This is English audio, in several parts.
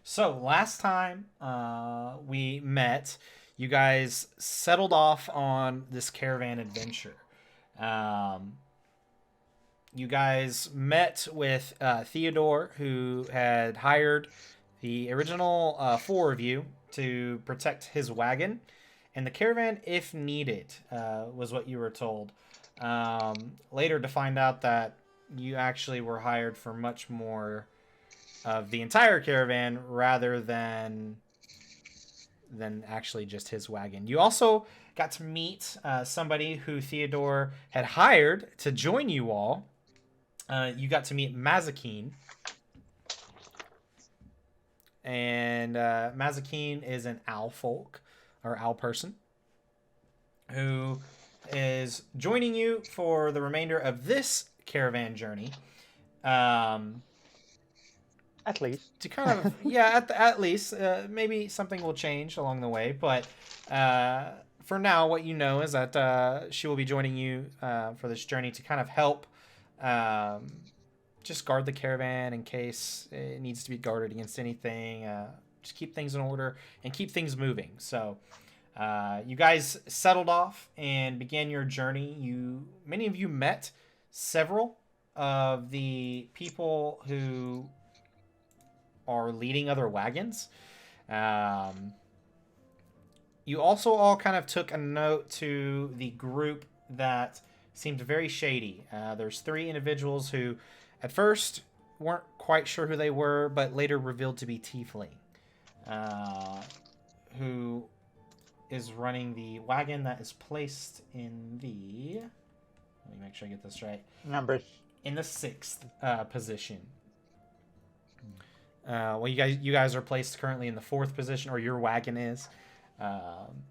So last time we met, you guys settled off on this caravan adventure. Um, you guys met with Theodore, who had hired the original four of you to protect his wagon and the caravan if needed, was what you were told. Later to find out that you actually were hired for much more of the entire caravan rather than actually just his wagon. You also got to meet somebody who Theodore had hired to join you all. You got to meet Mazakine, and Mazakine is an owl folk or owl person who is joining you for the remainder of this caravan journey. Um, At least. to kind of yeah at least maybe something will change along the way, but for now what you know is that she will be joining you for this journey to kind of help um, just guard the caravan in case it needs to be guarded against anything, just keep things in order and keep things moving. So you guys settled off and began your journey. Many of you met several of the people who are leading other wagons. Um, you also all kind of took a note to the group that seemed very shady. There's three individuals who, at first, weren't quite sure who they were, but later revealed to be Tiefling, uh, who is running the wagon that is placed in the. Let me make sure I get this right. Numbers. In the sixth position. Well, you guys are placed currently in the fourth position, or your wagon is. Um,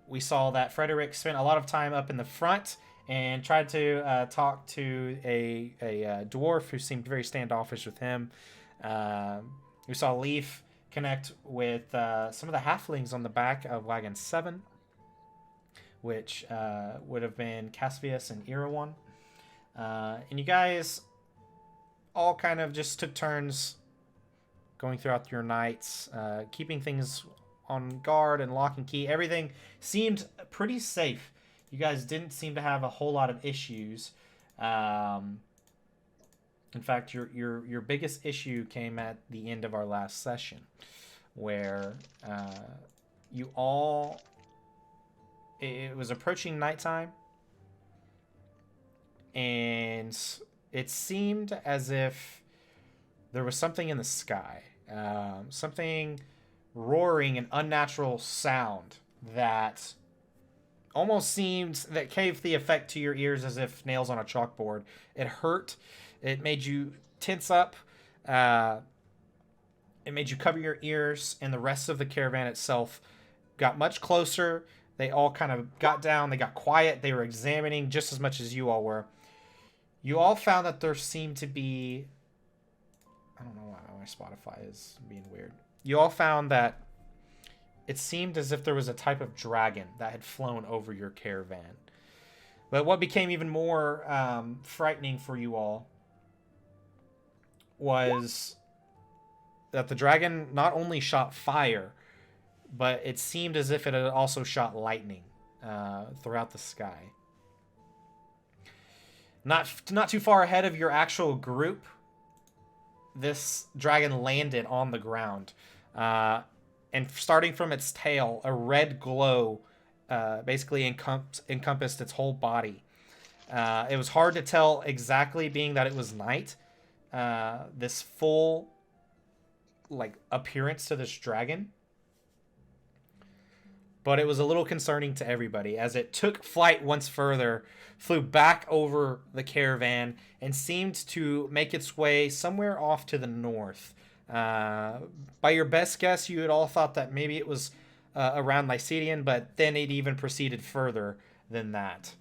we saw that Frederick spent a lot of time up in the front and tried to talk to a dwarf who seemed very standoffish with him. We saw Leaf connect with some of the halflings on the back of wagon 7, which would have been Caspius and Irawan. And you guys all kind of just took turns going throughout your nights, keeping things on guard and lock and key. Everything seemed pretty safe. You guys didn't seem to have a whole lot of issues. In fact, your biggest issue came at the end of our last session, where you all. It was approaching nighttime, and it seemed as if there was something in the sky, something roaring an unnatural sound that almost seemed that gave the effect to your ears as if nails on a chalkboard. It hurt. It made you tense up. It made you cover your ears, and the rest of the caravan itself got much closer. They all kind of got down. They got quiet. They were examining just as much as you all were. You all found that there seemed to be... I don't know why my Spotify is being weird. You all found that it seemed as if there was a type of dragon that had flown over your caravan. But what became even more frightening for you all was that the dragon not only shot fire, but it seemed as if it had also shot lightning throughout the sky. Not too far ahead of your actual group, this dragon landed on the ground. And starting from its tail, a red glow basically encompassed its whole body. It was hard to tell exactly, being that it was night. This full appearance to this dragon. But it was a little concerning to everybody as it took flight once further, flew back over the caravan, and seemed to make its way somewhere off to the north. By your best guess, you had all thought that maybe it was around Lycedian, but then it even proceeded further than that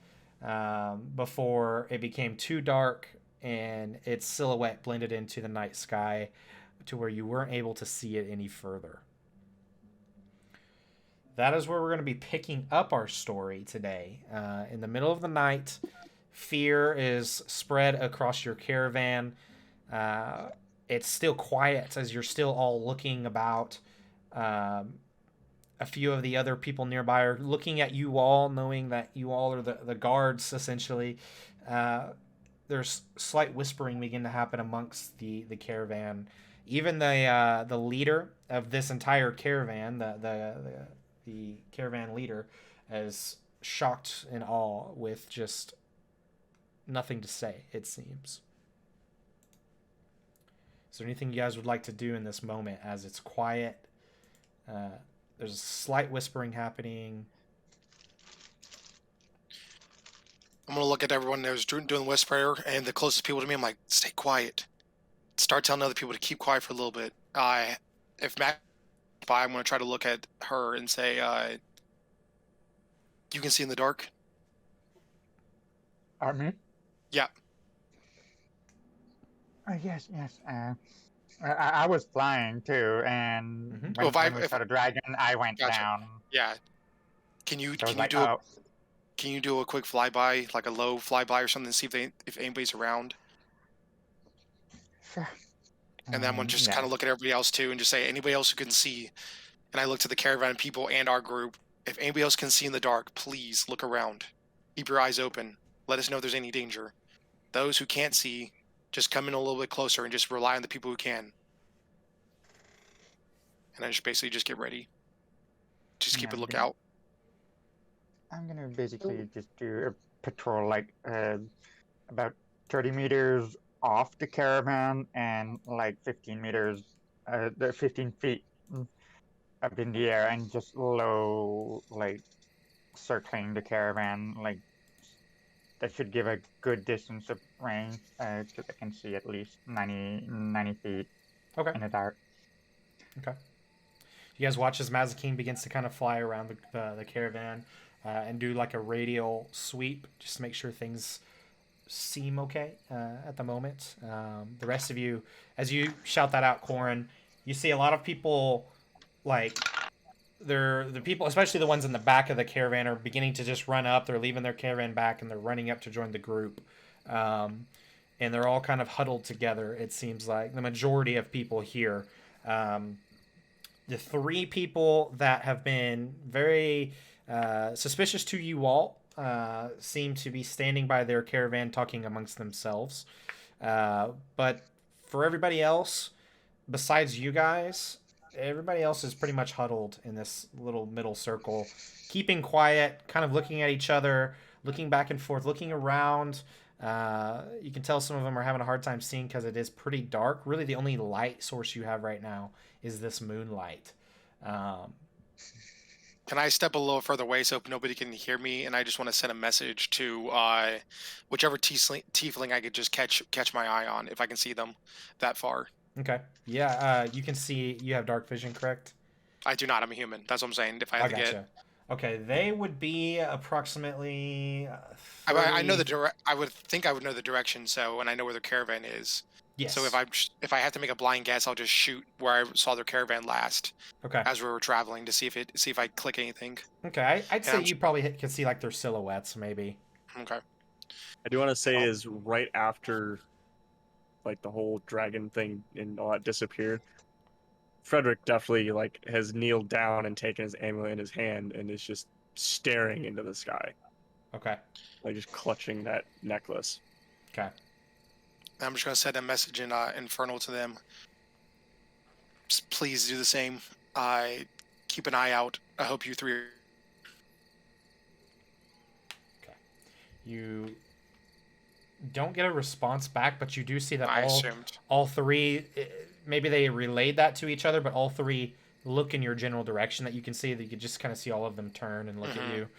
before it became too dark and its silhouette blended into the night sky to where you weren't able to see it any further. That is where we're going to be picking up our story today. In the middle of the night, fear is spread across your caravan. it's still quiet as you're still all looking about. Um, a few of the other people nearby are looking at you all, knowing that you all are the guards, essentially. Uh, there's slight whispering begin to happen amongst the caravan. Even the leader of this entire caravan, the caravan leader, is shocked and awe with just nothing to say, it seems. Is there anything you guys would like to do in this moment as it's quiet? Uh, there's a slight whispering happening. I'm gonna look at everyone that was doing the whisper, and the closest people to me. I'm like, stay quiet. Start telling other people to keep quiet for a little bit. If Matt by, I'm gonna try to look at her and say, you can see in the dark. Me? Yeah. Yes, yes. I was flying too, and when we saw the dragon, I went down. Yeah. Can you So can you do a quick flyby, like a low flyby or something, see if anybody's around? Sure. And then I'm gonna just kind of look at everybody else too, and just say anybody else who can see. And I look to the caravan people and our group. If anybody else can see in the dark, please look around. Keep your eyes open. Let us know if there's any danger. Those who can't see, just come in a little bit closer and just rely on the people who can. And I just basically just get ready. Just keep a lookout. I'm gonna basically just do a patrol like about 30 meters off the caravan and like 15 meters, 15 feet up in the air, and just low, like circling the caravan. Like that should give a good distance of range, because I can see at least 90 feet. Okay. In the dark. Okay. You guys watch as Mazikeen begins to kind of fly around the caravan and do like a radial sweep just to make sure things seem okay at the moment. The rest of you, as you shout that out, Corin, you see a lot of people, like, the people, especially the ones in the back of the caravan, are beginning to just run up. They're leaving their caravan back and they're running up to join the group. And they're all kind of huddled together, it seems like. The majority of people here. The three people that have been very suspicious to you all seem to be standing by their caravan talking amongst themselves. But for everybody else, besides you guys, everybody else is pretty much huddled in this little middle circle, keeping quiet, kind of looking at each other, looking back and forth, looking around. You can tell some of them are having a hard time seeing because it is pretty dark. Really, the only light source you have right now is this moonlight. Can I step a little further away so nobody can hear me? And I just want to send a message to whichever tiefling I could just catch my eye on, if I can see them that far. Okay. Yeah. You can see. You have dark vision, correct? I do not. I'm a human. That's what I'm saying. If I have to get. Okay, they would be approximately. I know the I would think I would know the direction, so, and I know where their caravan is. Yes. So if I have to make a blind guess, I'll just shoot where I saw their caravan last. Okay. As we were traveling to see if I click anything. Okay, I'd say you probably can see like their silhouettes, maybe. Okay. I do want to say is right after, like, the whole dragon thing and all that disappeared, Frederick definitely like has kneeled down and taken his amulet in his hand and is just staring into the sky. Okay. Like just clutching that necklace. Okay. I'm just gonna send a message in Infernal to them. Just please do the same. Keep an eye out. I hope you three are... Okay. You don't get a response back, but you do see that all three, maybe they relayed that to each other, but all three look in your general direction that you can see. That you can just kind of see all of them turn and look at you.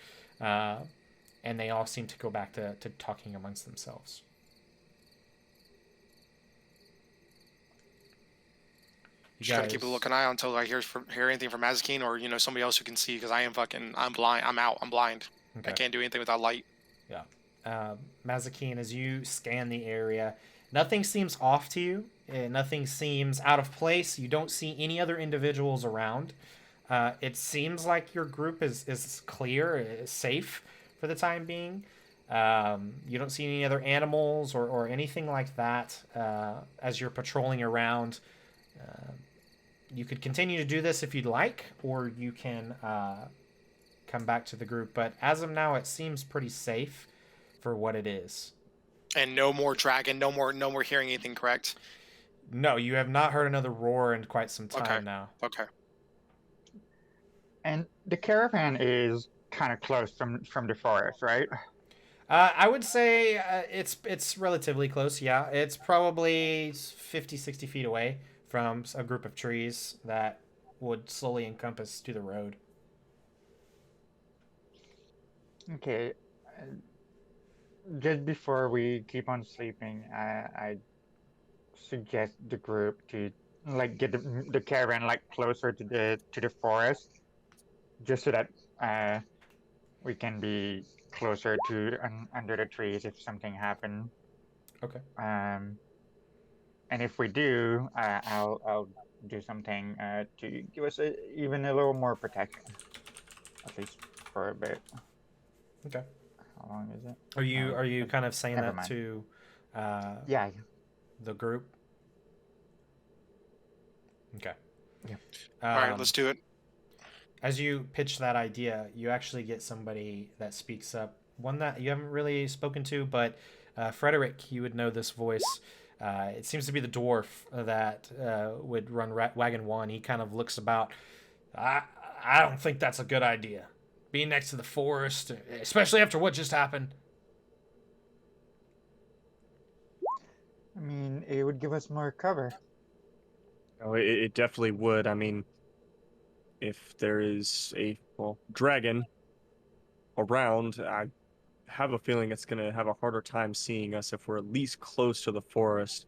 And they all seem to go back to talking amongst themselves. Just gotta keep a looking eye on until I hear anything from Mazikeen or somebody else who can see, because I'm blind. I'm out. I'm blind. Okay. I can't do anything without light. Yeah. Mazikeen, as you scan the area, nothing seems off to you. Nothing seems out of place. You don't see any other individuals around. It seems like your group is clear, is safe for the time being. You don't see any other animals or anything like that as you're patrolling around. You could continue to do this if you'd like, or you can come back to the group. But as of now, it seems pretty safe for what it is. And no more dragon, no more hearing anything, correct? No, you have not heard another roar in quite some time now. Okay. And the caravan is kind of close from the forest, right? I would say it's relatively close, yeah. It's probably 50, 60 feet away from a group of trees that would slowly encompass to the road. Okay. Just before we keep on sleeping, I suggest the group to like get the caravan like closer to the forest, just so that we can be closer to under the trees if something happens. Okay. And if we do, I'll do something to give us even a little more protection, at least for a bit. Okay. How long is it? Are you kind of saying never that mind. to Yeah. the group? Okay. Yeah. All right, let's do it. As you pitch that idea, you actually get somebody that speaks up. One that you haven't really spoken to, but Frederick, you would know this voice. It seems to be the dwarf that would run Wagon 1. He kind of looks about. I don't think that's a good idea. Being next to the forest, especially after what just happened. I mean, it would give us more cover. Oh, it definitely would. I mean, if there is a dragon around, I have a feeling it's going to have a harder time seeing us if we're at least close to the forest.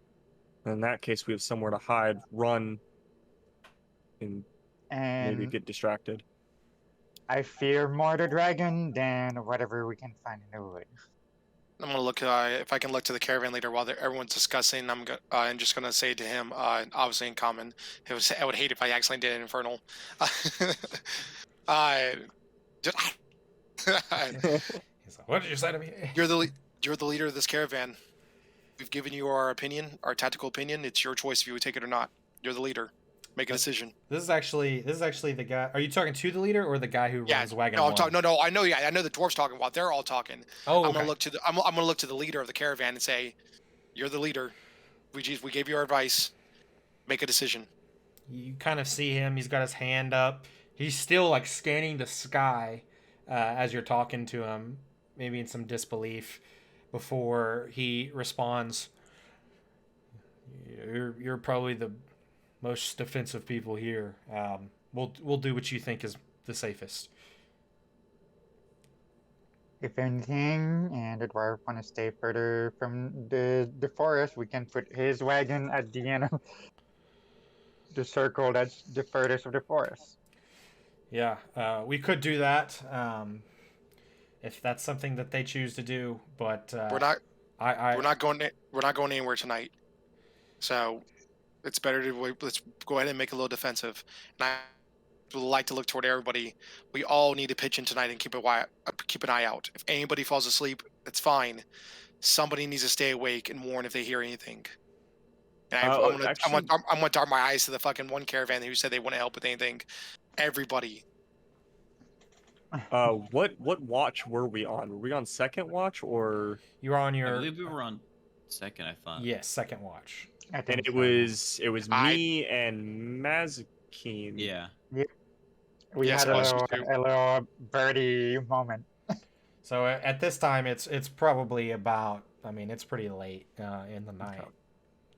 In that case, we have somewhere to hide, run, and maybe And get distracted. I fear more the dragon than whatever we can find in the wood. I'm gonna look if I can look to the caravan leader while everyone's discussing. I'm just gonna say to him, obviously in common, I would hate if I accidentally did an infernal. He's like, what did you say to me? You're the leader of this caravan. We've given you our opinion, our tactical opinion. It's your choice if you would take it or not. You're the leader. Make a decision. This is actually the guy. Are you talking to the leader or the guy who runs Wagon no, 1? I'm talking. No, I know. Yeah, I know the dwarf's talking while they're all talking. Oh, okay. I'm gonna look to the leader of the caravan and say, "You're the leader. We gave you our advice. Make a decision." You kind of see him. He's got his hand up. He's still like scanning the sky as you're talking to him, maybe in some disbelief, before he responds. You're probably the most defensive people here. We'll do what you think is the safest. If anything, and the dwarf want to stay further from the forest, we can put his wagon at the end of the circle that's the furthest of the forest. Yeah, we could do that if that's something that they choose to do. But we're not going anywhere tonight. So it's better to let's go ahead and make a little defensive. And I would like to look toward everybody. We all need to pitch in tonight and keep an eye out. If anybody falls asleep, that's fine. Somebody needs to stay awake and warn if they hear anything. And I'm gonna dart my eyes to the fucking one caravan who said they want to help with anything. Everybody. What watch were we on? Were we on second watch or? You were on your. I believe we were on second. I thought. Yes, second watch. I And think it so. was me and Mazakeen. Yeah. We Yes, had it was you too. a little birdie moment. So at this time, it's probably about. I mean, it's pretty late in the night,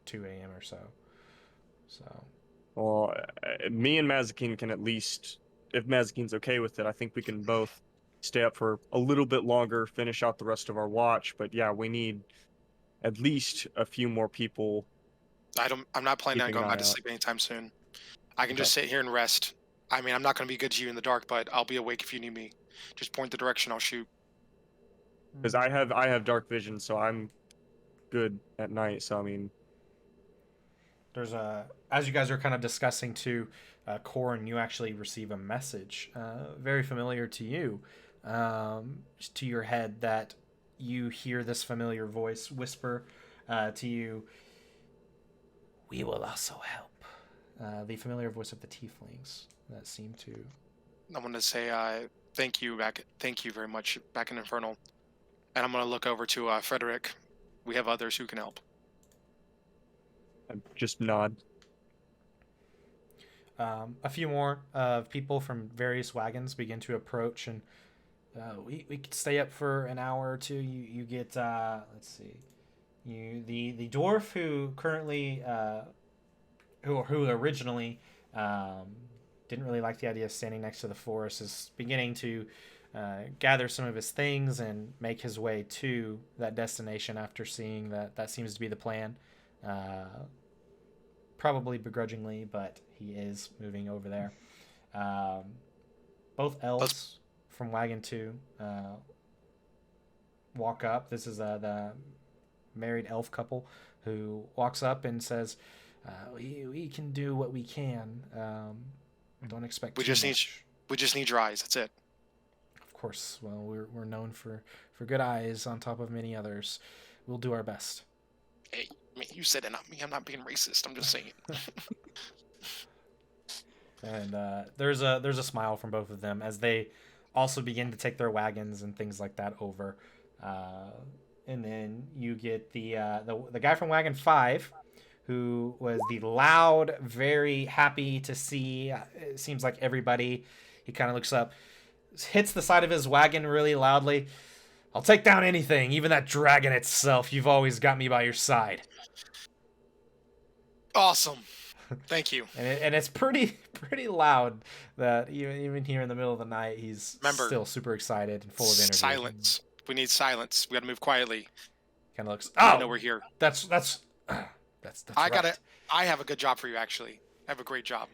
2 a.m. or so. So. Well, me and Mazakeen can at least, if Mazakeen's okay with it, I think we can both stay up for a little bit longer, finish out the rest of our watch. But yeah, we need at least a few more people. I'm not planning on Keeping going an back eye to out. sleep anytime soon. I can just sit here and rest. I mean, I'm not going to be good to you in the dark, but I'll be awake if you need me. Just point the direction, I'll shoot. Because I have dark vision, so I'm good at night. So I mean, There's as you guys are kind of discussing to Corin, you actually receive a message very familiar to you, to your head, that you hear this familiar voice whisper to you, "We will also help." The familiar voice of the Tieflings that seem to. I want to say thank you very much back in Infernal, and I'm gonna look over to Frederick. We have others who can help. I just nod. A few more people from various wagons begin to approach, and we could stay up for an hour or two. You get let's see, the dwarf who currently who originally didn't really like the idea of standing next to the forest is beginning to gather some of his things and make his way to that destination after seeing that seems to be the plan. Probably begrudgingly, but he is moving over there. Both elves from Wagon 2 walk up. This is the married elf couple who walks up and says, we can do what we can. Don't expect We too just much. we just need your eyes. That's it. Of course. Well, we're known for good eyes on top of many others. We'll do our best. Hey, you said it, not me. I'm not being racist. I'm just saying. And there's a smile from both of them as they also begin to take their wagons and things like that over. And then you get the guy from Wagon 5, who was the loud, very happy to see. It seems like everybody. He kind of looks up, hits the side of his wagon really loudly. "I'll take down anything, even that dragon itself. You've always got me by your side." Awesome. Thank you. And it's pretty loud that even here in the middle of the night, he's still super excited and full of energy. Silence. We need silence. We got to move quietly. Kind of looks. I know we're here. That's right. I have a good job for you, actually. I have a great job.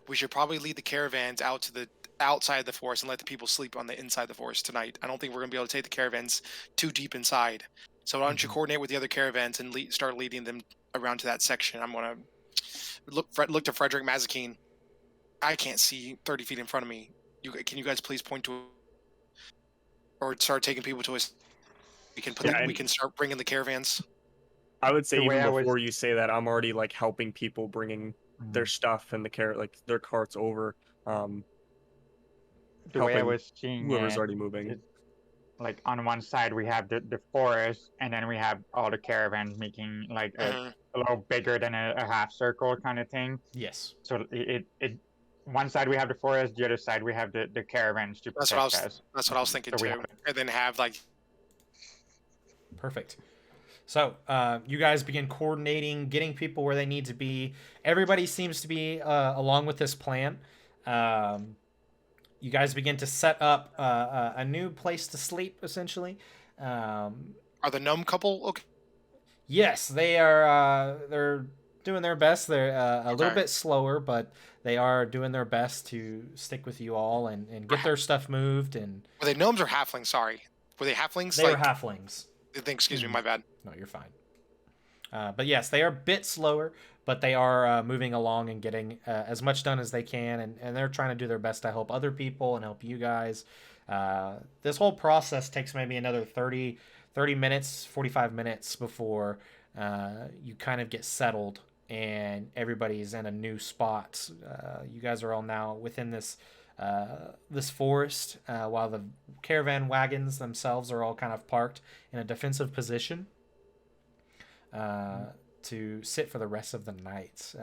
We should probably lead the caravans out to the outside of the forest and let the people sleep on the inside of the forest tonight. I don't think we're going to be able to take the caravans too deep inside. So why don't you coordinate with the other caravans and start leading them around to that section? I'm going to look to Frederick Mazikeen. I can't see 30 feet in front of me. Can you guys please point to, or start taking people to us? We can start bringing the caravans. I would say even before you say that, I'm already like helping people bringing their stuff and their carts over. The way I was seeing whoever's already moving. Like on one side we have the forest, and then we have all the caravans making like a little bigger than a half circle kind of thing. Yes. So it one side we have the forest, the other side we have the caravans to protect us. That's what I was thinking too. And then have like. Perfect. So you guys begin coordinating, getting people where they need to be. Everybody seems to be along with this plan. You guys begin to set up a new place to sleep, essentially. Are the gnome couple okay? Yes, they are. They're doing their best. They're a little bit slower, but they are doing their best to stick with you all and get their stuff moved. And were they gnomes or halflings? Sorry, were they halflings? They were halflings. Excuse me, my bad. No, you're fine. But yes, they are a bit slower, but they are moving along and getting as much done as they can, and they're trying to do their best to help other people and help you guys. This whole process takes maybe another 30 minutes, 45 minutes before you kind of get settled and everybody's in a new spot. You guys are all now within this forest, while the caravan wagons themselves are all kind of parked in a defensive position to sit for the rest of the night.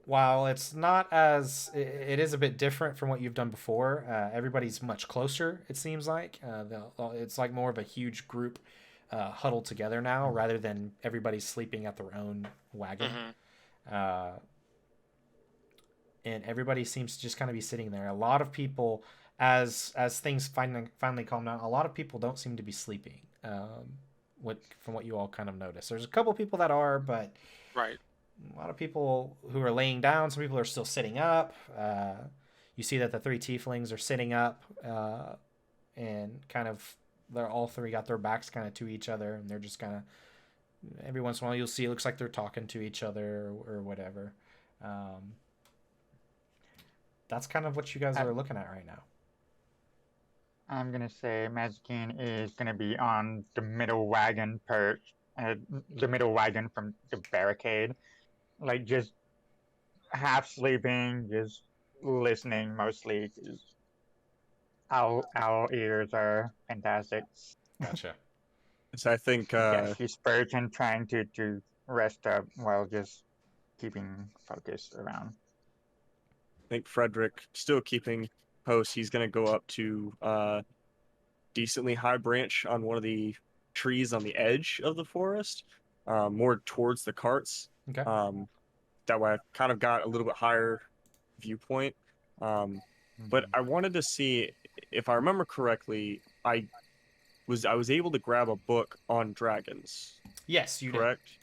While it's not as... It is a bit different from what you've done before. Everybody's much closer, it seems like. It's like more of a huge group huddled together now, rather than everybody sleeping at their own wagon. And everybody seems to just kind of be sitting there. A lot of people, as things finally calm down, a lot of people don't seem to be sleeping. From what you all kind of notice, there's a couple people that are, but right, a lot of people who are laying down. Some people are still sitting up. You see that the 3 tieflings are sitting up, and kind of they're all 3 got their backs kind of to each other, and they're just kind of every once in a while you'll see it looks like they're talking to each other or whatever. That's kind of what you guys are looking at right now. I'm gonna say Mazikeen is gonna be on the middle wagon perch, the middle wagon from the barricade, like just half sleeping, just listening mostly. 'Cause owl ears are fantastic. Gotcha. So I think Yeah, she's perching, trying to rest up while just keeping focus around. Frederick still keeping post. He's gonna go up to decently high branch on one of the trees on the edge of the forest, more towards the carts. Okay. That way, I kind of got a little bit higher viewpoint. But I wanted to see if I remember correctly. I was able to grab a book on dragons. Yes, you did. Correct.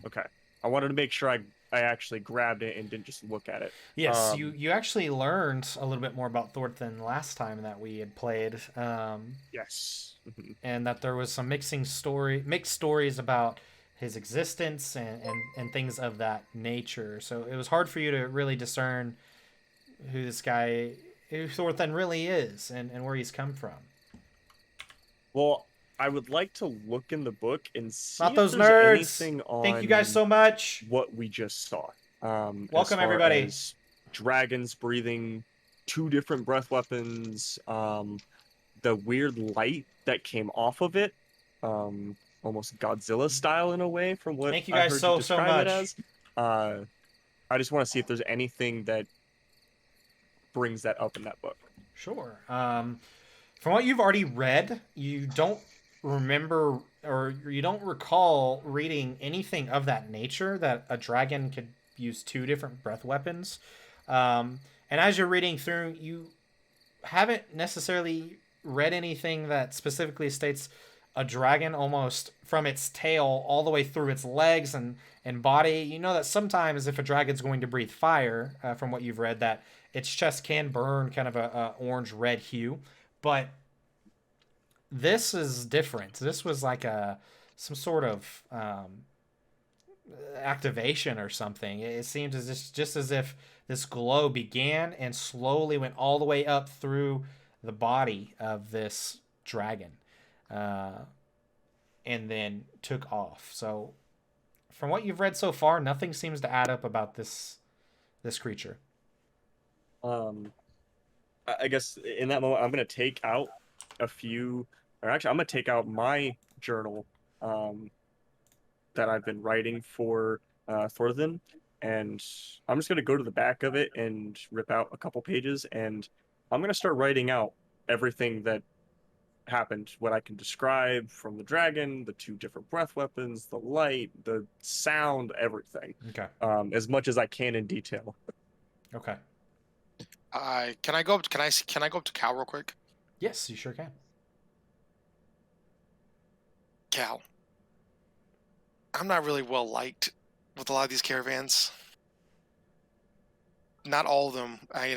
Okay. I wanted to make sure I actually grabbed it and didn't just look at it. Yes, you actually learned a little bit more about Thorfinn last time that we had played. Yes. And that there was some mixed stories about his existence and things of that nature. So it was hard for you to really discern who Thorfinn really is and where he's come from. Well, I would like to look in the book and see Not if those there's nerds. anything on Thank you guys so much. what we just saw. Welcome, as far everybody. as dragons breathing 2 different breath weapons, the weird light that came off of it, almost Godzilla style in a way, from what Thank you I guys heard so you describe it much. as. I just want to see if there's anything that brings that up in that book. Sure. From what you've already read, you don't remember or you don't recall reading anything of that nature, that a dragon could use 2 different breath weapons. And as you're reading through, you haven't necessarily read anything that specifically states a dragon almost from its tail all the way through its legs and body. You know that sometimes if a dragon's going to breathe fire, from what you've read, that its chest can burn kind of a orange-red hue. But this is different. This was like some sort of activation or something. It seems just as if this glow began and slowly went all the way up through the body of this dragon, and then took off. So, from what you've read so far, nothing seems to add up about this creature. I guess in that moment, I'm going to take out a few, or actually, I'm going to take out my journal that I've been writing for Thorfinn, and I'm just going to go to the back of it and rip out a couple pages, and I'm going to start writing out everything that happened, what I can describe from the dragon, the 2 different breath weapons, the light, the sound, everything. Okay. As much as I can in detail. Okay. Can I go up to Cal real quick? Yes, you sure can. Cal, I'm not really well liked with a lot of these caravans. Not all of them. I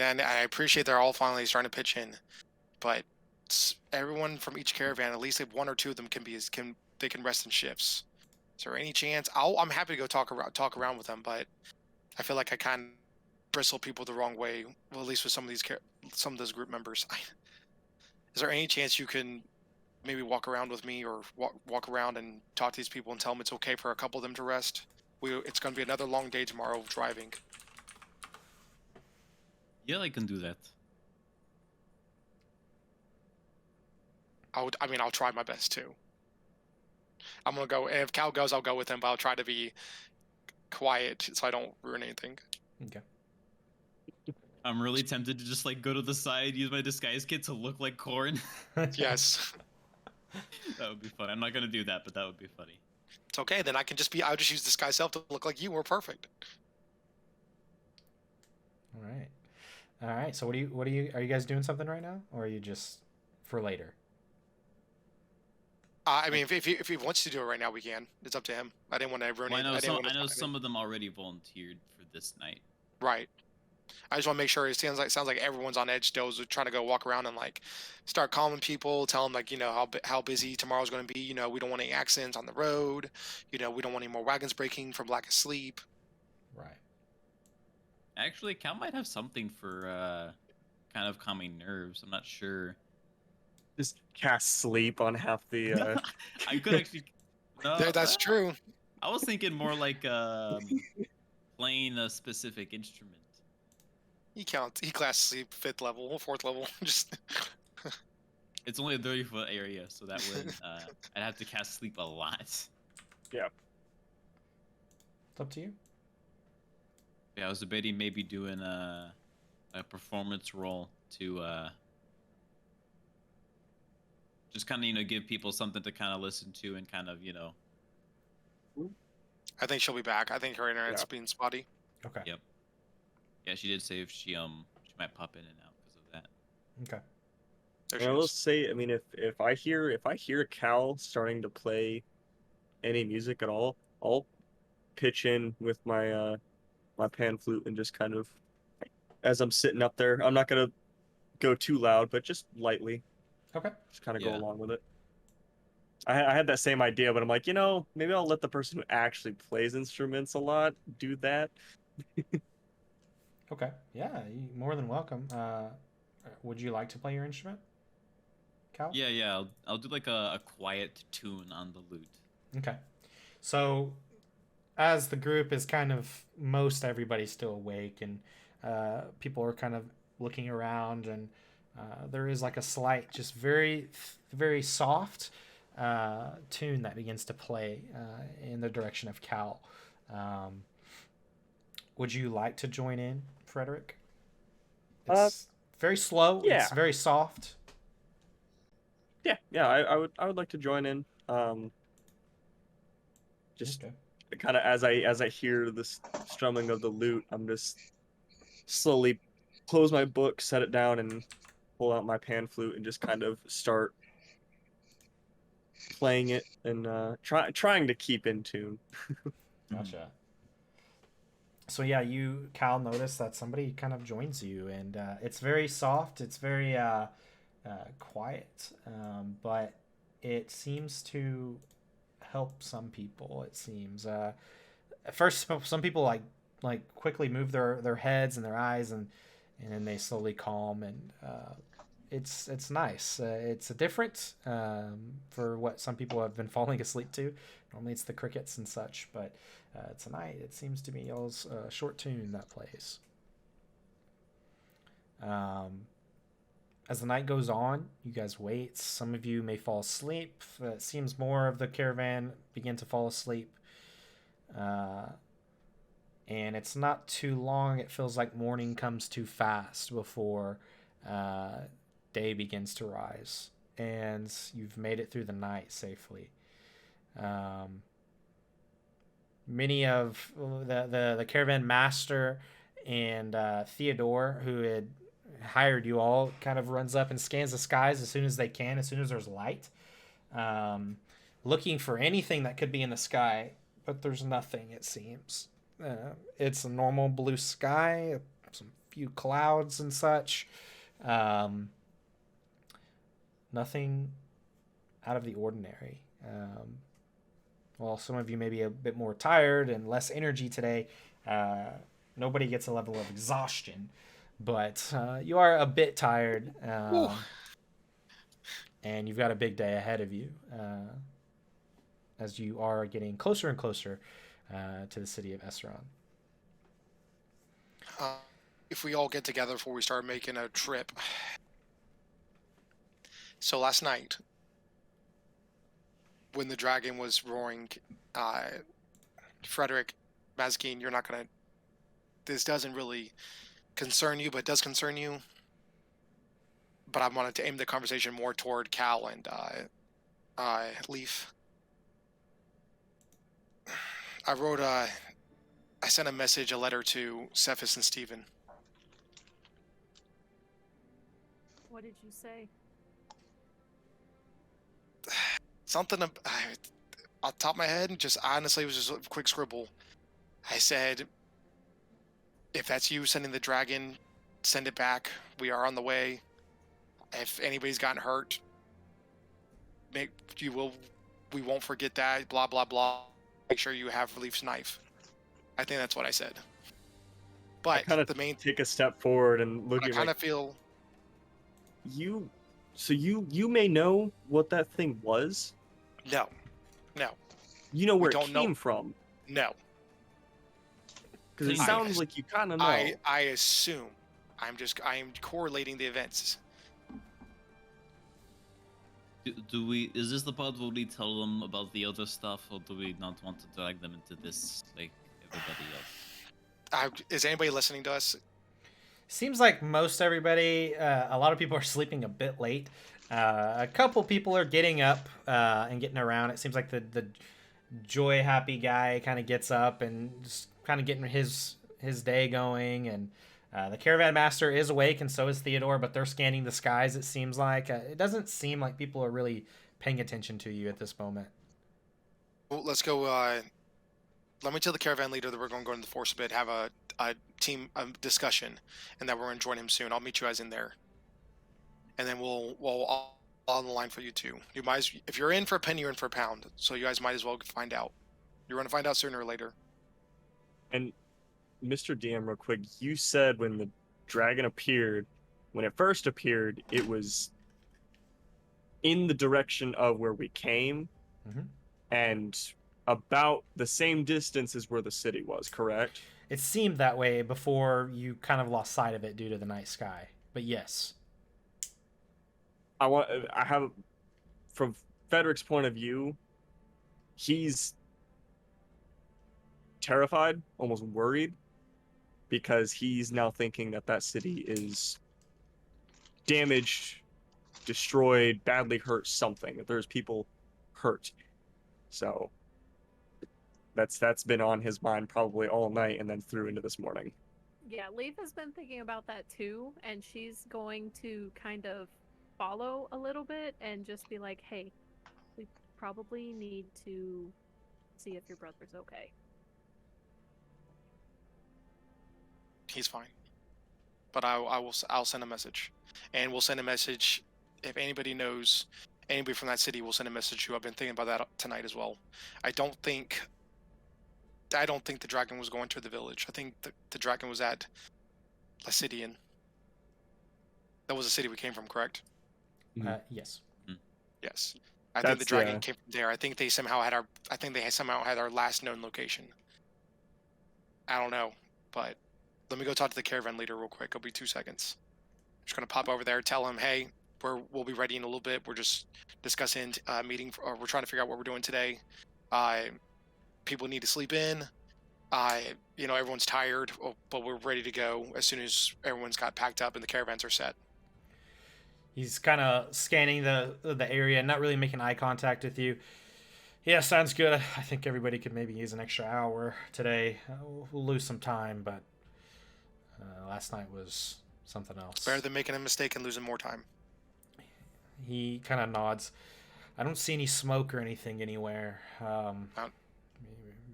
appreciate they're all finally starting to pitch in, but everyone from each caravan, at least 1 or 2 of them they can rest in shifts. Is there any chance? I'm happy to go talk around with them, but I feel like I kind of bristle people the wrong way. Well, at least with some of those group members. Is there any chance you can maybe walk around with me, or walk around and talk to these people and tell them it's okay for a couple of them to rest? It's going to be another long day tomorrow of driving. Yeah, I can do that. I'll try my best too. I'm gonna go, and if Cal goes, I'll go with him, but I'll try to be quiet so I don't ruin anything. Okay. I'm really tempted to just go to the side, use my disguise kit to look like Corn. Yes. That would be fun. I'm not gonna do that, but that would be funny. It's okay. Then I'll just use disguise self to look like you. We're perfect. All right. All right. So are you guys doing something right now, or are you just for later? If he wants to do it right now, we can. It's up to him. I didn't want to ruin it. I know some of them already volunteered for this night. Right. I just want to make sure. It sounds like everyone's on edge still, trying to go walk around and start calming people, tell them how busy tomorrow's going to be. We don't want any accidents on the road. We don't want any more wagons breaking from lack of sleep. Right. Actually, Cal might have something for kind of calming nerves. I'm not sure. Just cast sleep on half the. I could actually. No, That's true. I was thinking more like playing a specific instrument. He class sleep 5th level, 4th level. Just It's only a 30-foot area, so that would I'd have to cast sleep a lot. Yeah. It's up to you. Yeah, I was debating maybe doing a performance roll to just kind of give people something to kind of listen to and kind of I think she'll be back. I think her internet's being spotty. Okay. Yep. Yeah, she did say if she might pop in and out because of that. Okay. There And she I will is. say, I mean, if I hear Cal starting to play any music at all, I'll pitch in with my my pan flute and just kind of, as I'm sitting up there, I'm not gonna go too loud, but just lightly, Okay. just kind of go Yeah. along with it. I had that same idea, but I'm like, maybe I'll let the person who actually plays instruments a lot do that. Okay. Yeah, you more than welcome. Would you like to play your instrument, Cal? Yeah. I'll do like a quiet tune on the lute. Okay. So, as the group is kind of everybody's still awake, and people are kind of looking around, and there is like a slight, just very soft tune that begins to play in the direction of Cal. Would you like to join in, Frederick? It's very slow. Yeah. It's very soft. Yeah. I would like to join in. Just Okay. kind of as I hear the strumming of the lute, I'm just slowly close my book, set it down, and pull out my pan flute and just kind of start playing it and trying to keep in tune. Gotcha. So yeah, Cal, notice that somebody kind of joins you, and it's very soft. It's very quiet, but it seems to help some people. It seems at first some people like quickly move their heads and their eyes, and then they slowly calm, and it's nice. It's a different for what some people have been falling asleep to. Normally it's the crickets and such, but tonight it seems to be y'all's short tune that plays. As the night goes on, you guys wait. Some of you may fall asleep. It seems more of the caravan begin to fall asleep. And it's not too long. It feels like morning comes too fast before day begins to rise. And you've made it through the night safely. Many of the caravan master and Theodore, who had hired you all, kind of runs up and scans the skies as soon as they can, as soon as there's light, looking for anything that could be in the sky, but there's nothing, it seems. It's a normal blue sky, some few clouds and such. Nothing out of the ordinary. While some of you may be a bit more tired and less energy today, nobody gets a level of exhaustion, but you are a bit tired, and you've got a big day ahead of you as you are getting closer and closer to the city of Esaron. If we all get together before we start making a trip. So last night, when the dragon was roaring, Frederick, Mazkeen, you're not gonna. This doesn't really concern you, but it does concern you. But I wanted to aim the conversation more toward Cal and Leaf. I sent a letter to Cephas and Stephen. What did you say? Something off the top of my head, just honestly, it was just a quick scribble. I said, if that's you sending the dragon, send it back. We are on the way. If anybody's gotten hurt, we won't forget that, blah, blah, blah. Make sure you have Relief's knife. I think that's what I said. But I kind of the main take a step forward and look I at kind of feel you So you may know what that thing was. No, no, You know We where it don't know- came from. no. Because it I- sounds like you kind of know. I assume. I am correlating the events. Do we? Is this the part where we tell them about the other stuff, or do we not want to drag them into this like everybody else? Is anybody listening to us? Seems like most everybody, a lot of people are sleeping a bit late. A couple people are getting up and getting around. It seems like the joy happy guy kind of gets up and just kind of getting his day going, and the caravan master is awake, and so is Theodore, but they're scanning the skies. It seems like it doesn't seem like people are really paying attention to you at this moment. Well, let's go. Let me tell the caravan leader that we're going to go into the force a bit, have a team discussion, and that we're going to join him soon. I'll meet you guys in there, and then we'll all on the line for you too. You might, if you're in for a penny, you're in for a pound. So you guys might as well find out. You're going to find out sooner or later. And Mr. DM, real quick, you said when the dragon appeared, when it first appeared, it was in the direction of where we came, and about the same distance as where the city was, correct? It seemed that way before you kind of lost sight of it due to the night sky. But yes. I have, from Frederick's point of view, he's terrified, almost worried, because he's now thinking that that city is damaged, destroyed, badly hurt, something, that there's people hurt. So that's been on his mind probably all night and then through into this morning. Yeah, Leaf has been thinking about that too, and she's going to kind of follow a little bit and just be like, hey, we probably need to see if your brother's okay. He's fine, but I'll send a message, and we'll send a message if anybody knows anybody from that city. We'll send a message to. I've been thinking about that tonight as well. I don't think the dragon was going to the village. I think the dragon was at Lacidian. That was the city we came from, correct? Yes. Yes. I think the dragon came from there. I think they somehow had our last known location. I don't know, but let me go talk to the caravan leader real quick. It'll be 2 seconds. I'm just gonna pop over there, tell him, hey, we'll be ready in a little bit. We're just discussing meeting, or we're trying to figure out what we're doing today. People need to sleep in. Everyone's tired, but we're ready to go as soon as everyone's got packed up and the caravans are set. He's kind of scanning the area, not really making eye contact with you. Yeah, sounds good. I think everybody could maybe use an extra hour today. We'll lose some time, but last night was something else. Better than making a mistake and losing more time. He kind of nods. I don't see any smoke or anything anywhere.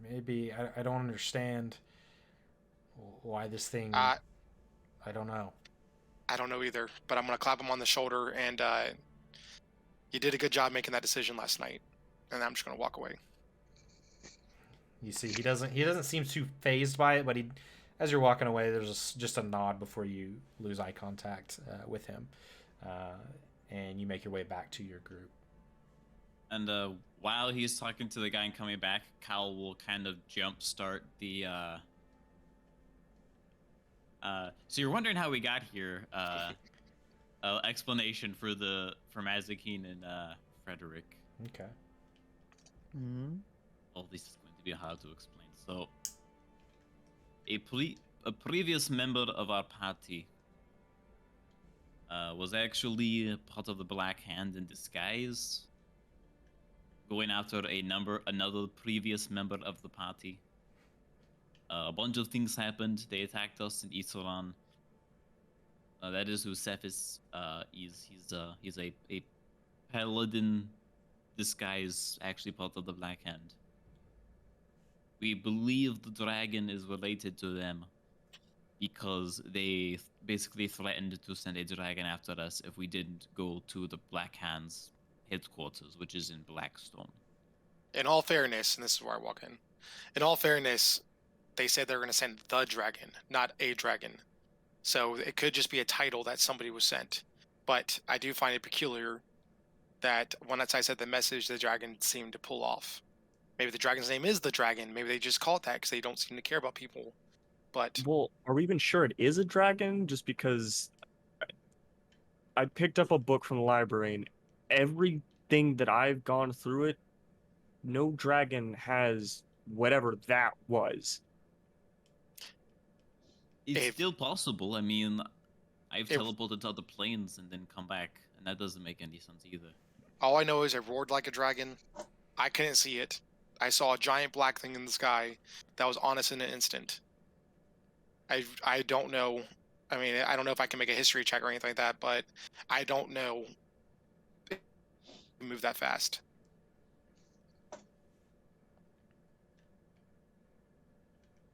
Maybe I don't understand why this thing. I don't know. I don't know either, but I'm gonna clap him on the shoulder, and you did a good job making that decision last night. And I'm just gonna walk away. You see, he doesn't seem too fazed by it, but as you're walking away, there's just a nod before you lose eye contact with him, and you make your way back to your group. And while he's talking to the guy and coming back, Kyle will kind of jumpstart the. So you're wondering how we got here? Explanation for Mazikeen and Frederick. Okay. Oh, this is going to be hard to explain. So, a previous member of our party was actually part of the Black Hand in disguise, going after another previous member of the party. A bunch of things happened. They attacked us in Esaron. That is who Cephas is. He's a paladin disguise, actually part of the Black Hand. We believe the dragon is related to them because they basically threatened to send a dragon after us if we didn't go to the Black Hand's headquarters, which is in Blackstone. In all fairness, and this is where I walk in all fairness, they said they're going to send the dragon, not a dragon. So it could just be a title that somebody was sent. But I do find it peculiar that once I said the message, the dragon seemed to pull off. Maybe the dragon's name is the dragon. Maybe they just call it that because they don't seem to care about people. But Well, are we even sure it is a dragon? Just because I picked up a book from the library, and everything that I've gone through it, no dragon has whatever that was. It's If- still possible. I mean, I've If- teleported out the planes and then come back, and that doesn't make any sense either. all I know is it roared like a dragon. I couldn't see it. I saw a giant black thing in the sky that was on us in an instant. I don't know. I mean, I don't know if I can make a history check or anything like that, but I don't know if it move that fast.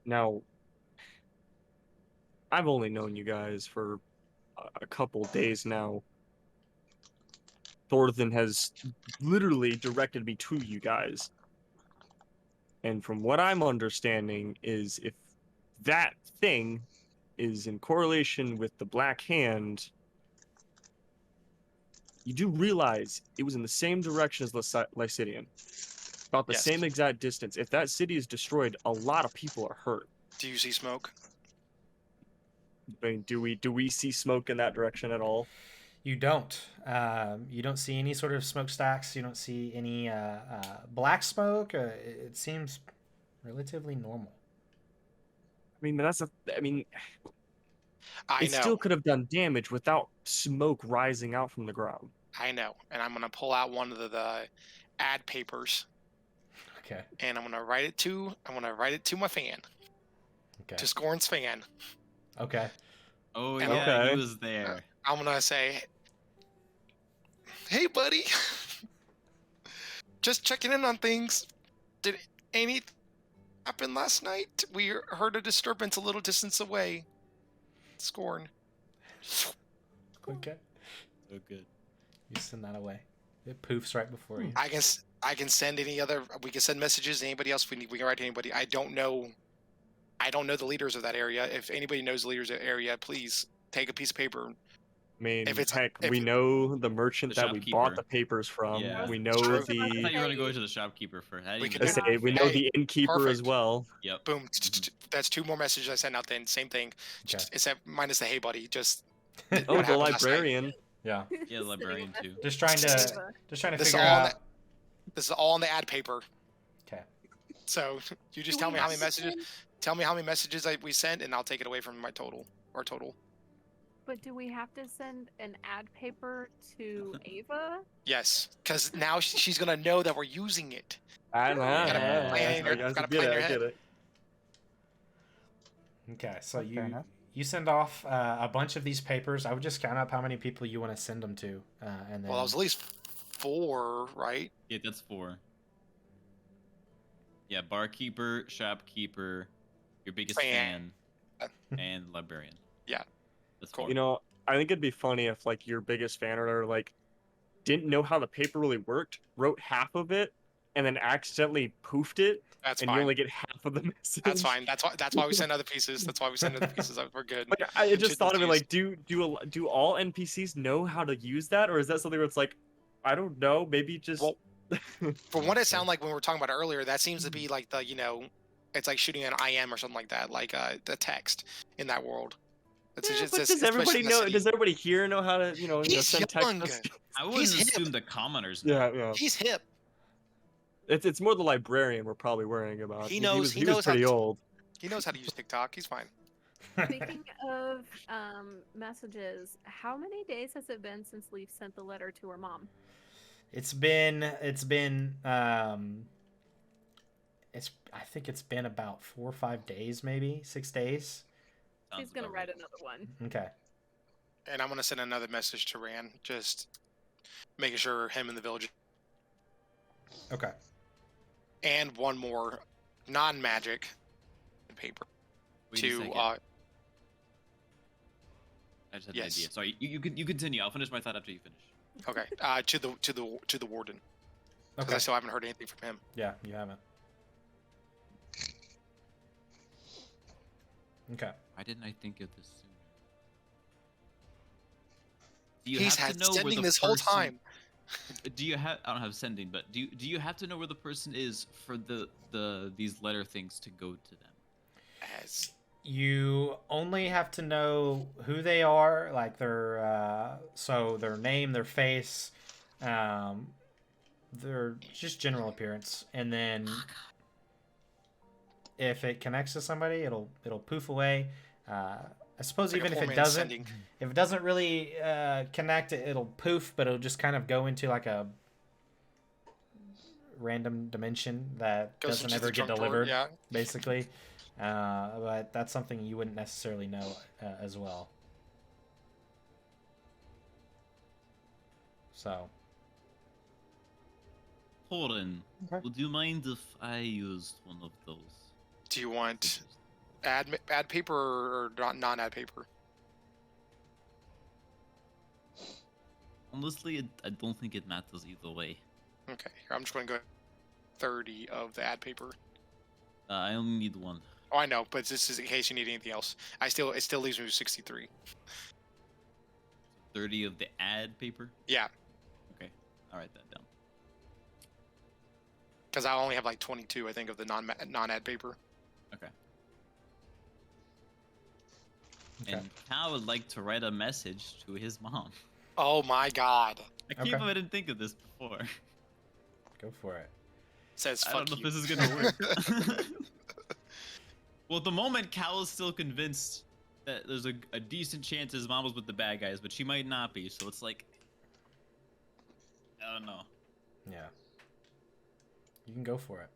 Now, I've only known you guys for a couple days now. Thorthan has literally directed me to you guys. And from what I'm understanding is if that thing is in correlation with the Black Hand, you do realize it was in the same direction as Lycidian. About the Yes. same exact distance. If that city is destroyed, a lot of people are hurt. Do you see smoke? I mean, do we see smoke in that direction at all? You don't. You don't see any sort of smokestacks. You don't see any black smoke. It seems relatively normal. I mean, I it know. still could have done damage without smoke rising out from the ground. I know. And I'm gonna pull out one of the ad papers Okay. and I'm gonna write it to my fan. Okay. To Scorn's fan. Okay. Oh And- yeah, Okay. he was there. I'm gonna say, "Hey, buddy, just checking in on things. Did anything happen last night? We heard a disturbance a little distance away." Scorn. Okay. So good. You send that away. It poofs right before you. I can send any other. We can send messages to anybody else. We can write to anybody. I don't know the leaders of that area. If anybody knows the leaders of the area, please take a piece of paper. I mean, If it's- heck, if- we know the merchant The that we shopkeeper. bought the papers from. Yeah. We know True. I thought you the. were gonna go to the shopkeeper first. We could I do say, we know Hey, the innkeeper as perfect. well. Yep. Boom. That's 2 more messages I sent out. Then same thing. Okay. Except minus the hey, buddy. Just Oh, What the happened last night? librarian. Yeah. Yeah, the librarian too. Just trying to This figure is all out. this is all on the ad paper. Okay. So you just Do tell we me how have many to messages. send- Tell me how many messages we sent, and I'll take it away from my total. But do we have to send an ad paper to Ava? Yes, because now she's gonna know that we're using it. I know. Gotta plan in your- gotta plan in your I head. get it. Okay. So Fair you enough. you send off a bunch of these papers. I would just count up how many people you want to send them to, and then. Well, that was at least 4, right? Yeah, that's 4. Yeah, barkeeper, shopkeeper, your biggest Fan. fan, and librarian. Yeah. That's Cool. 4. You know, I think it'd be funny if like your biggest fan or like didn't know how the paper really worked, wrote half of it, and then accidentally poofed it, That's and fine. you only get half of the message. That's fine. That's why we send other pieces. That's why we send other pieces. We're good. Like I just Just thought of it use- like, do all NPCs know how to use that, or is that something where it's like, I don't know, maybe just. Well, From what it sounded like when we were talking about it earlier, that seems to be like the it's like shooting an IM or something like that, like the text in that world. It's Yeah, just, but it's does everybody especially in the know? city. Does everybody here know how to, He's send young. text? I wouldn't He's hip. assume the commoners know. Yeah. He's hip. It's more the librarian we're probably worrying about. He knows- He he was knows how pretty to- old. He knows how to use TikTok. He's fine. Speaking of messages, how many days has it been since Leaf sent the letter to her mom? It's been I think it's been about 4 or 5 days, maybe 6 days. Sounds She's gonna about write right. another one. Okay. And I'm gonna send another message to Ran, just making sure him in the village, Okay. and one more non-magic paper Wait a to second. I just had yes. an idea. Sorry, you continue. I'll finish my thought after you finish. okay to the warden, because Okay. I still haven't heard anything from him. Yeah, you haven't. Okay. Why didn't I think of this Do you He's have had to know where sending the this whole person? time. Do you have? I don't have sending, but do you have to know where the person is for these letter things to go to them? As You only have to know who they are, like their name, their face, um, their just general appearance, and then if it connects to somebody, it'll poof away. I suppose like a even if poor it man's doesn't, sending. if it doesn't really connect, it'll poof, but it'll just kind of go into like a random dimension that Goes doesn't into ever the get junk drawer, delivered, yeah. basically. But that's something you wouldn't necessarily know as well. So, Horan, Okay. would you mind if I used one of those? Do you want ad paper or non-ad paper? Honestly, I don't think it matters either way. Okay, here, I'm just going to go 30 of the ad paper. I only need one. Oh, I know, but this is in case you need anything else. It still leaves me with 63. 30 of the ad paper? Yeah, Okay, I'll write that down. because I only have like 22, I think, of the non-ad paper. Okay. Okay. And Cal would like to write a message to his mom. Oh my god. I can't Okay. believe I didn't think of this before. go for it. Says I fuck don't know you. if this is gonna work. Well, at the moment, Cal is still convinced that there's a decent chance his mom was with the bad guys, but she might not be. So it's like, I don't know. Yeah. You can go for it.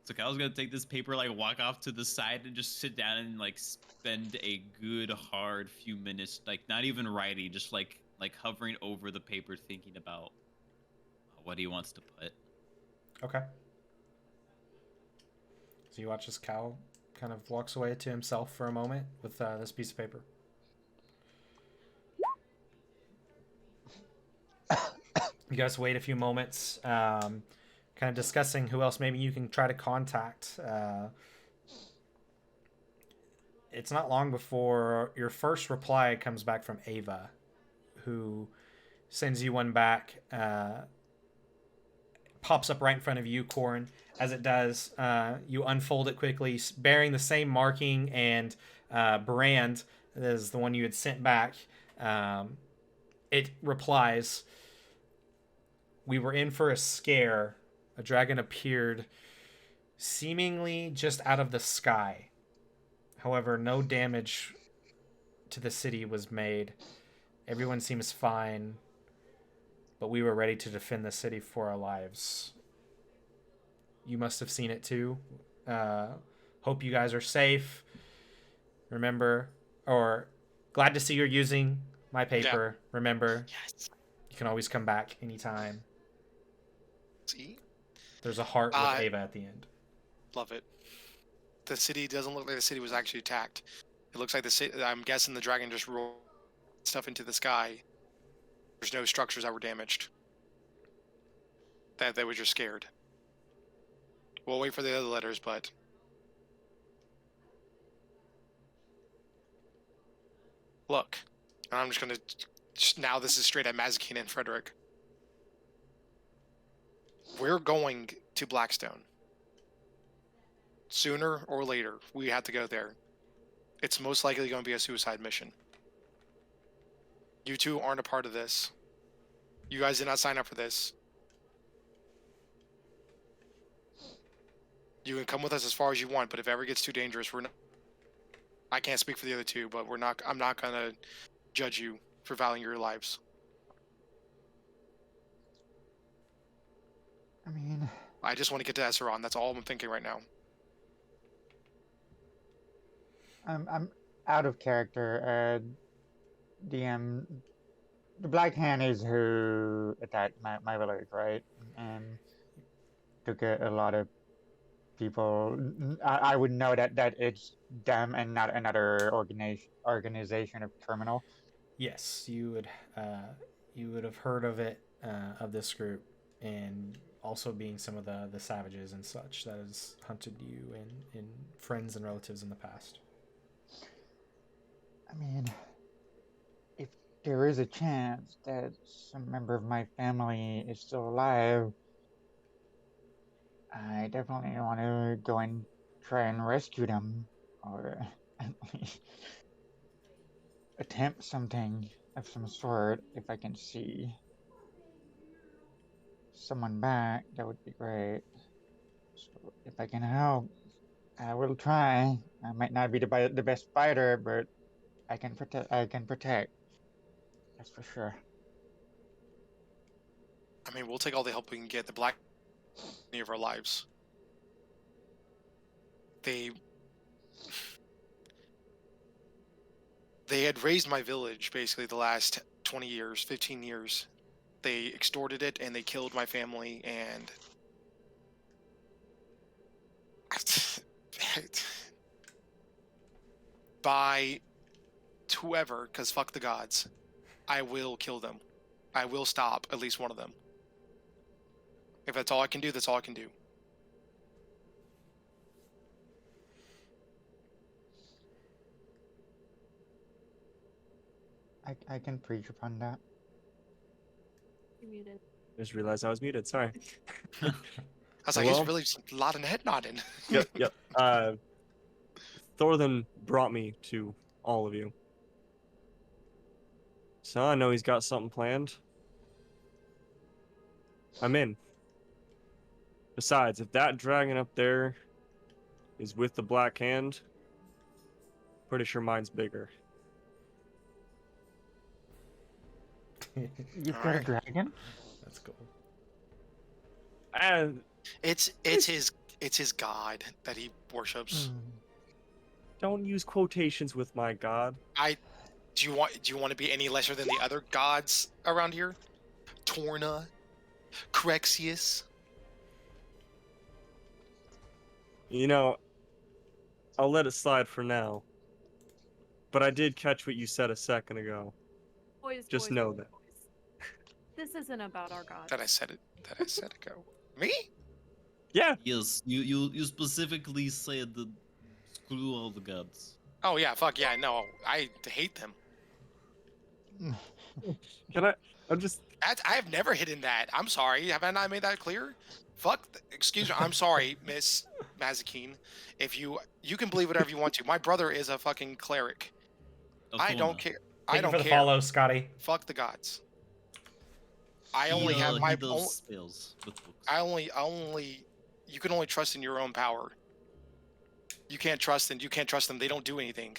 So Cal's gonna take this paper, like walk off to the side and just sit down and like spend a good hard few minutes, like not even writing, just like hovering over the paper, thinking about what he wants to put. Okay. So you watch as Cal kind of walks away to himself for a moment with this piece of paper. You guys wait a few moments, kind of discussing who else maybe you can try to contact. It's not long before your first reply comes back from Ava, who sends you one back. Pops up right in front of you, Corin. As it does, you unfold it quickly, bearing the same marking and brand as the one you had sent back. It replies, "We were in for a scare. A dragon appeared seemingly just out of the sky. However, no damage to the city was made. Everyone seems fine, but we were ready to defend the city for our lives. You must have seen it too. Hope you guys are safe. Remember, or glad to see you're using my paper. Yeah. Remember, Yes. you can always come back anytime." See? There's a heart with Ava at the end. Love it. The city doesn't look like the city was actually attacked. It looks like the city, I'm guessing the dragon just rolled stuff into the sky. There's no structures that were damaged. That they were just scared. We'll wait for the other letters, but look, and I'm just gonna now this is straight at Mazikeen and Frederick. We're going to Blackstone. Sooner or later, we have to go there. It's most likely going to be a suicide mission. You two aren't a part of this. You guys did not sign up for this. You can come with us as far as you want, but if it ever gets too dangerous, we're not. I can't speak for the other two, but we're not. I'm not gonna judge you for valuing your lives. I mean, I just want to get to Esaron. That's all I'm thinking right now. I'm out of character. DM, the Black Hand is who attacked my village, right? And took a lot of people. I would know that it's them and not another organization of criminal. Yes, you would have heard of it, of this group, and also being some of the savages and such that has hunted you and friends and relatives in the past. I mean, if there is a chance that some member of my family is still alive, I definitely want to go and try and rescue them, or at least attempt something of some sort. If I can see someone back, that would be great. So if I can help, I will try. I might not be the best fighter, but I can protect. I can protect. That's for sure. I mean, we'll take all the help we can get. The black of our lives. They had raised my village basically the last 20 years, 15 years. They extorted it and they killed my family and by whoever, because fuck the gods, I will kill them. I will stop at least one of them. If that's all I can do, that's all I can do. I can preach upon that. You're muted. Just realized I was muted. Sorry. I was like, Well- he's really a lot of head nodding. Yep. Thorthan brought me to all of you. So I know he's got something planned. I'm in. Besides, if that dragon up there is with the Black Hand, pretty sure mine's bigger. You've got a Alright. dragon? That's cool. And It's his god that he worships. Hmm. don't use quotations with my god. Do you want to be any lesser than the other gods around here? Torna, Crexius. You know, I'll let it slide for now. But I did catch what you said a second ago. Boys, Just boys, know boys, that. boys. This isn't about our god. That I said ago. Me? Yeah, Yes, you specifically said that screw all the gods. Oh yeah, fuck yeah, no, I hate them. I'm just... I have never hidden that. I'm sorry. Have I not made that clear? Excuse me. I'm sorry, Miss Mazikeen. If you can believe whatever you want to. My brother is a fucking cleric. I don't care. I Thank you don't for the care. follow, Scotty. Fuck the gods. I only have my he does own. spells with books. I only. You can only trust in your own power. You can't trust them. They don't do anything.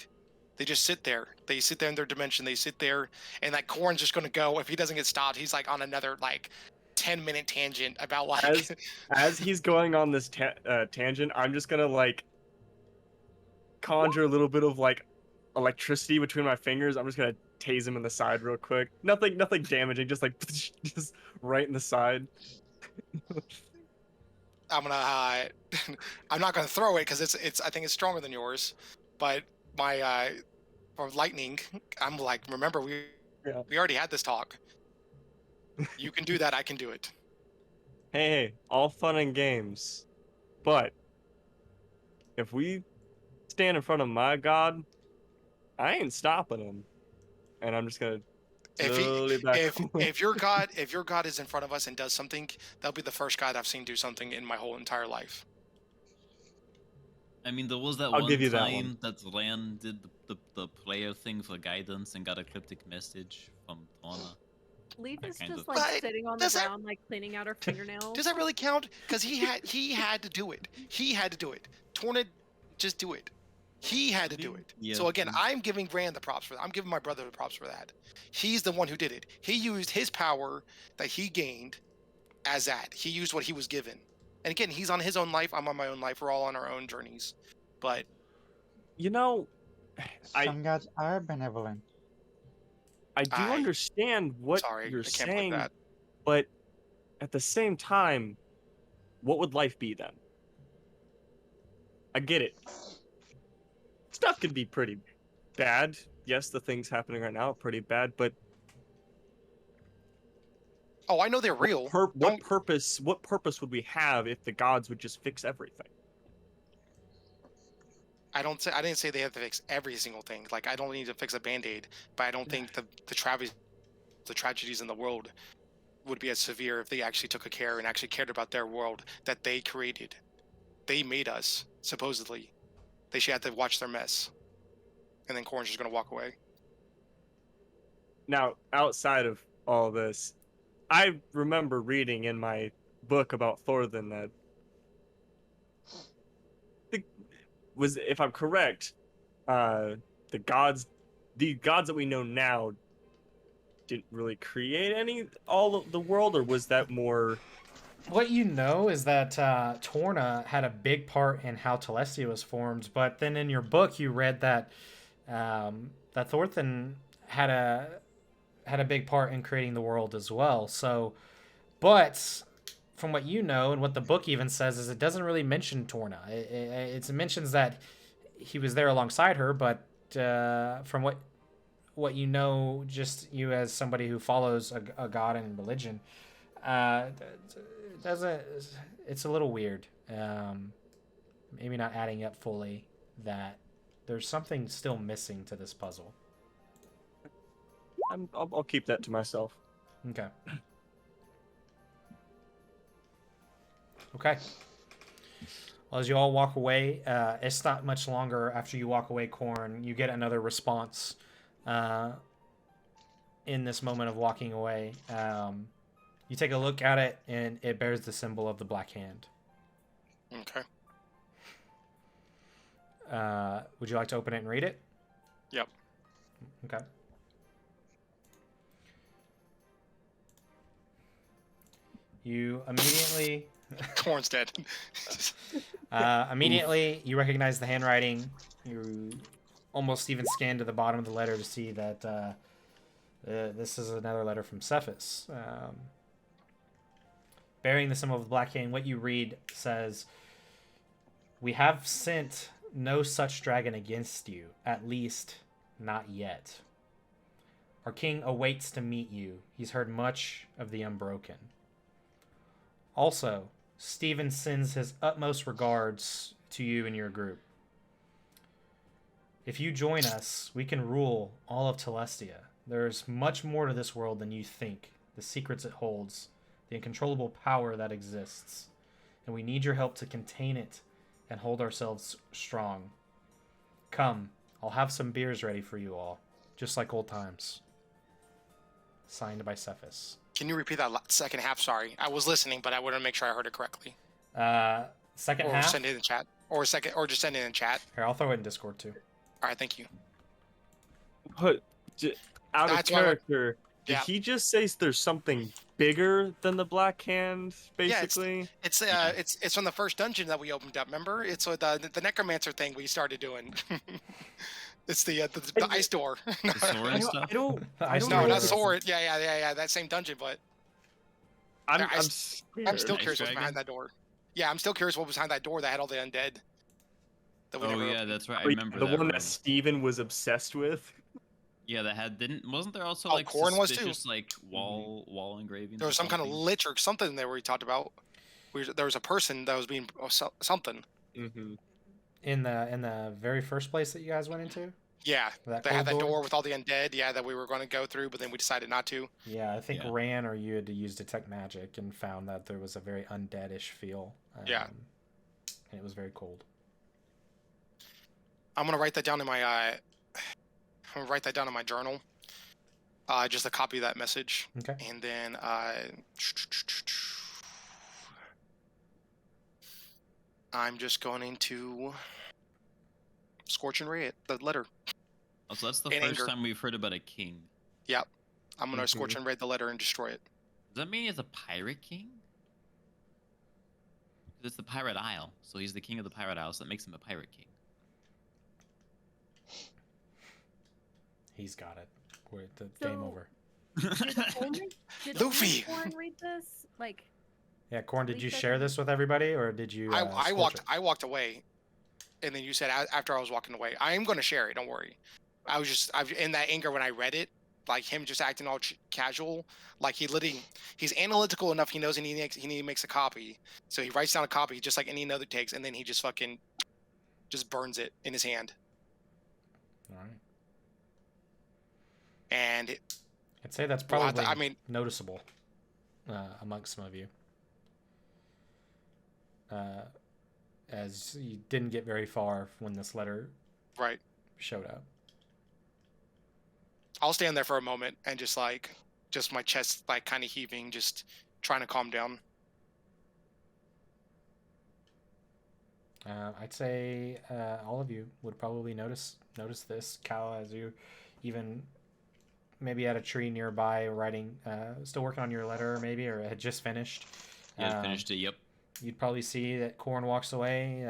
They just sit there. They sit there in their dimension. They sit there, and that Corn's just gonna go. If he doesn't get stopped, he's like on another like 10-minute tangent about like. As he's going on this tangent, I'm just gonna like conjure a little bit of like electricity between my fingers. I'm just gonna tase him in the side real quick. Nothing damaging. Just like just right in the side. I'm gonna. I'm not gonna throw it because it's. I think it's stronger than yours, but my for lightning, I'm like, remember we already had this talk. You can do that. I can do it. Hey, all fun and games, but if we stand in front of my god, I ain't stopping him, and I'm just gonna slowly back away. If your god is in front of us and does something, that'll be the first god I've seen do something in my whole entire life. I mean, there was that I'll one give you that time that Ran did the player thing for guidance and got a cryptic message from Torna. Leaf is kind just of- like But sitting on the does that- ground, like cleaning out her fingernails. Does that really count? Because he had to do it. He had to do it. Torna, just do it. He had to do it. Yeah. So again, I'm giving Rand the props for that. I'm giving my brother the props for that. He's the one who did it. He used his power that he gained as that. He used what he was given. And again, he's on his own life. I'm on my own life. We're all on our own journeys. But You know, Some gods are benevolent. I do understand what sorry, you're I can't believe saying, that. but at the same time, what would life be then? I get it. Stuff can be pretty bad. Yes, the things happening right now are pretty bad, but Oh, I know they're real. what Don't- purpose would we have if the gods would just fix everything? I didn't say they have to fix every single thing. Like I don't need to fix a band-aid, but I don't think the tragedies in the world would be as severe if they actually took a care and actually cared about their world that they created. They made us, supposedly. They should have to watch their mess. And then Corn's just gonna walk away. Now, outside of all this, I remember reading in my book about Thorthan that if I'm correct, the gods that we know now didn't really create all of the world, or was that more? What you know is that Torna had a big part in how Telestia was formed, but then in your book you read that that Thorthan had a big part in creating the world as well. So, but from what you know and what the book even says is it doesn't really mention Torna. It mentions that he was there alongside her, but from what you know, just you as somebody who follows a god and religion, doesn't. It's a little weird. Maybe not adding up fully. That there's something still missing to this puzzle. I'll keep that to myself. Okay. Okay. Well, as you all walk away, it's not much longer after you walk away, Corn. You get another response in this moment of walking away. You take a look at it, and it bears the symbol of the Black Hand. Okay. Would you like to open it and read it? Yep. Okay. You immediately... Corn's dead. Immediately, you recognize the handwriting. You almost even scan to the bottom of the letter to see that this is another letter from Cephas. Bearing the symbol of the Black Hand, what you read says, "We have sent no such dragon against you, at least not yet. Our king awaits to meet you. He's heard much of the Unbroken. Also, Stephen sends his utmost regards to you and your group. If you join us, we can rule all of Telestia. There's much more to this world than you think, the secrets it holds, the uncontrollable power that exists, and we need your help to contain it and hold ourselves strong. Come, I'll have some beers ready for you all, just like old times." Signed by Cephas. Can you repeat that second half? Sorry, I was listening, but I wanted to make sure I heard it correctly. Second or half? send it in the chat. Or just send it in chat. Here, I'll throw it in Discord too. All right, thank you. But out of That's why character, did Yeah. he just say there's something bigger than the Black Hand, basically? It's it's from the first dungeon that we opened up. Remember, it's with the necromancer thing we started doing. It's the ice door. The Soren stuff? I don't No, Ice not door. sword. Yeah. That same dungeon, but I'm I'm scared. still Ice curious what's dragon? behind that door. Yeah, I'm still curious what was behind that door that had all the undead. That we Oh never yeah, opened. that's right. I Wait, remember the that one room. that Steven was obsessed with. Yeah, that wasn't there also Oh, like Corn was too. suspicious like wall engravings? There or was some kind of something? lich or something there where he talked about. There was a person that was being something. Mm-hmm. In the very first place that you guys went into? Yeah, That they had that cold door with all the undead. Yeah, that we were going to go through, but then we decided not to. Yeah, I think Yeah. Ran or you had to use Detect Magic and found that there was a very undeadish feel. Yeah. And it was very cold. I'm gonna write that down in my journal. Just a copy of that message. Okay. And then I'm just going to scorch and ray it, the letter. Oh, so that's the in first anger. time we've heard about a king. I'm gonna scorch and raid the letter and destroy it. Does that mean he's a pirate king? 'Cause it's the Pirate Isle, so he's the king of the Pirate Isle, so that makes him a pirate king. He's got it. Game So- over. Did Luffy! Corn read this? Like, Yeah, Corn, did you Lisa, share did this with everybody, or did you? I scorch it? walked away, and then you said after I was walking away, I am gonna share it. Don't worry. I in that anger when I read it, like him just acting all casual, like he's analytical enough. He knows he makes a copy, so he writes down a copy just like any other takes, and then he just fucking just burns it in his hand. All right. And I'd say that's Well, probably noticeable amongst some of you. As you didn't get very far when this letter right. showed up. I'll stand there for a moment and just my chest like kind of heaving, just trying to calm down. I'd say all of you would probably notice this. Cal, as you even maybe at a tree nearby writing, still working on your letter maybe, or had just finished. Yeah, finished it, yep. You'd probably see that Corn walks away,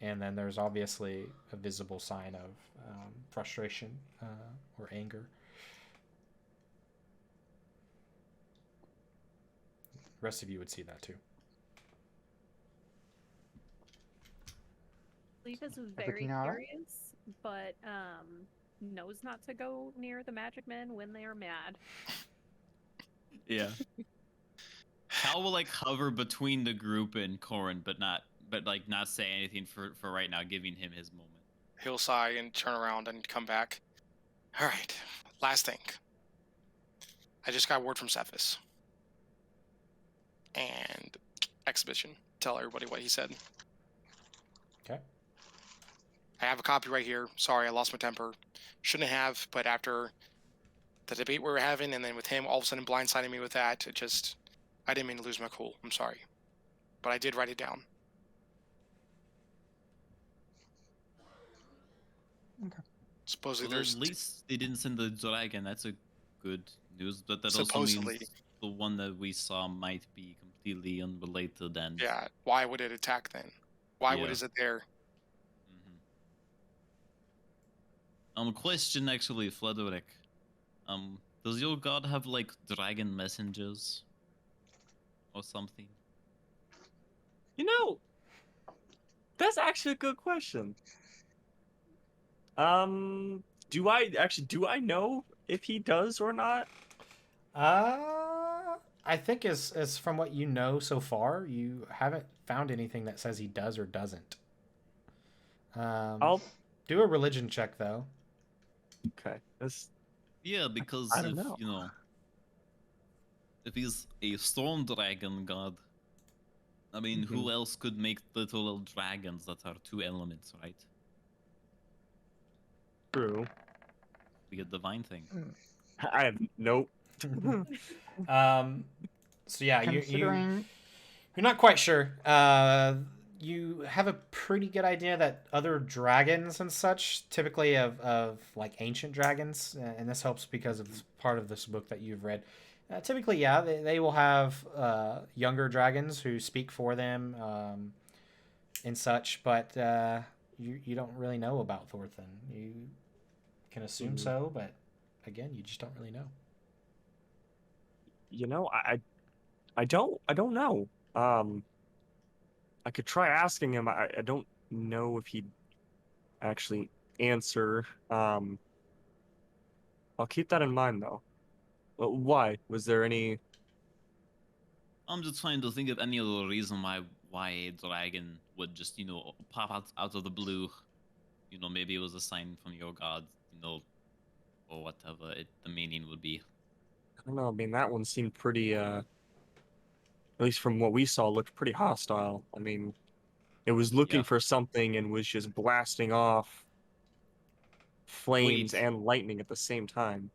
and then there's obviously a visible sign of frustration or anger. The rest of you would see that too. Levis is very Everything all right? curious, but knows not to go near the magic men when they are mad. Yeah. Cal will like hover between the group and Corin, but not say anything for right now, giving him his moment. He'll sigh and turn around and come back. All right, last thing. I just got word from Cephas. And exhibition. Tell everybody what he said. Okay. I have a copy right here. Sorry, I lost my temper. Shouldn't have, but after the debate we were having, and then with him all of a sudden blindsiding me with that, I didn't mean to lose my cool. I'm sorry. But I did write it down. Okay. Supposedly Well, there's... at least they didn't send the dragon. That's a good news. But that Supposedly. also means the one that we saw might be completely unrelated. And Yeah, why would it attack then? Why is it there? Question actually, Frederick. Does your god have like dragon messengers or something? You know, that's actually a good question. Do I know if he does or not? I think as from what you know so far, you haven't found anything that says he does or doesn't. I'll do a religion check though. Okay. Yeah, because I don't know. If he's a storm dragon god, I mean, who else could make little dragons that are two elements, right? True. Be a divine thing. I have nope. So yeah, Considering... you're not quite sure. You have a pretty good idea that other dragons and such, typically of like ancient dragons, and this helps because of part of this book that you've read. Typically, yeah, they will have younger dragons who speak for them and such, but you don't really know about Thorfinn. You can assume so, but again, you just don't really know. You know, I don't know. I could try asking him. I don't know if he'd actually answer. I'll keep that in mind though. Why? Was there any... I'm just trying to think of any other reason why a dragon would just, pop out of the blue. Maybe it was a sign from your god, or whatever the meaning would be. I don't know. I mean, that one seemed pretty, at least from what we saw, looked pretty hostile. I mean, it was looking for something and was just blasting off flames and lightning at the same time.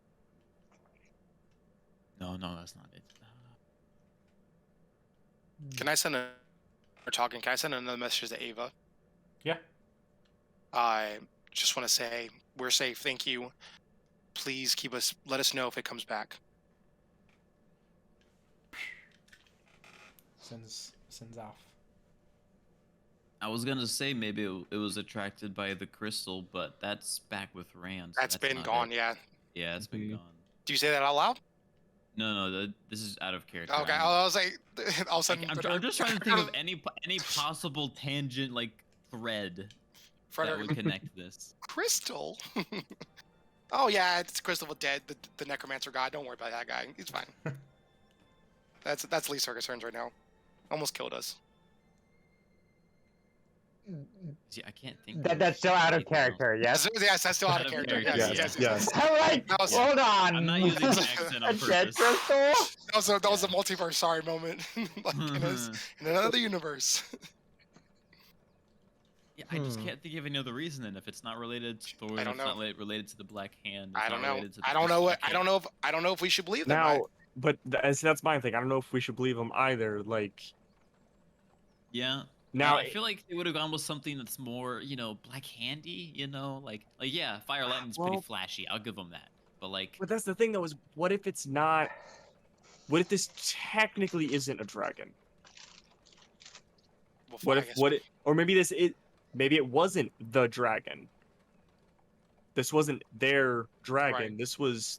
No, that's not it. Can I send another message to Ava? Yeah. I just want to say, we're safe, thank you. Please let us know if it comes back. Sends off. I was gonna say maybe it was attracted by the crystal, but that's back with Rand. That's been gone, yeah. Yeah, it's been gone. Do you say that out loud? No, this is out of character. Okay, I was like, all of a sudden... I'm just trying to think of any possible tangent, like, thread that would connect this. Crystal? Oh, yeah, it's Crystal with Dead, the necromancer guy. Don't worry about that guy. He's fine. That's least our concerns right now. Almost killed us. See, I can't think. That's still out of anything else. character, yes? Yes, that's still out of Out of character. character, Yes, yeah. yes. All right, That was- hold on. I'm not using the accent on A dead purpose. crystal? That was a multiverse sorry moment. Like in another universe. Yeah, I just can't think of any other reason. And if it's not related to Thor, I if don't it's not know. related to the Black Hand, I it's don't not know. related to the I don't know crystal, what I don't know if we should believe them. Now, but that's my thing. I don't know if we should believe him either. Like Yeah. now, I feel like they would have gone with something that's more, Black Handy. Like yeah, Fire Lightning's pretty Well- flashy. I'll give them that. But like, but that's the thing though. Is what if it's not? What if this technically isn't a dragon? Well, What I if guess- or maybe it wasn't the dragon. This wasn't their dragon. Right. This was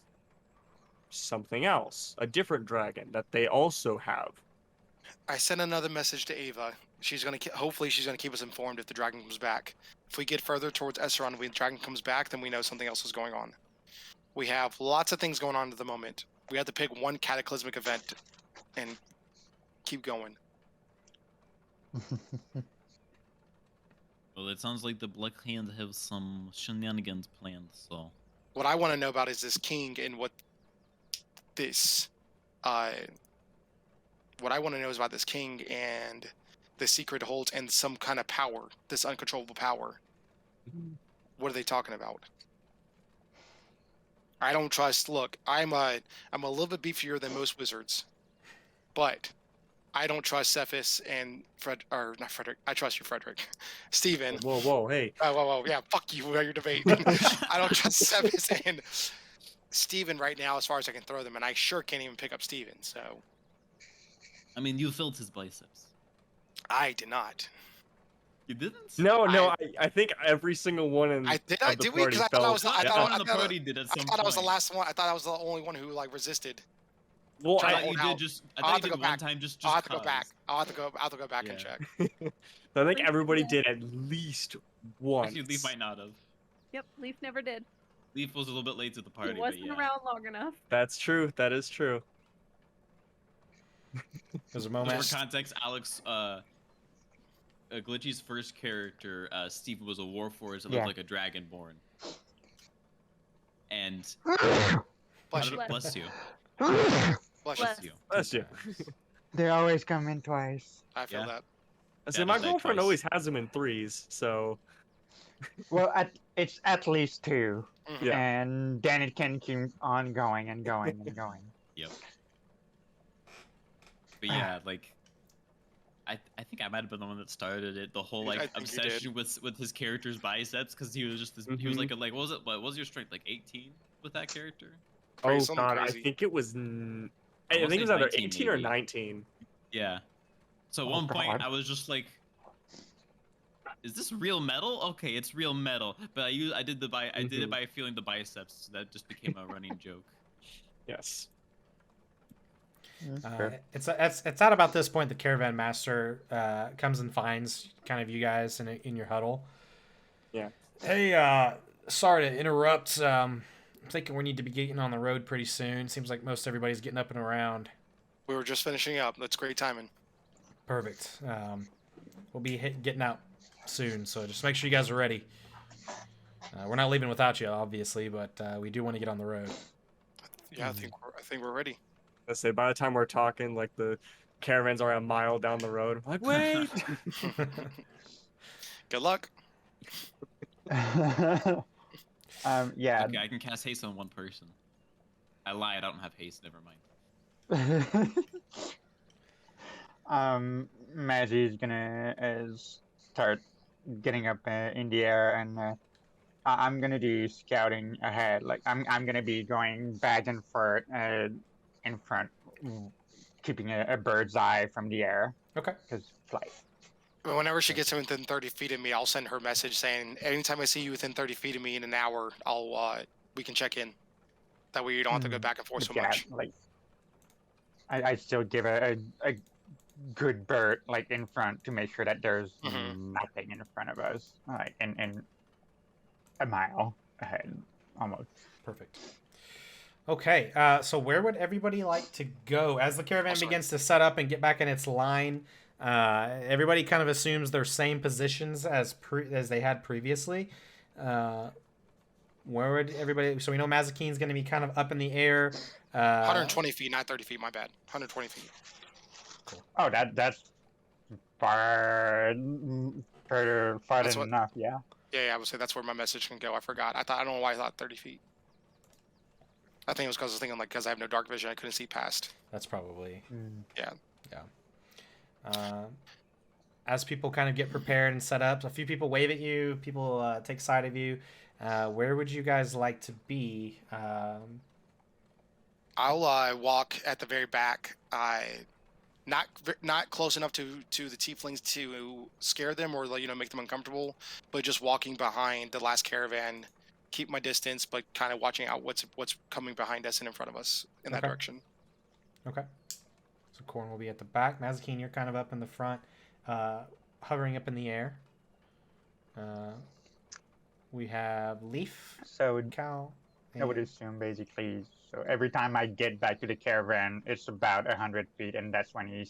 something else, a different dragon that they also have. I sent another message to Ava. She's gonna hopefully she's gonna keep us informed if the dragon comes back. If we get further towards Esaron, when the dragon comes back, then we know something else is going on. We have lots of things going on at the moment. We have to pick one cataclysmic event and keep going. well, it sounds like the Black Hand have some shenanigans planned. So What I want to know about is this king and what this what I want to know is about this king and the secret it holds and some kind of power, this uncontrollable power. What are they talking about? I don't trust. Look, I'm a little bit beefier than most wizards, but I don't trust Cephas and not Frederick. I trust you, Frederick. Steven. Whoa, hey. Whoa, yeah, fuck you about your debate. I don't trust Cephas and Steven right now as far as I can throw them, and I sure can't even pick up Steven, so I mean, you felt his biceps. I did not. You didn't? No, I think every single one in I did. of the Did we? party Because I thought I was. felt- I I thought, thought I the thought, party did at some I thought I was the point. last one. I thought I was the only one who like resisted. Well, Try I to thought hold you out. did just. I I'll thought have you to did go one back. time just. I'll have to go 'cause. back. I'll have to go back and Yeah. check. I think everybody did at least once. Actually, Leaf might not have. Yep, Leaf never did. Leaf was a little bit late to the party, He but wasn't yeah. around long enough. That's true. That is true. There's a Just moment. for context, Alex, Glitchy's first character, Steve, was a warforged that Yeah. looked like a dragonborn. And Bless you. bless you. Bless you. Bless. you. That's you. They always come in twice. I feel Yeah. that. I say Yeah, my just like girlfriend twice. always has them in threes, so Well, it's at least two. Mhm. Yeah. And then it can keep on going and going and going. But yeah, like, I think I might have been the one that started it. The whole I like think you did. obsession with his character's biceps, because he was just this. He was like what was it? What was your strength? Like 18 with that character? Crazy, oh something god, crazy. I think it was. I wanna think it was say either 19 18 or maybe. 19. Yeah. So at Oh, one point God. I was just like, "Is this real metal? Okay, it's real metal." But I did it by feeling the biceps. So that just became a running joke. Yes. It's at about this point the caravan master comes and finds kind of you guys in your huddle. Yeah. Hey, sorry to interrupt. I'm thinking we need to be getting on the road pretty soon. Seems like most everybody's getting up and around. We were just finishing up. That's great timing. Perfect. We'll be getting out soon, so just make sure you guys are ready. We're not leaving without you, obviously, but we do want to get on the road. Yeah, I think we're ready. I say by the time we're talking, like the caravans are a mile down the road. I'm like, wait. Good luck. Yeah. Okay, I can cast haste on one person. I lied. I don't have haste. Never mind. Maggie's gonna start getting up in the air, and I'm gonna do scouting ahead. Like I'm gonna be going back and forth in front, keeping a bird's eye from the air. Okay. Because flight. Whenever she gets within 30 feet of me, I'll send her a message saying, anytime I see you within 30 feet of me in an hour, we can check in. That way you don't have to go back and forth so But yeah, much. like I still give a good bird like in front to make sure that there's Mhm. nothing in front of us, like in a mile ahead, almost. Perfect. Okay, so where would everybody like to go as the caravan Sorry. begins to set up and get back in its line? Everybody kind of assumes their same positions as they had previously. Where would everybody? So we know Mazakine's going to be kind of up in the air. 120 feet, not 30 feet. My bad. 120 feet. Oh, that's far further That's what- enough. Yeah. Yeah, I would say that's where my message can go. I forgot. I don't know why I thought 30 feet. I think it was because I was thinking because I have no dark vision, I couldn't see past. That's probably. Yeah. As people kind of get prepared and set up, a few people wave at you. People take sight of you. Where would you guys like to be? I'll walk at the very back. Not close enough to the tieflings to scare them or make them uncomfortable, but just walking behind the last caravan, keep my distance, but kind of watching out what's coming behind us and in front of us in that direction. Okay. So Corn will be at the back. Mazakine, you're kind of up in the front, hovering up in the air. We have Leaf, So Cal. I would assume basically. So every time I get back to the caravan, it's about 100 feet, and that's when he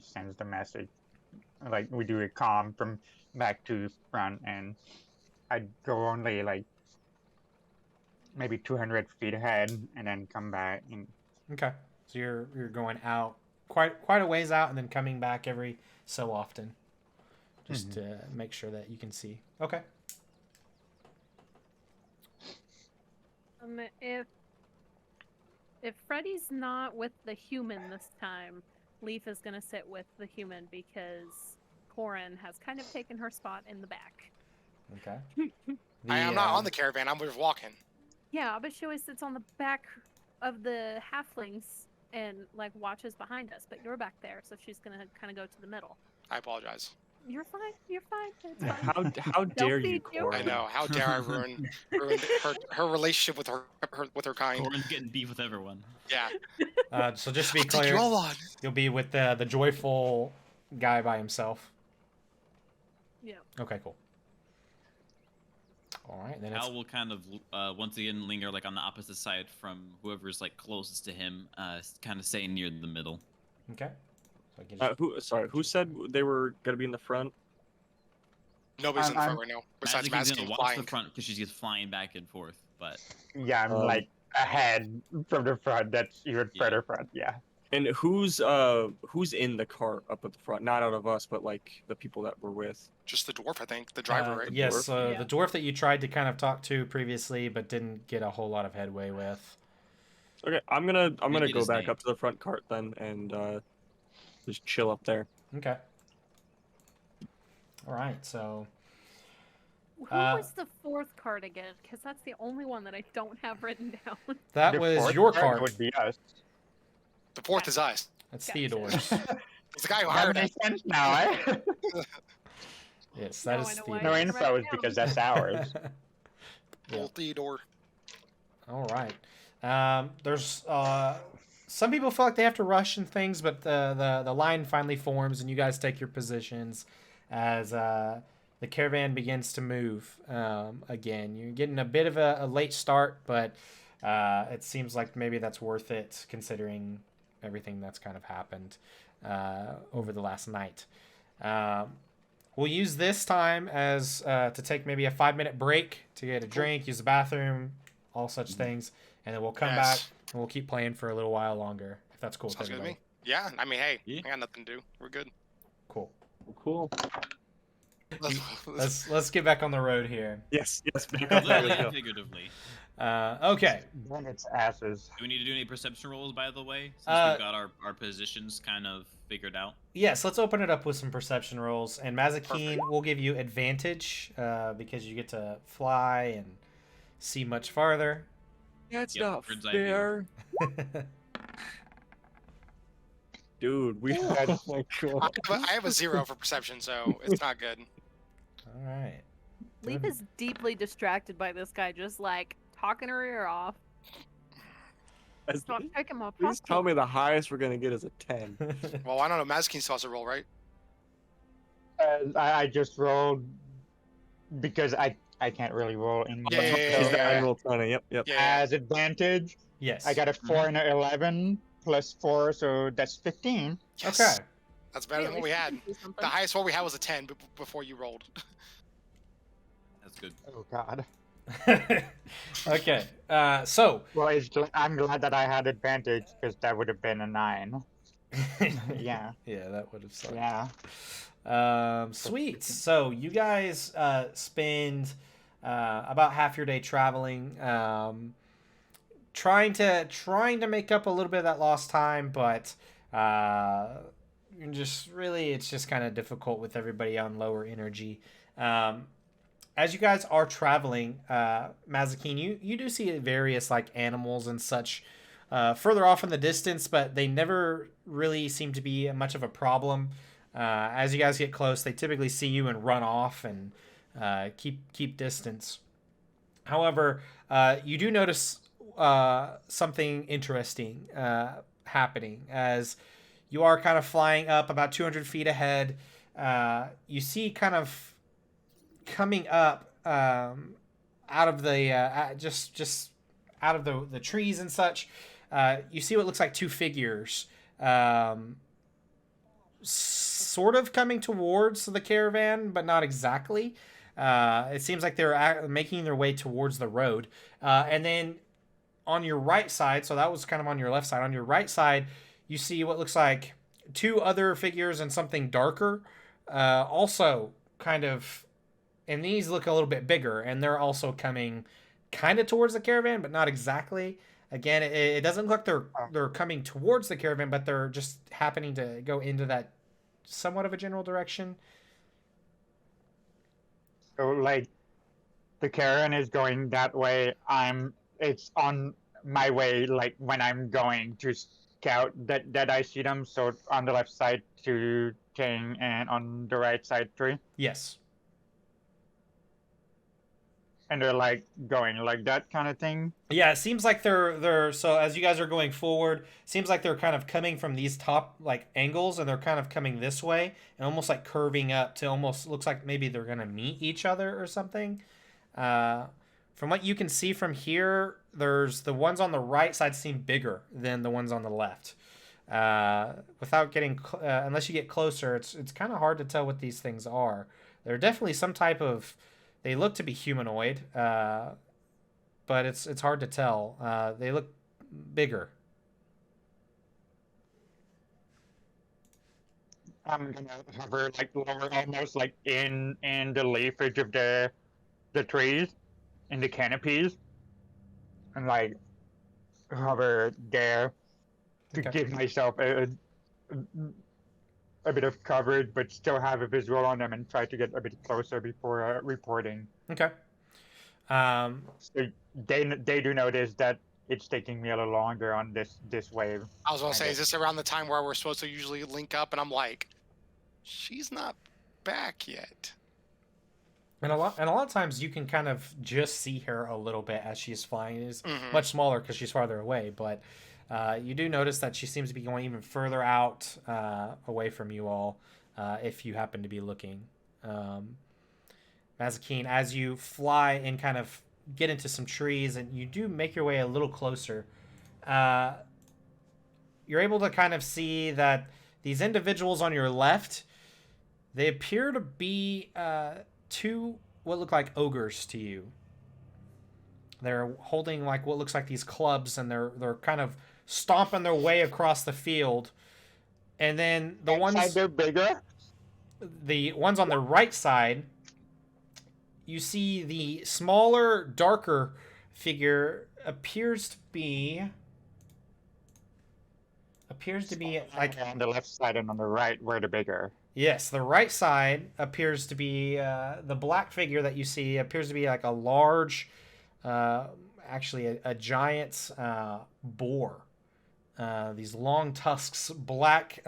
sends the message. Like we do a comm from back to front, and I'd go only like maybe 200 feet ahead, and then come back. And Okay. So you're going out quite a ways out, and then coming back every so often, just to make sure that you can see. Okay. If Freddy's not with the human this time, Leaf is gonna sit with the human because Corin has kind of taken her spot in the back. Okay. I'm not on the caravan. I'm just walking. Yeah, but she always sits on the back of the halflings and like watches behind us. But you're back there, so she's gonna kind of go to the middle. I apologize. You're fine. You're fine. It's fine. How dare you, feed you. Corin? I know. How dare I ruin her relationship with her kind? Corin's getting beef with everyone. Yeah. So just to be I'll take clear, you all on. you'll be with the joyful guy by himself. Yeah. Okay, cool. All right, then Al will kind of once again linger like on the opposite side from whoever's like closest to him, kind of staying near the middle. okay. So Who said they were gonna be in the front? Nobody's in the front right now. Besides Mazakine's Mazakine gonna watch flying. the front because she's just flying back and forth. But yeah, I'm like ahead from the front. That's even further front. Yeah. And who's in the cart up at the front? Not out of us, but like the people that we're with. Just the dwarf, I think. The driver, right? Yes, Yeah. the dwarf that you tried to kind of talk to previously, but didn't get a whole lot of headway with. Okay, I'm gonna Maybe go his back name. up to the front cart then and just chill up there. Okay. All right, so Who was the fourth card again? Because that's the only one that I don't have written down. that The was fourth your card card. would be us. The fourth is us. That's Gotcha. Theodore's. It's the guy who That hired us. makes sense now, eh? Yes, that Now is I know why No I Theodore. didn't write info it is down. because that's ours. Yeah. Old Theodore. All right. There's some people feel like they have to rush and things, but the line finally forms and you guys take your positions as the caravan begins to move again. You're getting a bit of a late start, but it seems like maybe that's worth it considering everything that's kind of happened over the last night. We'll use this time as to take maybe a 5-minute break to get a drink, use the bathroom, all such things, and then we'll come back and we'll keep playing for a little while longer, if that's cool with Sounds good to everybody. me. Yeah, I mean, hey, Yeah. I got nothing to do. We're good. Cool. Cool. Let's get back on the road here. Yes. Back up there. literally Let's and go. figuratively. Okay. Then it's asses. Do we need to do any perception rolls, by the way, since we've got our positions kind of figured out? Yes, let's open it up with some perception rolls. And Mazakine will give you advantage because you get to fly and see much farther. That's Yep, not bird's eye view. fair. Dude, we That's- oh my God. I have a 0 for perception, so it's not good. All right. Leaf is deeply distracted by this guy, just like talking her ear off. Stop taking my Please tell popcorn. me the highest we're gonna get is a 10. Well, I don't know. Mazakine still has to roll, right? I just rolled because I can't really roll in Yeah, Is that yeah. I roll 20? Yep. Yeah. As advantage, Yes. I got a 4 and an 11 plus 4, so that's 15. Yes. Okay. That's better Hey, than at what we least had. can do something. The highest one we had was a 10 before you rolled. That's good. Oh God. Okay. So. Well, I'm glad that I had advantage because that would have been a 9. Yeah. Yeah, that would have sucked. Yeah. Sweet. So you guys spend about half your day traveling, trying to make up a little bit of that lost time, but it's just kind of difficult with everybody on lower energy. As you guys are traveling, Mazakine, you do see various like animals and such further off in the distance, but they never really seem to be much of a problem. As you guys get close, they typically see you and run off and keep distance. However, you do notice something interesting happening as you are kind of flying up about 200 feet ahead. You see kind of coming up out of the just out of the trees and such. You see what looks like two figures. Sort of coming towards the caravan, but not exactly. It seems like they're making their way towards the road. And then on your right side, so that was kind of on your left side, on your right side, you see what looks like two other figures and something darker. Also kind of, and these look a little bit bigger, and they're also coming kind of towards the caravan, but not exactly. Again, it doesn't look like they're coming towards the caravan, but they're just happening to go into that somewhat of a general direction. So like, the caravan is going that way. It's on my way. Like when I'm going to scout, that I see them. So on the left side to King, and on the right side 3. Yes. And they're like going like that kind of thing. Yeah, it seems like they're so as you guys are going forward, seems like they're kind of coming from these top like angles, and they're kind of coming this way and almost like curving up to almost looks like maybe they're gonna meet each other or something. From what you can see from here, there's the ones on the right side seem bigger than the ones on the left. Without getting unless you get closer, it's kind of hard to tell what these things are. They're definitely some type of. They look to be humanoid, but it's hard to tell. They look bigger. I'm gonna hover like lower, almost like in the leafage of the trees, in the canopies, and like hover there to Okay. give myself a bit of coverage, but still have a visual on them, and try to get a bit closer before reporting. Okay. So they do notice that it's taking me a little longer on this wave. I was gonna say, is this around the time where we're supposed to usually link up? And I'm like, she's not back yet. And a lot of times you can kind of just see her a little bit as she's flying. It is much smaller because she's farther away, but you do notice that she seems to be going even further out away from you all if you happen to be looking. Mazakine, as you fly and kind of get into some trees and you do make your way a little closer, you're able to kind of see that these individuals on your left, they appear to be two what look like ogres to you. They're holding like what looks like these clubs, and they're kind of stomping their way across the field. And then the ones they're bigger. The ones on the right side, you see the smaller, darker figure appears to be like on the left side, and on the right where the bigger. Yes, the right side appears to be the black figure that you see appears to be like a large, actually a giant boar. These long tusks, black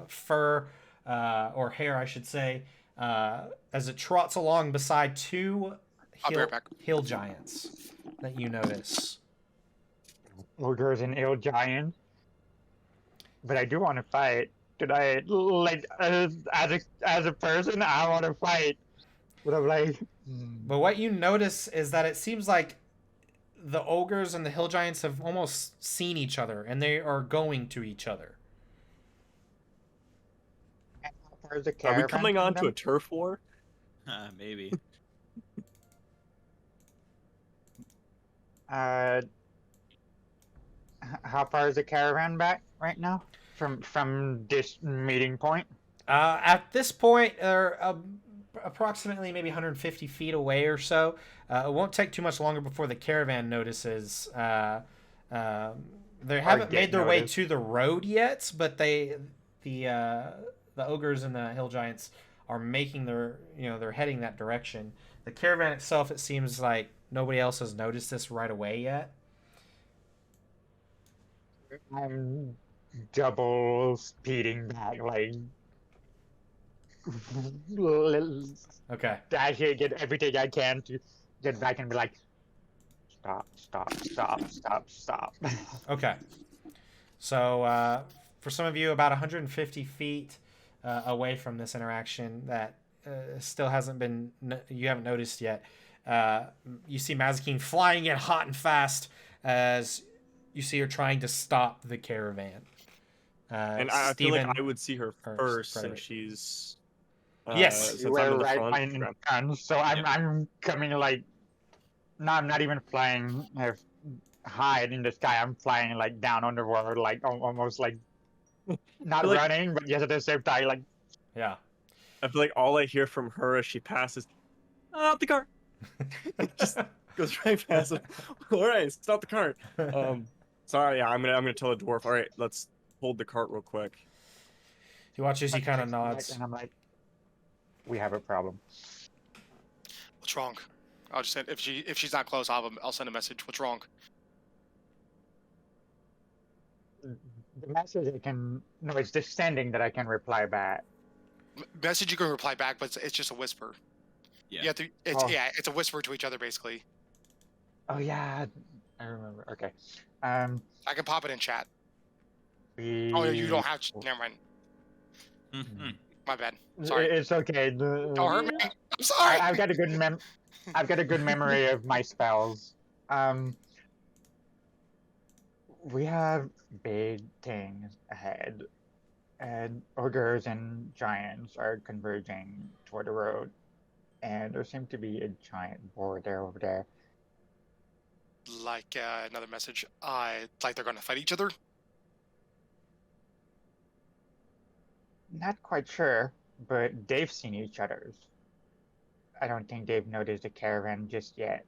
fur or hair, I should say, as it trots along beside two hill giants that you notice. Ogres and ill giants. But I do want to fight. Did I like as a person? I want to fight. But I'm like. But what you notice is that it seems like the ogres and the hill giants have almost seen each other, and they are going to each other. far is the Are caravan we coming from on to them? a turf war? Maybe. Uh, how far is the caravan back right now from this meeting point? At this point, they're approximately maybe 150 feet away or so. It won't take too much longer before the caravan notices. They haven't made their way to the road yet, but the ogres and the hill giants are making they're heading that direction. The caravan itself, it seems like nobody else has noticed this right away yet. I'm double speeding back, like Okay. dashing, get everything I can to get back and be like, stop, stop, stop, stop, stop. Okay. So for some of you, about 150 feet away from this interaction that still hasn't been, you haven't noticed yet, you see Mazikeen flying in hot and fast as you see her trying to stop the caravan. And I feel like I would see her first Frederick. since she's. Yes. Since You I'm were in the right front. in front, so I'm coming like, no, I'm not even flying high in the sky. I'm flying like down underwater, like almost like not like, running, but yes, at the same time, like. Yeah. I feel like all I hear from her as she passes, out the car. Just goes right past him. All right, stop the cart. Sorry, yeah, I'm gonna tell the dwarf. All right, let's hold the cart real quick. He watches, he kind of nods. And I'm like, we have a problem. What's wrong? I'll just send if she's not close, I'll send a message. What's wrong? The message I can no, it's the sending that I can reply back. Message you can reply back, but it's just a whisper. Yeah. You have to, it's a whisper to each other basically. Oh yeah, I remember. Okay. I can pop it in chat. We... Oh, you don't have. Never mind. My bad. Sorry. It's okay. Don't hurt me. I'm sorry. I've got a good I've got a good memory of my spells. We have big things ahead, and ogres and giants are converging toward the road, and there seems to be a giant boar over there. Like another message. Like they're gonna fight each other. Not quite sure, but they've seen each other's. I don't think they've noticed the caravan just yet.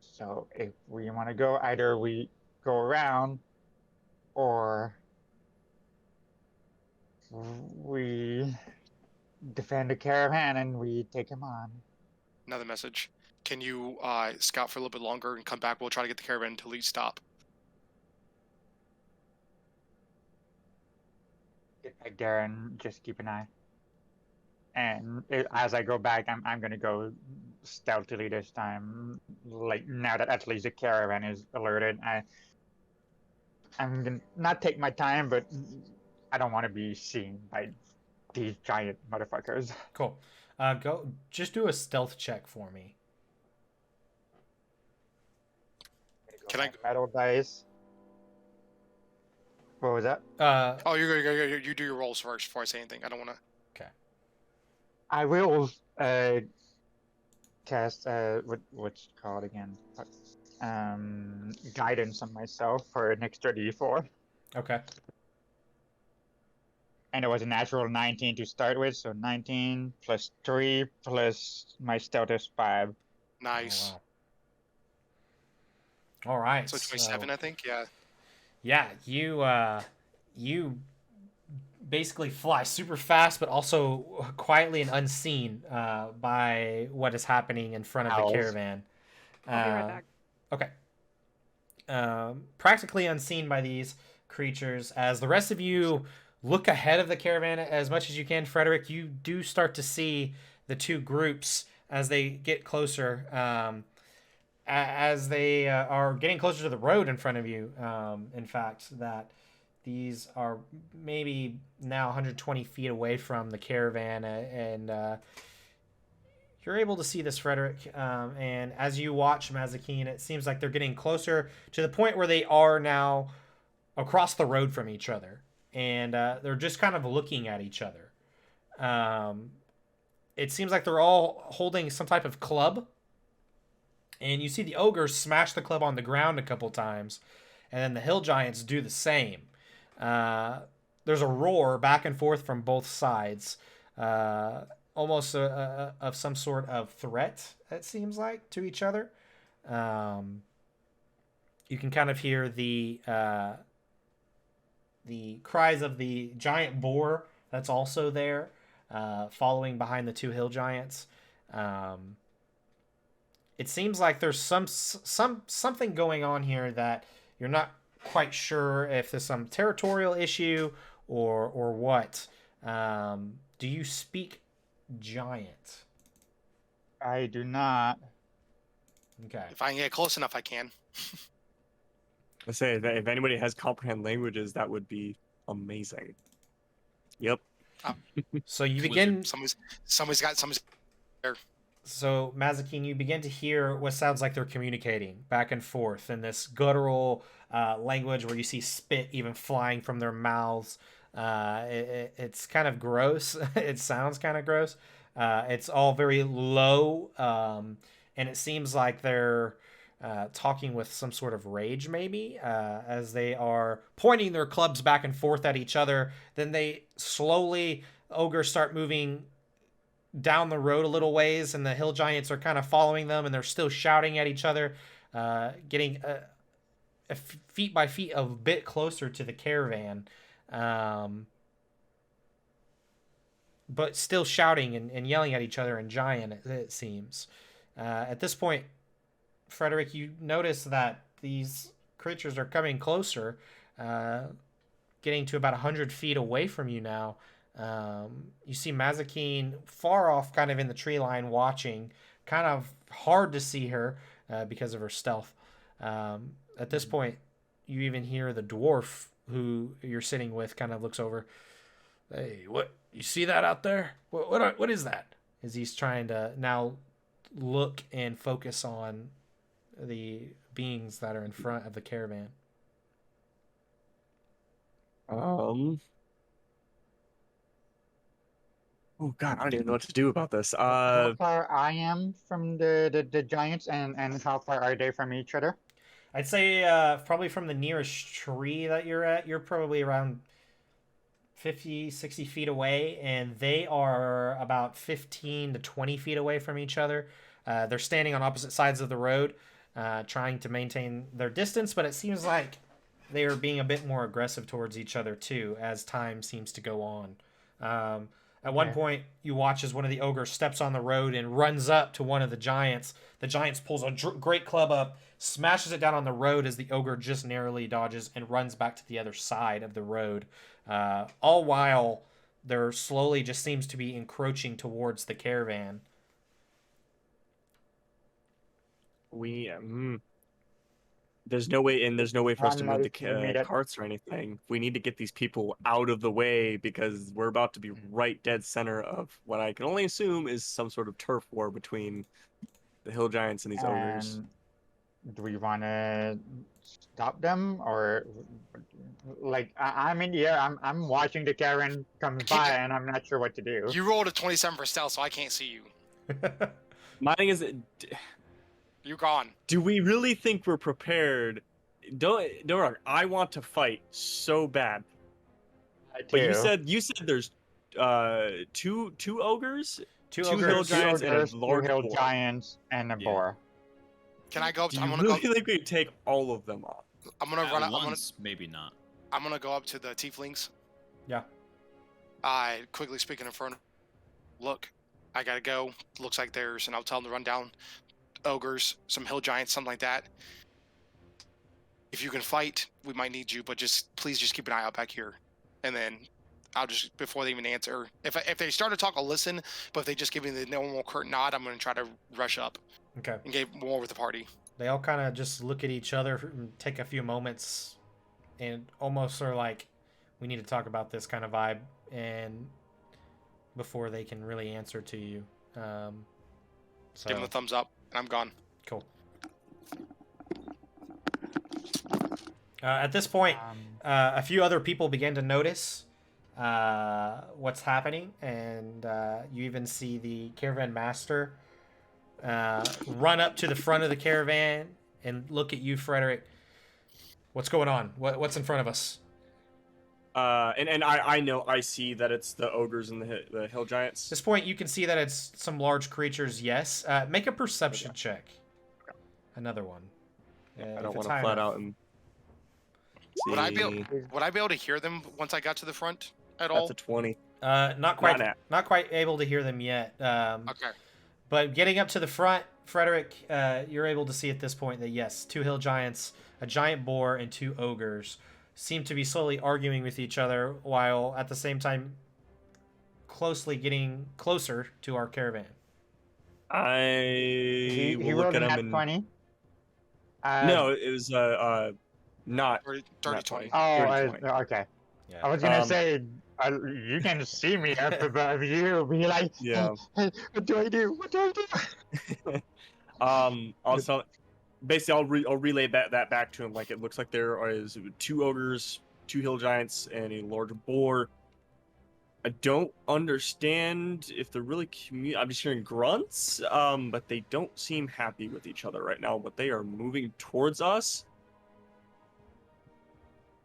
So if we want to go, either we go around, or we defend the caravan and we take him on. Another message. Can you scout for a little bit longer and come back? We'll try to get the caravan until we stop. Get back there and just keep an eye. And as I go back, I'm gonna go stealthily this time. Like now that at least the caravan is alerted, I'm gonna not take my time, but I don't want to be seen by these giant motherfuckers. Cool. Just do a stealth check for me. Can I? Metal dice? What was that? Oh, you do your rolls first before I say anything. I don't want to. Okay. I will cast what's it called again? Guidance on myself for an extra D4. Okay. And it was a natural 19 to start with, so 19 plus 3 plus my stealth is 5. Nice. Oh, wow. All right. So 27, I think. Yeah. Yeah, you basically fly super fast, but also quietly and unseen by what is happening in front of the caravan. I'll be right back. Okay. Practically unseen by these creatures. As the rest of you look ahead of the caravan as much as you can, Frederick, you do start to see the two groups as they get closer. As they are getting closer to the road in front of you, in fact, that these are maybe now 120 feet away from the caravan, and you're able to see this, Frederick. And as you watch Mazikeen, it seems like they're getting closer to the point where they are now across the road from each other, and they're just kind of looking at each other. It seems like they're all holding some type of club. And you see the ogres smash the club on the ground a couple times. And then the hill giants do the same. There's a roar back and forth from both sides. Almost of some sort of threat, it seems like, to each other. You can kind of hear the cries of the giant boar that's also there, following behind the two hill giants. It seems like there's something going on here that you're not quite sure if there's some territorial issue or what. Do you speak Giant? I do not. Okay. If I can get close enough, I can. I say if anybody has comprehend languages, that would be amazing. Yep. So you begin. Somebody's got somebody's there. So Mazakine, you begin to hear what sounds like they're communicating back and forth in this guttural language where you see spit even flying from their mouths. It's kind of gross. It sounds kind of gross. It's all very low, and it seems like they're talking with some sort of rage, maybe, as they are pointing their clubs back and forth at each other. Then they slowly, ogres start moving down the road a little ways, and the hill giants are kind of following them, and they're still shouting at each other, getting feet by feet a bit closer to the caravan. But still shouting and yelling at each other in giant, it seems. At this point, Frederick, you notice that these creatures are coming closer, getting to about 100 feet away from you now. You see Mazakine far off, kind of in the tree line, watching. Kind of hard to see her because of her stealth. At this point, you even hear the dwarf who you're sitting with kind of looks over. Hey, what? You see that out there? What is that? As he's trying to now look and focus on the beings that are in front of the caravan. Oh God, I don't even know what to do about this. How far I am from the giants, and how far are they from each other? I'd say probably from the nearest tree that you're at, you're probably around 50, 60 feet away, and they are about 15 to 20 feet away from each other. They're standing on opposite sides of the road, trying to maintain their distance, but it seems like they are being a bit more aggressive towards each other too as time seems to go on. At one point, you watch as one of the ogres steps on the road and runs up to one of the giants. The giant pulls a great club up, smashes it down on the road as the ogre just narrowly dodges and runs back to the other side of the road. All while they're slowly just seems to be encroaching towards the caravan. There's no way for us to move the carts or anything. We need to get these people out of the way because we're about to be right dead center of what I can only assume is some sort of turf war between the hill giants and these ogres. Do we want to stop them, or like I'm in the air? I'm watching the caravan comes by, and I'm not sure what to do. You rolled a 27 for stealth, so I can't see you. My thing is, you're gone. Do we really think we're prepared? Don't. I want to fight so bad. But you said there's two ogres, two hill giants, and a large two hill boar. giants, and a boar. Can I go up? Do you really think we could take all of them off? I'm gonna run up. Maybe not. I'm gonna go up to the tieflings. Yeah. I quickly speak in Inferno. Look, I gotta go. Looks like there's, and I'll tell them to run down ogres, some hill giants, something like that. If you can fight, we might need you, but please keep an eye out back here. And then I'll just, before they even answer, if they start to talk, I'll listen. But if they just give me the normal curt nod, I'm gonna try to rush up. Okay. And get more with the party. They all kind of just look at each other and take a few moments, and almost are like, "We need to talk about this" kind of vibe, and before they can really answer to you. So give them a thumbs up, and I'm gone. Cool. At this point, a few other people begin to notice what's happening, and you even see the caravan master run up to the front of the caravan and look at you, Frederick. What's going on? What's in front of us? And I know, I see that it's the ogres and the hill giants. At this point, you can see that it's some large creatures. Yes. Make a perception check. Another one. I don't want to flat out and. See. Would I be able to hear them once I got to the front at all? That's a 20. Not quite able to hear them yet. Okay. But getting up to the front, Frederick, you're able to see at this point that yes, 2 hill giants, a giant boar, and 2 ogres seem to be slowly arguing with each other, while at the same time closely getting closer to our caravan. He rolled a nat 20. No, it was not dirty 20. Oh, dirty 20. Okay. Yeah. I was gonna say, you can see me up above you. Be like, Yeah. hey, what do I do? What do I do? Also, basically, I'll relay that back to him. Like, it looks like there is 2 ogres, 2 hill giants, and a large boar. I don't understand if they're really I'm just hearing grunts, but they don't seem happy with each other right now. But they are moving towards us.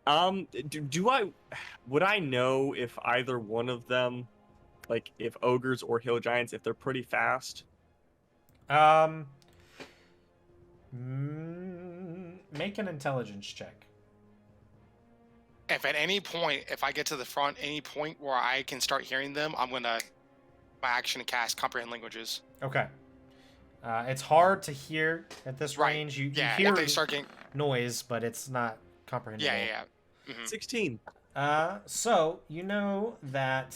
Would I know if either one of them, like if ogres or hill giants, if they're pretty fast? Make an intelligence check. If at any point, if I get to the front, any point where I can start hearing them, I'm gonna my action to cast comprehend languages. Okay. It's hard to hear at this range. You hear if they start getting noise, but it's not comprehensible. Yeah. Mm-hmm. 16. So you know that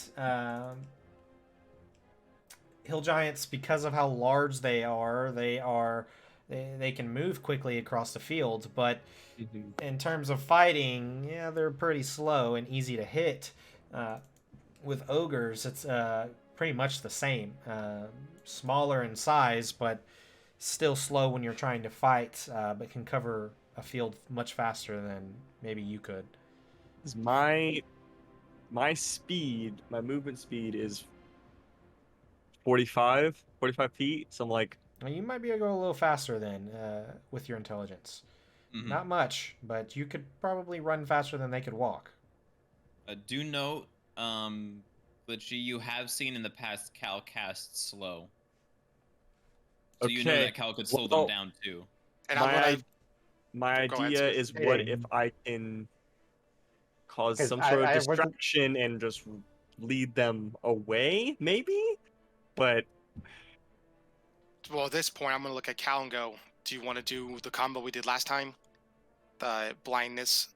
hill giants, because of how large they can move quickly across the field, but in terms of fighting, yeah, they're pretty slow and easy to hit. With ogres, it's pretty much the same. Smaller in size, but still slow when you're trying to fight, but can cover a field much faster than maybe you could. My speed, my movement speed is 45 feet. So I'm like, well, you might be able to go a little faster then with your intelligence. Mm-hmm. Not much, but you could probably run faster than they could walk. Do note, Glitchy, you have seen in the past Cal cast slow. So you know that Cal could slow them down too. And my idea is, what if I can cause some sort of distraction and just lead them away, maybe? But well, at this point, I'm gonna look at Cal and go, do you want to do the combo we did last time? The blindness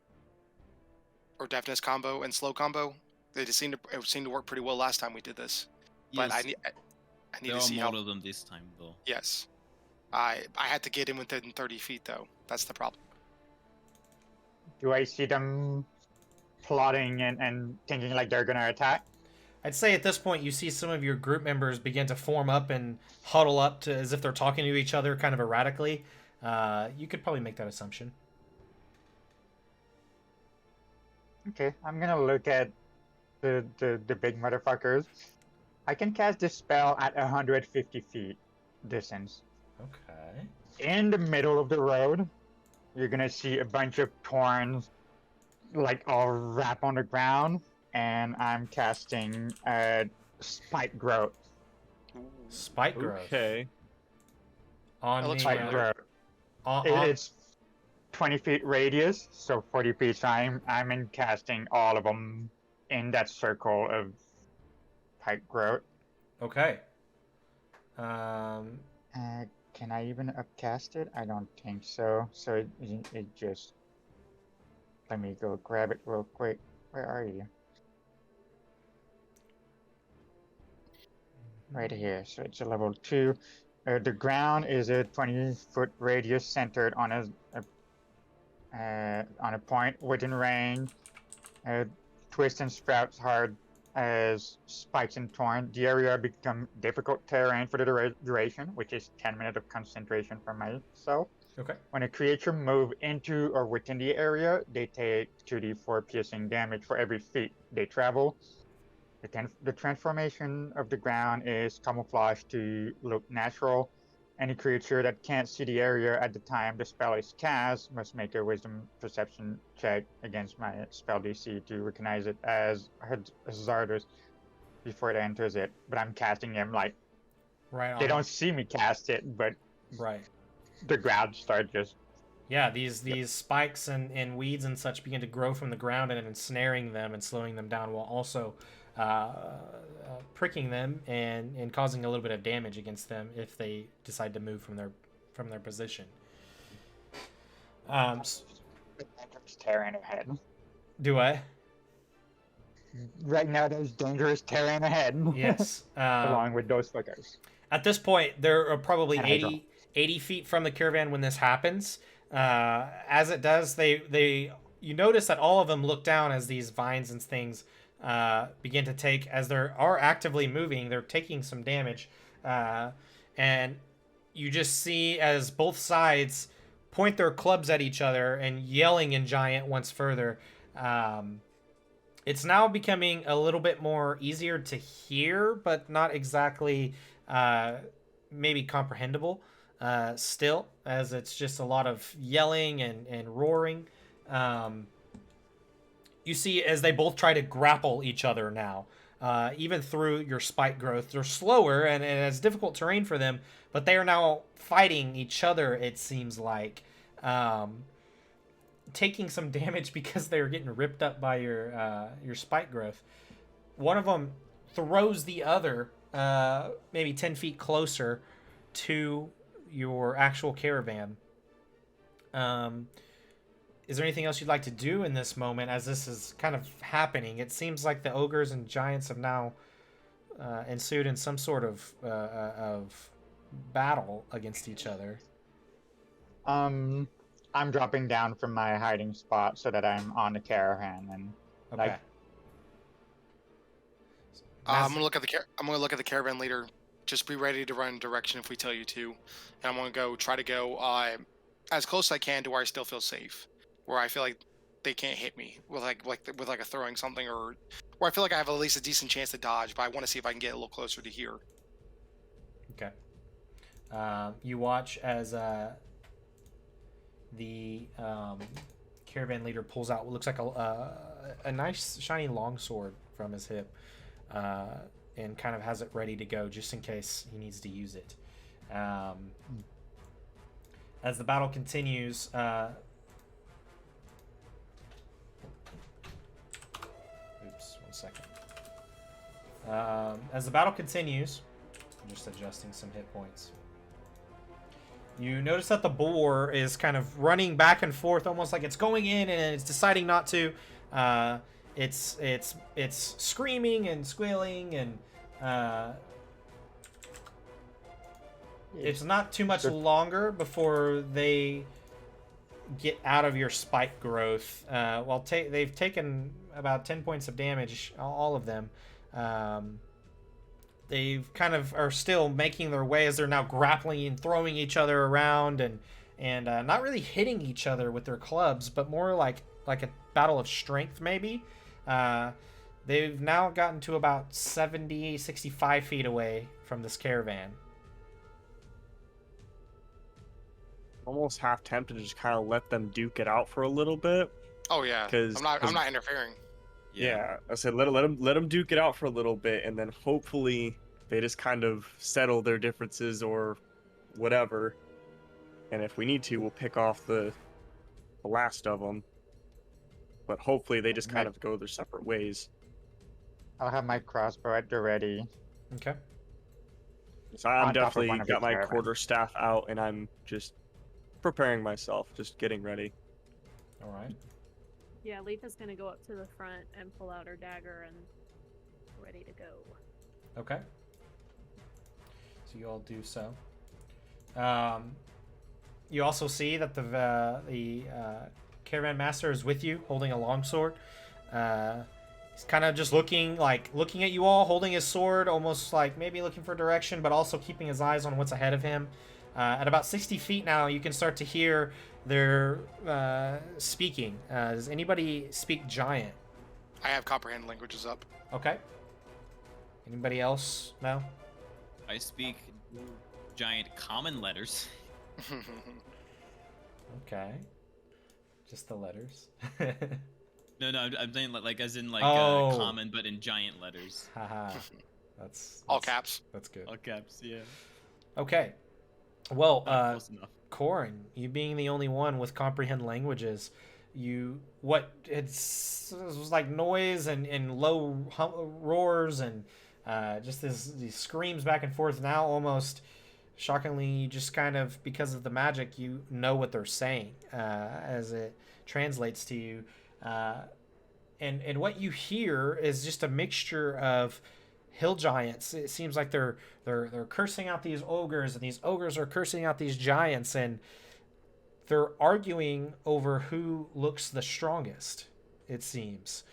or deafness combo and slow combo? It seemed to work pretty well last time we did this. Yes. But I need to see how... There are more of them this time, though. Yes. I had to get in within 30 feet, though. That's the problem. Do I see them plotting and thinking like they're gonna attack? I'd say at this point you see some of your group members begin to form up and huddle up to as if they're talking to each other kind of erratically. You could probably make that assumption. Okay, I'm gonna look at the big motherfuckers. I can cast this spell at 150 feet distance. Okay. In the middle of the road, you're gonna see a bunch of thorns, like all wrap on the ground, and I'm casting Spike Growth. Spike Growth. Okay. On the Spike Growth. It's 20 feet radius, so 40 feet. So I'm in casting all of them in that circle of Spike Growth. Okay. Can I even upcast it? I don't think so. So it just... Let me go grab it real quick. Where are you? Right here. So it's a level 2. The ground is a 20-foot radius centered on a point within range. Twist and sprouts hard as spikes and thorn. The area become difficult terrain for the duration, which is 10 minutes of concentration for myself. Okay. When a creature moves into or within the area, they take 2d4 piercing damage for every feet they travel. The transformation of the ground is camouflaged to look natural. Any creature that can't see the area at the time the spell is cast must make a wisdom perception check against my spell DC to recognize it as hazardous before it enters it. But I'm casting him like Right on. they don't see me cast it, but Right. the ground starts just Yeah, these spikes and weeds and such begin to grow from the ground and ensnaring them and slowing them down while also pricking them and causing a little bit of damage against them if they decide to move from their position. dangerous terrain ahead. Do I? Right now, there's dangerous terrain ahead. Yes. Along with those fuckers. At this point, there are probably And I draw. 80 feet from the caravan when this happens. As it does, you notice that all of them look down as these vines and things begin to take, as they are actively moving, they're taking some damage. And you just see as both sides point their clubs at each other and yelling in giant once further. It's now becoming a little bit more easier to hear, but not exactly maybe comprehensible still, as it's just a lot of yelling and roaring. You see as they both try to grapple each other now, even through your spike growth. They're slower and it's difficult terrain for them, but they are now fighting each other, it seems like. Taking some damage because they're getting ripped up by your spike growth. One of them throws the other maybe 10 feet closer to your actual caravan. Is there anything else you'd like to do in this moment as this is kind of happening? It seems like the ogres and giants have now ensued in some sort of battle against each other. I'm dropping down from my hiding spot so that I'm on the caravan and Okay. I'm gonna look at the caravan leader. Just be ready to run direction if we tell you to, and I'm gonna try to go as close as I can to where I still feel safe, where I feel like they can't hit me with like a throwing something, or where I feel like I have at least a decent chance to dodge. But I want to see if I can get a little closer to here. Okay. You watch as the caravan leader pulls out what looks like a nice shiny longsword from his hip, and kind of has it ready to go just in case he needs to use it. As the battle continues, oops, 1 second. As the battle continues, I'm just adjusting some hit points. You notice that the boar is kind of running back and forth, almost like it's going in and it's deciding not to. It's screaming and squealing, and it's not too much longer before they get out of your spike growth. They've taken about 10 points of damage, all of them. They've kind of are still making their way as they're now grappling and throwing each other around and not really hitting each other with their clubs, but more like a battle of strength maybe. They've now gotten to about 65 feet away from this caravan. Almost half tempted to just kind of let them duke it out for a little bit. Oh yeah, I'm not interfering. Yeah, I said let them duke it out for a little bit, and then hopefully they just kind of settle their differences or whatever. And if we need to, we'll pick off the last of them. But hopefully they just kind of go their separate ways. I'll have my crossbow at the ready. Okay. So I'm On top of definitely one of got the my caravans. quarterstaff out, and I'm just preparing myself, just getting ready. All right. Yeah, Letha's gonna go up to the front and pull out her dagger and ready to go. Okay. So you all do so. You also see that the caravan master is with you, holding a longsword. He's kind of just looking at you all, holding his sword, almost like maybe looking for direction, but also keeping his eyes on what's ahead of him. At about 60 feet now, you can start to hear their speaking. Does anybody speak giant? I have comprehend languages up. Okay. Anybody else? No? I speak giant common letters. Okay. Just the letters. No, I'm saying like as in like Oh. common, but in giant letters. Haha. That's All caps. That's good. All caps, yeah. Okay. Well, Close enough. Corin, you being the only one with comprehend languages, it was like noise and low roars and just these screams back and forth. Now almost shockingly, you just kind of, because of the magic, you know what they're saying as it translates to you. And what you hear is just a mixture of hill giants. It seems like they're cursing out these ogres, and these ogres are cursing out these giants, and they're arguing over who looks the strongest, it seems.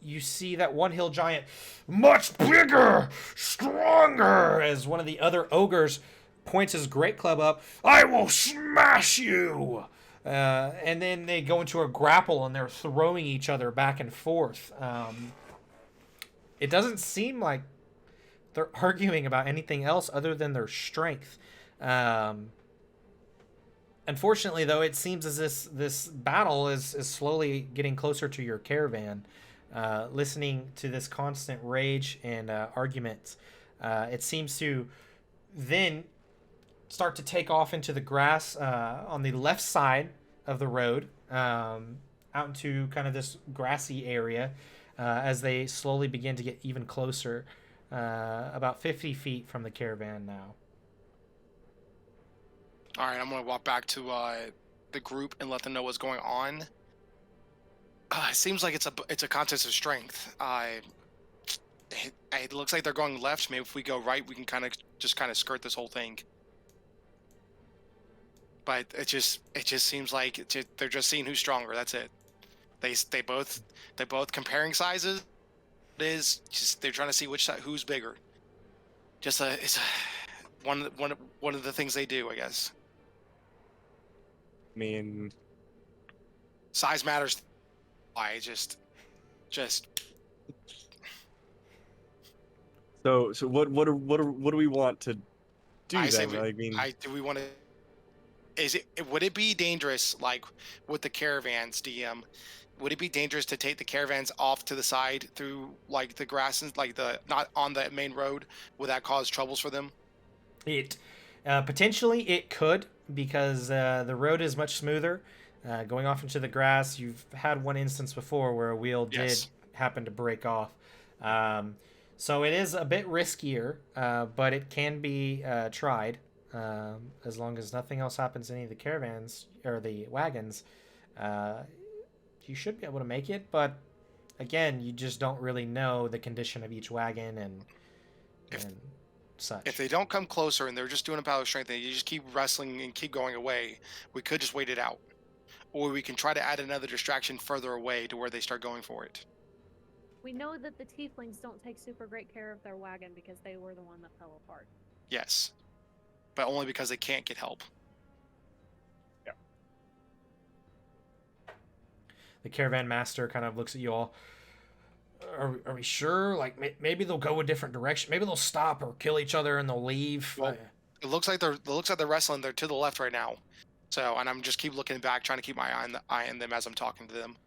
You see that one hill giant, much bigger, stronger, as one of the other ogres points his great club up. I will smash you! And then they go into a grapple, and they're throwing each other back and forth. It doesn't seem like they're arguing about anything else other than their strength. Unfortunately, though, it seems as this battle is slowly getting closer to your caravan. Listening to this constant rage and arguments, it seems to then start to take off into the grass on the left side of the road, out into kind of this grassy area. As they slowly begin to get even closer, about 50 feet from the caravan now. All right, I'm going to walk back to the group and let them know what's going on. It seems like it's a contest of strength. It looks like they're going left. Maybe if we go right, we can kind of skirt this whole thing. But it just seems like they're just seeing who's stronger. That's it. They both comparing sizes. It is just they're trying to see who's bigger. It's one of the things they do, I guess. I mean, size matters. I just. So what do we want to do then? Do we want to? Would it be dangerous, like with the caravans, DM? Would it be dangerous to take the caravans off to the side through like the grass and like not on the main road? Would that cause troubles for them? It potentially it could, because the road is much smoother. Going off into the grass, you've had one instance before where a wheel did happen to break off. So it is a bit riskier, but it can be tried. As long as nothing else happens to any of the caravans or the wagons, you should be able to make it. But again, you just don't really know the condition of each wagon and such. If they don't come closer and they're just doing a power strength and you just keep wrestling and keep going away, we could just wait it out. Or we can try to add another distraction further away to where they start going for it. We know that the Tieflings don't take super great care of their wagon because they were the one that fell apart. Yes. But only because they can't get help. Yeah. The caravan master kind of looks at you all. Are we sure? Like maybe they'll go a different direction. Maybe they'll stop or kill each other and they'll leave. Well, it looks like they're wrestling. They're to the left right now. So, and I'm just keep looking back, trying to keep my eye on them as I'm talking to them.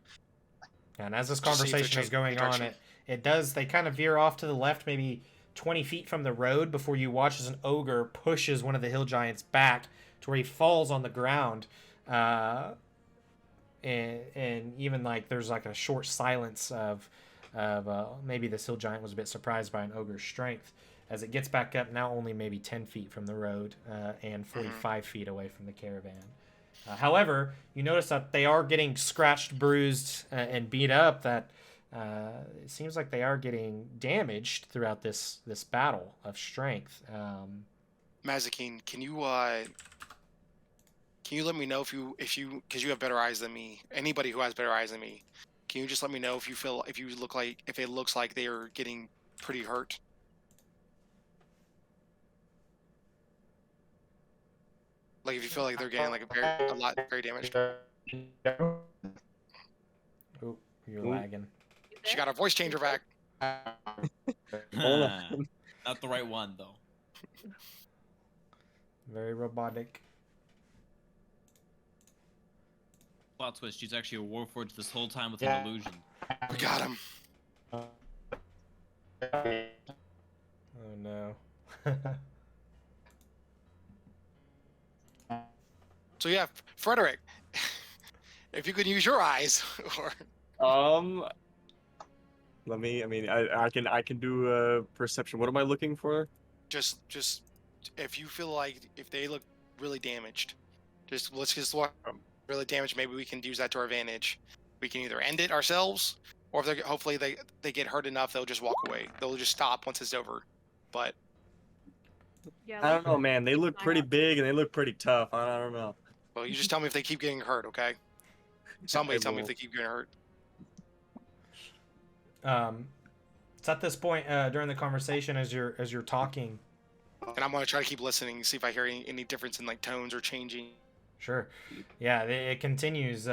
And as this conversation is going on, they kind of veer off to the left, maybe 20 feet from the road, before you watch as an ogre pushes one of the hill giants back to where he falls on the ground. And even like there's like a short silence of maybe this hill giant was a bit surprised by an ogre's strength, as it gets back up, now only maybe 10 feet from the road and 45 feet away from the caravan. However, you notice that they are getting scratched, bruised, and beat up. That it seems like they are getting damaged throughout this battle of strength. Mazikeen, can you let me know if you because you have better eyes than me. Anybody who has better eyes than me, can you just let me know if it looks like they are getting pretty hurt? Like if you feel like they're getting like a lot very damaged. Oh, you're Ooh. lagging. You She there? got her voice changer back. Hold on. Not the right one though. Very robotic. Plot twist: she's actually a warforged this whole time with Yeah. an illusion. We got him. Oh no. So yeah, Frederick, if you could use your eyes, or Let me. I mean, I can do a perception. What am I looking for? just if you feel like if they look really damaged, let's just look really damaged. Maybe we can use that to our advantage. We can either end it ourselves, or if they hopefully they get hurt enough, they'll just walk away. They'll just stop once it's over. But Yeah, I don't know, like, man. They look I pretty have- big and they look pretty tough. I don't know. well, you just tell me if they keep getting hurt, okay? Somebody I tell me if will. they keep getting hurt. It's at this point during the conversation as you're talking. And I'm gonna try to keep listening, see if I hear any difference in like tones or changing. Sure. Yeah, it continues.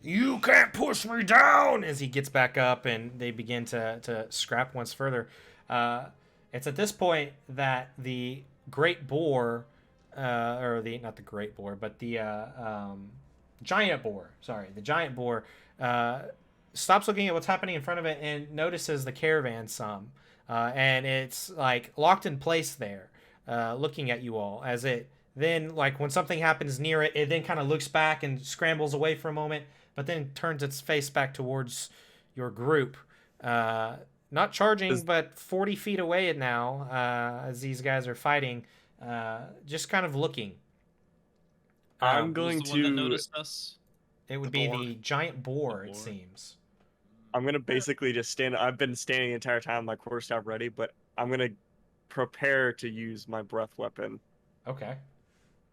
You can't push me down as he gets back up and they begin to scrap once further. It's at this point that the great boar, or the not the great boar, but the giant boar. Sorry, the giant boar stops looking at what's happening in front of it and notices the caravan some, and it's like locked in place there, looking at you all as it. Then, like, when something happens near it, it then kind of looks back and scrambles away for a moment, but then turns its face back towards your group. Not charging, but 40 feet away now, as these guys are fighting, just kind of looking. I'm Who's going the one that to. noticed us? It would The be boar. the giant boar, The it boar. seems. I'm gonna basically just stand. I've been standing the entire time, my quarterstaff ready, but I'm gonna prepare to use my breath weapon. Okay.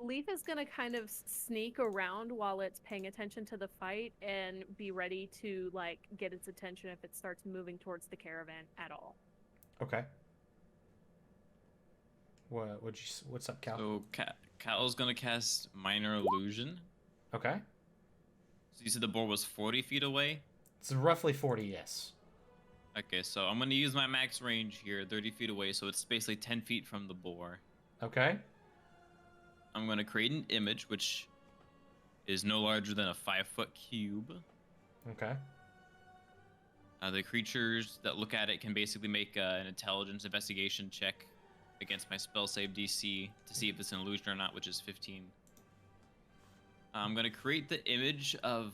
Leaf is gonna kind of sneak around while it's paying attention to the fight and be ready to like get its attention if it starts moving towards the caravan at all. Okay. What's up, Cal? So Cal's gonna cast minor illusion. Okay. So you said the boar was 40 feet away. It's roughly 40, yes. Okay, so I'm gonna use my max range here, 30 feet away, so it's basically 10 feet from the boar. Okay. I'm gonna create an image which is no larger than a 5-foot cube. Okay. The creatures that look at it can basically make an intelligence investigation check against my spell save DC to see if it's an illusion or not, which is 15. I'm gonna create the image of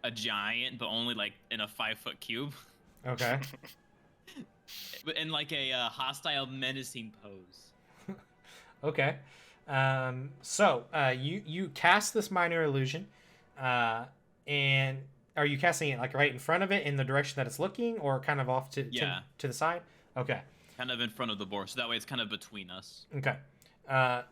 a giant, but only like in a 5-foot cube, Okay. but in like a hostile, menacing pose. Okay. So you cast this minor illusion, and are you casting it like right in front of it in the direction that it's looking, or kind of off to the side? Okay. Kind of in front of the boar, so that way it's kind of between us. Okay.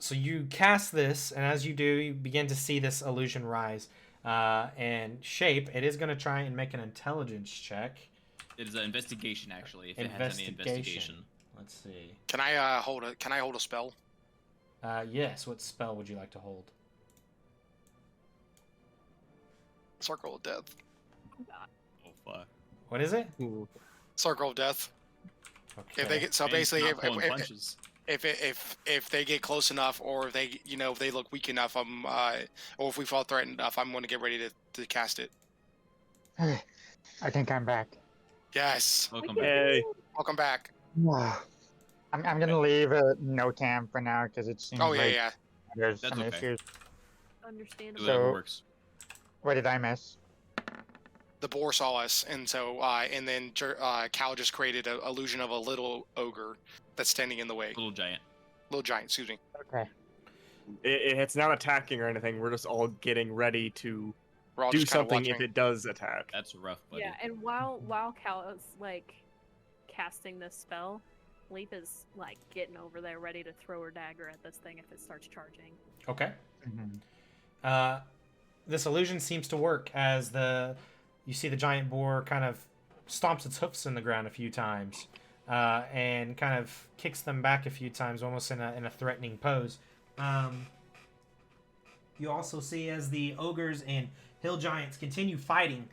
So you cast this, and as you do, you begin to see this illusion rise and shape. It is going to try and make an intelligence check. It is an investigation, actually, if it has any investigation. Let's see. Can I hold a spell? Yes. What spell would you like to hold? Circle of Death. Oh fuck. What is it? Ooh. Circle of Death. Okay. If they get so And basically not pulling punches. if they get close enough, or if they if they look weak enough, or if we fall threatened enough, I'm going to get ready to cast it. I think I'm back. Yes. Welcome We back. can Hey. do- Welcome back. I'm gonna leave no cam for now because it seems Oh yeah, like yeah. there's That's some okay. issues. Do Understandable. whatever So- works. What did I miss? The boar saw us, and so and then Cal just created an illusion of a little ogre that's standing in the way. Little giant. Little giant, excuse me. Okay. It's not attacking or anything. We're just all getting ready to We're all do just kind of something watching. if it does attack. That's rough, buddy. Yeah, and while Cal is like casting this spell, Leaf is like getting over there ready to throw her dagger at this thing if it starts charging. Okay. Mhm. This illusion seems to work as you see the giant boar kind of stomps its hoofs in the ground a few times, and kind of kicks them back a few times, almost in a threatening pose. You also see as the ogres and hill giants continue fighting,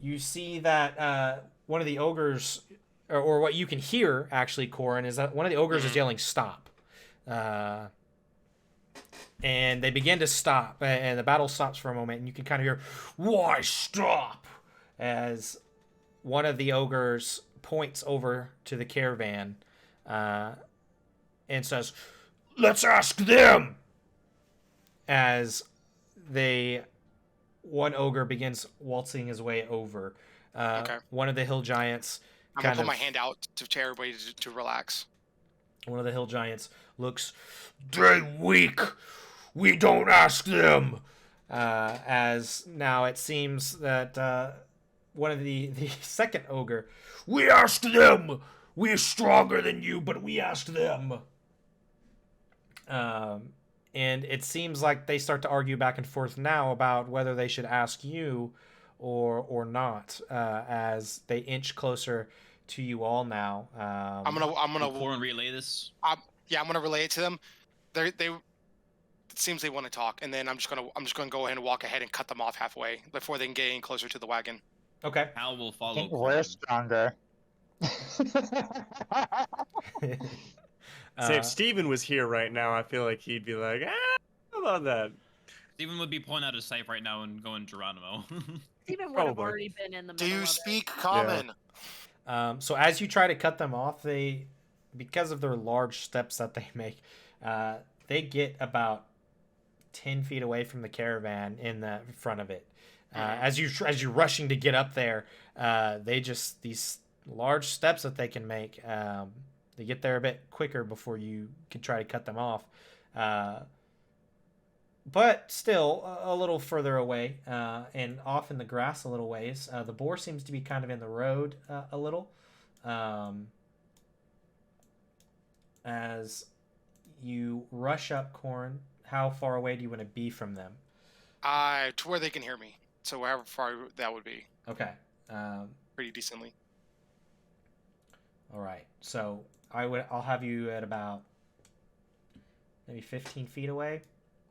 you see that one of the ogres, or what you can hear actually, Corin, is that one of the ogres is yelling "stop," and they begin to stop, and the battle stops for a moment, and you can kind of hear "Why stop?" as one of the ogres points over to the caravan and says, "Let's ask them." As one ogre begins waltzing his way over. Okay. One of the hill giants. I'm gonna put my hand out to everybody to relax. One of the hill giants looks, "They weak. We don't ask them." As now it seems that one of the second ogre, "We asked them. We're stronger than you, but we asked them." And it seems like they start to argue back and forth now about whether they should ask you or not, as they inch closer to you all now. I'm gonna Corin relay this. I'm gonna relay it to them. It seems they want to talk, and then I'm just gonna go ahead and walk ahead and cut them off halfway before they can get any closer to the wagon. Okay. Hal will I follow. think Corin. we're stronger. Say if Steven was here right now, I feel like he'd be like, how about that? Steven would be pulling out his knife right now and going Geronimo. Steven would have Probably. already been in the Do middle you of speak common? So as you try to cut them off, because of their large steps that they make, they get about 10 feet away from the caravan in the front of it. As you're rushing to get up there, these large steps that they can make, they get there a bit quicker before you can try to cut them off. But still a little further away, and off in the grass a little ways. The boar seems to be kind of in the road a little. As you rush up, Corin, how far away do you want to be from them? To where they can hear me. So however far that would be. Okay. Pretty decently. All right. So I'll have you at about maybe 15 feet away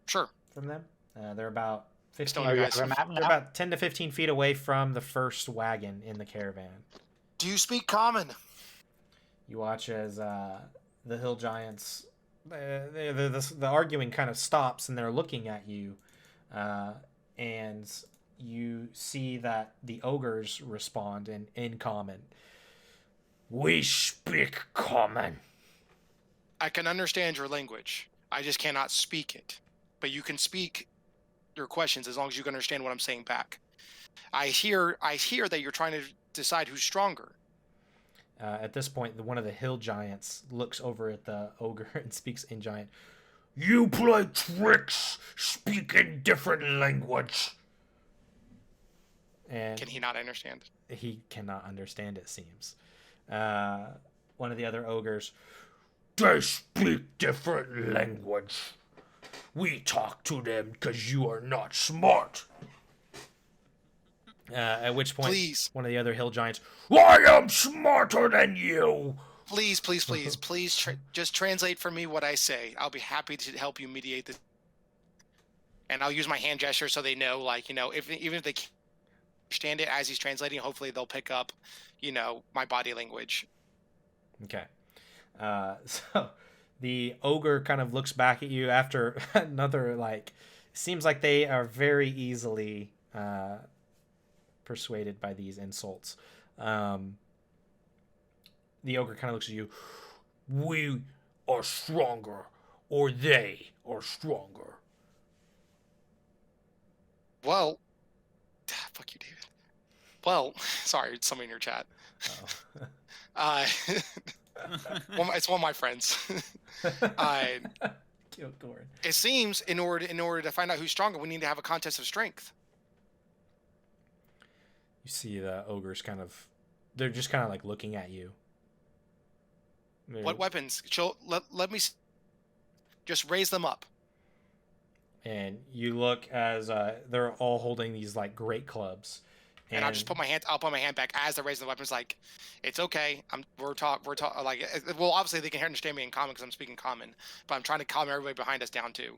Sure. from them. They're about 15. Still, Oh, you you guys. have a map They're now? about 10 to 15 feet away from the first wagon in the caravan. Do you speak common? You watch as the hill giants, the arguing kind of stops, and they're looking at you, and you see that the ogres respond in common. "We speak common." I can understand your language. I just cannot speak it. But you can speak your questions as long as you can understand what I'm saying back. I hear that you're trying to decide who's stronger. At this point, one of the hill giants looks over at the ogre and speaks in giant. "You play tricks, speak in different language." And Can he not understand? he cannot understand, it seems. One of the other ogres, "They speak different language. We talk to them because you are not smart." At which point, Please. one of the other hill giants, "I am smarter than you." Please, just translate for me what I say. I'll be happy to help you mediate this. And I'll use my hand gesture so they know, even if they can't understand it as he's translating, hopefully they'll pick up, my body language. Okay. So the ogre kind of looks back at you after another, seems like they are very easily persuaded by these insults. The ogre kind of looks at you. "We are stronger, or they are stronger." Well, fuck you, David. Well, sorry, somebody in your chat. Oh. It's one of my friends. Kill Corin. It seems in order to find out who's stronger, we need to have a contest of strength. You see the ogres they're just kind of looking at you. What weapons? Let me just raise them up. And you look as they're all holding these great clubs. And I'll just put my hand. I'll put my hand back as they're raising the weapons. It's okay. We're talking. Well, obviously they can understand me in common because I'm speaking common. But I'm trying to calm everybody behind us down too.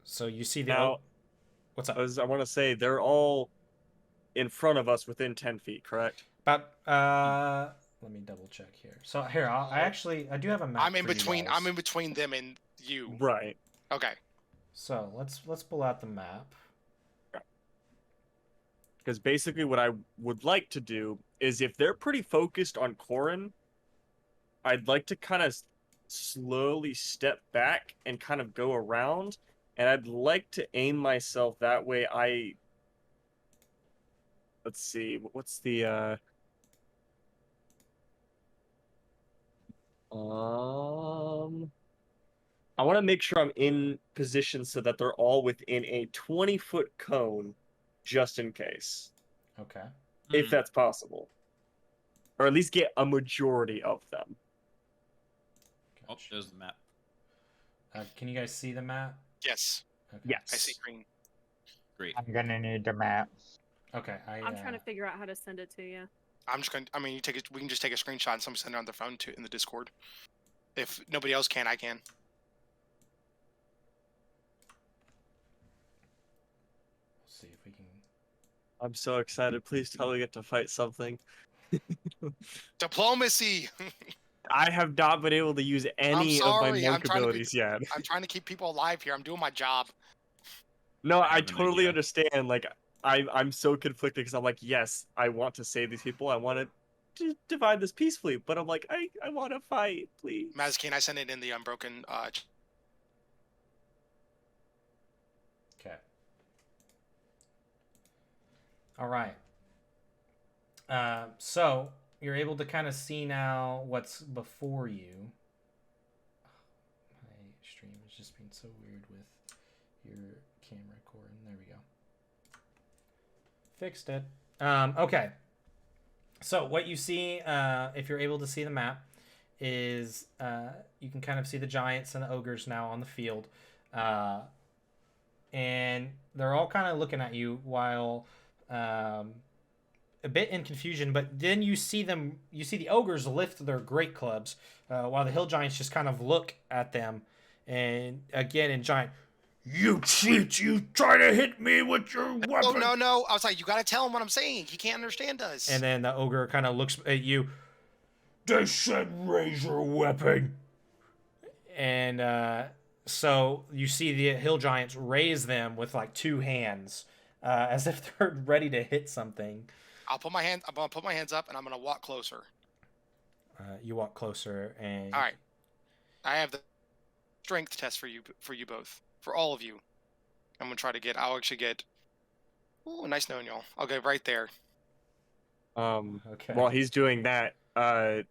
So you see the Now, what's up? I want to say they're all in front of us within 10 feet, correct? About let me double check here. So here, I do have a map. I'm in for you between. guys. I'm in between them and you. Right. Okay. So let's pull out the map. Because basically what I would like to do is if they're pretty focused on Corrin, I'd like to kind of slowly step back and kind of go around, and I'd like to aim myself that way. Let's see, what's the I want to make sure I'm in position so that they're all within a 20-foot cone, just in case. Okay. If that's possible. Or at least get a majority of them. Oh, there's the map. Can you guys see the map? Yes. Okay. Yes. I see green. Great. I'm gonna need the map. Okay. I'm trying to figure out how to send it to you. I'm just going. I mean, we can just take a screenshot and somebody send it on their phone in the Discord. If nobody else can, I can. See if we can. I'm so excited. Please tell me we get to fight something. Diplomacy. I have not been able to use any of my monk abilities yet. I'm trying to keep people alive here. I'm doing my job. No, I I have an totally idea. understand. Like, I'm so conflicted because I'm like, yes, I want to save these people. I want to divide this peacefully, but I'm like, I want to fight, please. Mazkeen, I sent it in the Unbroken. Okay. All right. So you're able to kind of see now what's before you. My stream is just being so weird with your camera cord. There we go. Fixed it. Okay. So what you see, if you're able to see the map, is you can kind of see the giants and the ogres now on the field. And they're all kind of looking at you while a bit in confusion, but then you see the ogres lift their great clubs while the hill giants just kind of look at them, and again in giant, you cheat, you try to hit me with your weapon. Oh, no. I was like, you got to tell him what I'm saying. He can't understand us. And then the ogre kind of looks at you. They said raise your weapon. And so you see the hill giants raise them with like two hands, as if they're ready to hit something. I'm gonna put my hands up and I'm gonna walk closer. You walk closer and. All right. I have the strength test for you both, for all of you. I'm gonna try to get. I'll actually get. Oh, nice knowing y'all. I'll go right there. Okay. While he's doing that,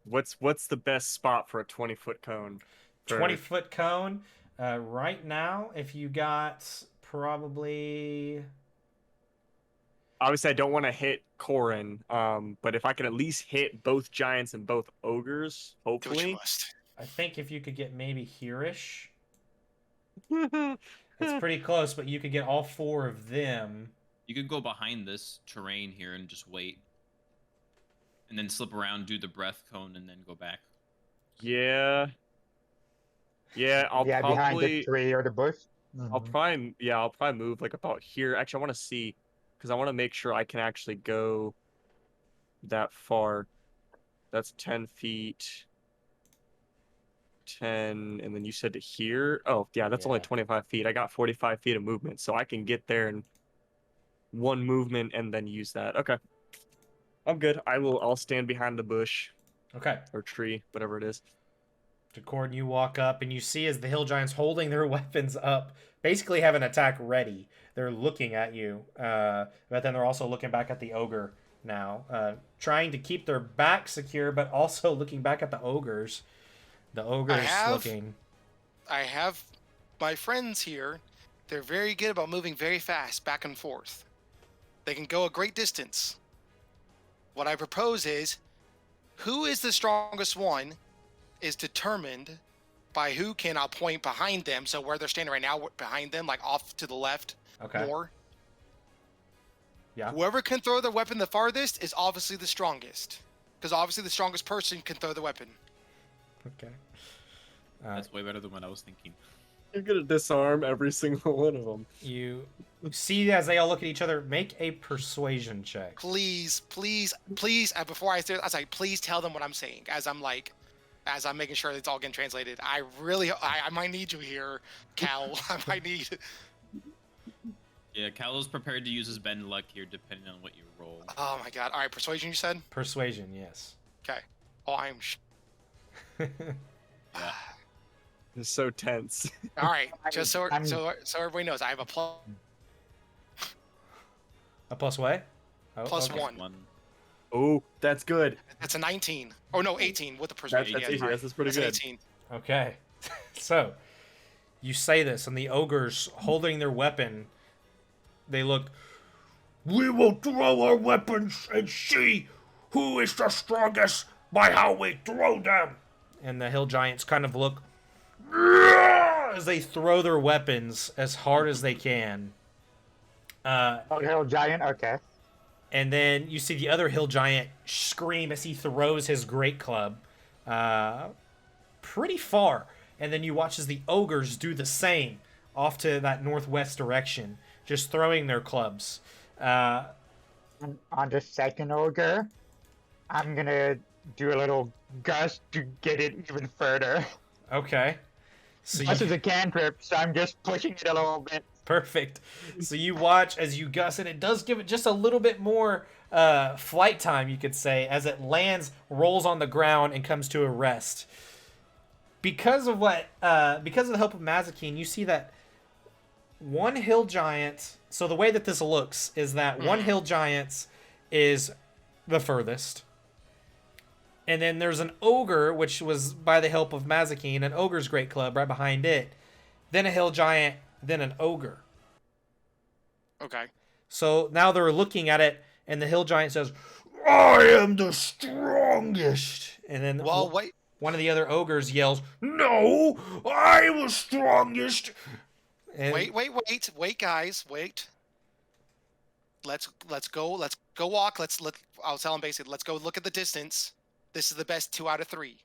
what's the best spot for a 20-foot cone? 20-foot cone. Right now, if you got probably. Obviously, I don't want to hit Corrin, but if I can at least hit both giants and both ogres, Do what you hopefully. must. I think if you could get maybe here-ish. It's pretty close, but you could get all four of them. You could go behind this terrain here and just wait. And then slip around, do the breath cone, and then go back. Yeah. Yeah, I'll behind the probably tree or the bush. I'll probably move like about here. Actually, I want to see because I want to make sure I can actually go that far. That's 10 feet. 10, and then you said to here. Oh, yeah, that's only Yeah. 25 feet. I got 45 feet of movement, so I can get there in one movement and then use that. Okay. I'm good. I'll stand behind the bush Okay. or tree, whatever it is. To Cord, you walk up and you see as the hill giants holding their weapons up, basically have an attack ready. They're looking at you, but then they're also looking back at the ogre now, trying to keep their back secure, but also looking back at the ogres. The ogres looking. I have my friends here. They're very good about moving very fast back and forth. They can go a great distance. What I propose is, who is the strongest one is determined by who can point behind them. So where they're standing right now, behind them, like off to the left more. Yeah. Whoever can throw their weapon the farthest is obviously the strongest. Because obviously the strongest person can throw the weapon. Okay. That's way better than what I was thinking. You're gonna disarm every single one of them. You see as they all look at each other. Make a persuasion check. Please, please, please. Before I say, I was like, please tell them what I'm saying. As I'm making sure it's all getting translated. I might need you here, Cal. I might need. Yeah, Cal is prepared to use his bend luck here, depending on what you roll. Oh my god! All right, persuasion. You said. Persuasion, yes. Okay. Oh, I'm. Yeah. It's so tense. All right, just so everybody knows, I have a A plus what? Oh, plus okay. one. Oh, that's good. That's a 19. Oh no, 18 with the persuasion. That's yeah, easy. That's pretty that's good. 18. Okay. So, you say this, and the ogres holding their weapon, they look. We will throw our weapons and see who is the strongest by how we throw them. And the hill giants kind of look as they throw their weapons as hard as they can. Hill giant. Okay. And then you see the other hill giant scream as he throws his great club pretty far. And then you watch as the ogres do the same off to that northwest direction, just throwing their clubs. On the second ogre, I'm gonna do a little gust to get it even further. Okay. So This is a cantrip, so I'm just pushing it a little bit. Perfect. So you watch as you gust, and it does give it just a little bit more flight time, you could say, as it lands, rolls on the ground, and comes to a rest. Because of the help of Mazikeen, you see that one hill giant. So the way that this looks is that one hill giant is the furthest, and then there's an ogre, which was by the help of Mazikeen, an ogre's great club right behind it. Then a hill giant, then an ogre. Okay. So now they're looking at it, and the hill giant says, "I am the strongest." And then Wait. one of the other ogres yells, "No, I was strongest." And Wait, guys, wait. Let's go walk. I'll tell them basically. Let's go look at the distance. This is the best 2 out of 3.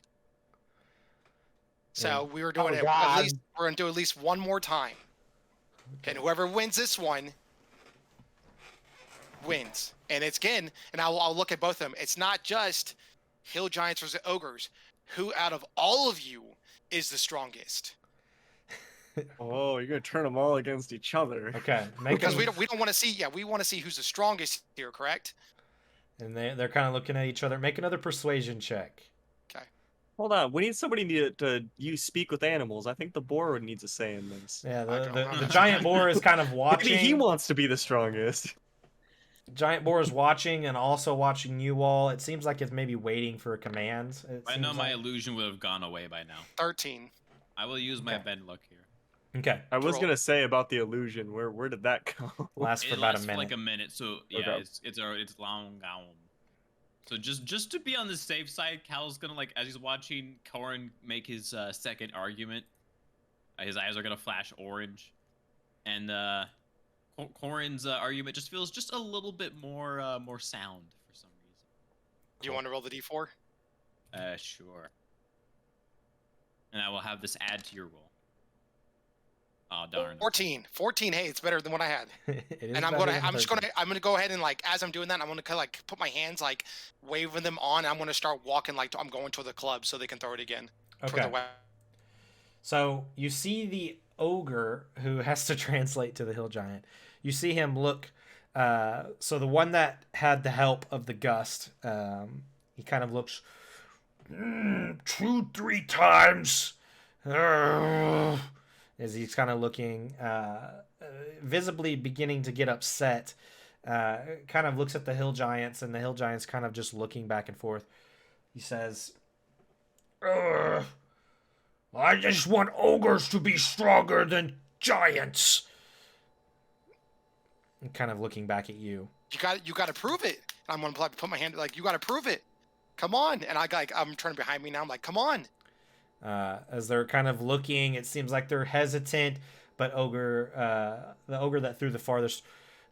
So we were doing it. At least we're gonna do at least one more time, and whoever wins this one wins. And it's again, and I'll look at both of them. It's not just hill giants versus ogres. Who out of all of you is the strongest? Oh, you're gonna turn them all against each other. Okay, Because we don't want to see. Yeah, we want to see who's the strongest here. Correct? And they're kind of looking at each other. Make another persuasion check. Okay. Hold on, we need somebody to use speak with animals. I think the boar needs a say in this. Yeah, the giant boar is kind of watching. Maybe he wants to be the strongest. Giant boar is watching and also watching you all. It seems like it's maybe waiting for a command. I know my illusion would have gone away by now. 13. I will use my bend luck here. Okay. I was Roll. gonna say about the illusion. Where did that go? Lasts for It about lasts a for minute. like a minute, so yeah, Okay. it's long gone. So just to be on the safe side, Cal's gonna as he's watching Corin make his second argument, his eyes are gonna flash orange, and Corin's argument just feels just a little bit more sound for some reason. Do you want to roll the d4? Sure. And I will have this add to your roll. Oh darn. 14. 14. Hey, it's better than what I had. It is And I'm better gonna than I'm gonna go ahead and as I'm doing that, I'm gonna kind of put my hands waving them on. And I'm gonna start walking I'm going to the club so they can throw it again. 13. For Okay. So you see the ogre who has to translate to the hill giant. You see him look. So the one that had the help of the gust, he kind of looks 2-3 times. As he's kind of looking, visibly beginning to get upset, kind of looks at the hill giants, and the hill giants kind of just looking back and forth. He says, I just want ogres to be stronger than giants. And kind of looking back at you. You got to prove it. And I'm gonna put my hand you got to prove it. Come on. And I'm turning behind me now. I'm like, come on. As they're kind of looking, it seems like they're hesitant, but the ogre that threw the farthest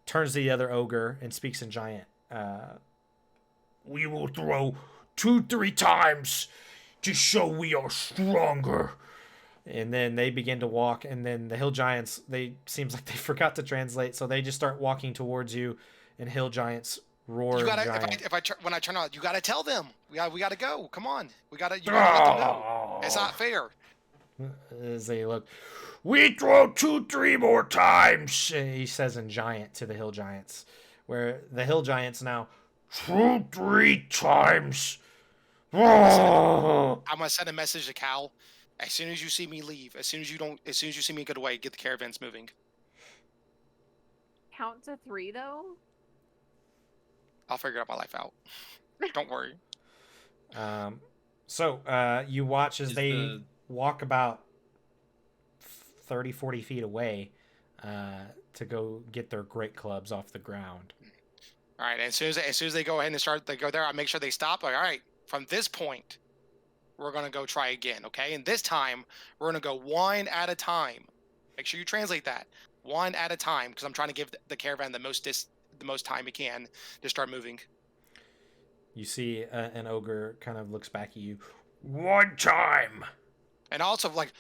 turns to the other ogre and speaks in giant. We will throw 2-3 times to show we are stronger. And then they begin to walk, and then the hill giants, seems like they forgot to translate, so they just start walking towards you, and hill giants roar You gotta giant. when I turn on, you gotta tell them. We gotta go. Come on. You gotta let them know. It's not fair. As they look, we throw 2-3 more times, he says in giant to the hill giants, where the hill giants now 2-3 times. I'm gonna send a message to Cal. As soon as you see me leave, as soon as you see me get away, get the caravans moving. Count to 3 though. I'll figure my life out. Don't worry. So you watch as they walk about 30-40 feet away to go get their great clubs off the ground. All right, as soon as they go ahead and they go there, I make sure they stop. Like, all right, from this point, we're gonna go try again, okay? And this time, we're gonna go one at a time. Make sure you translate that, one at a time, because I'm trying to give the caravan the most time we can to start moving. You see an ogre kind of looks back at you. One time. And also, like,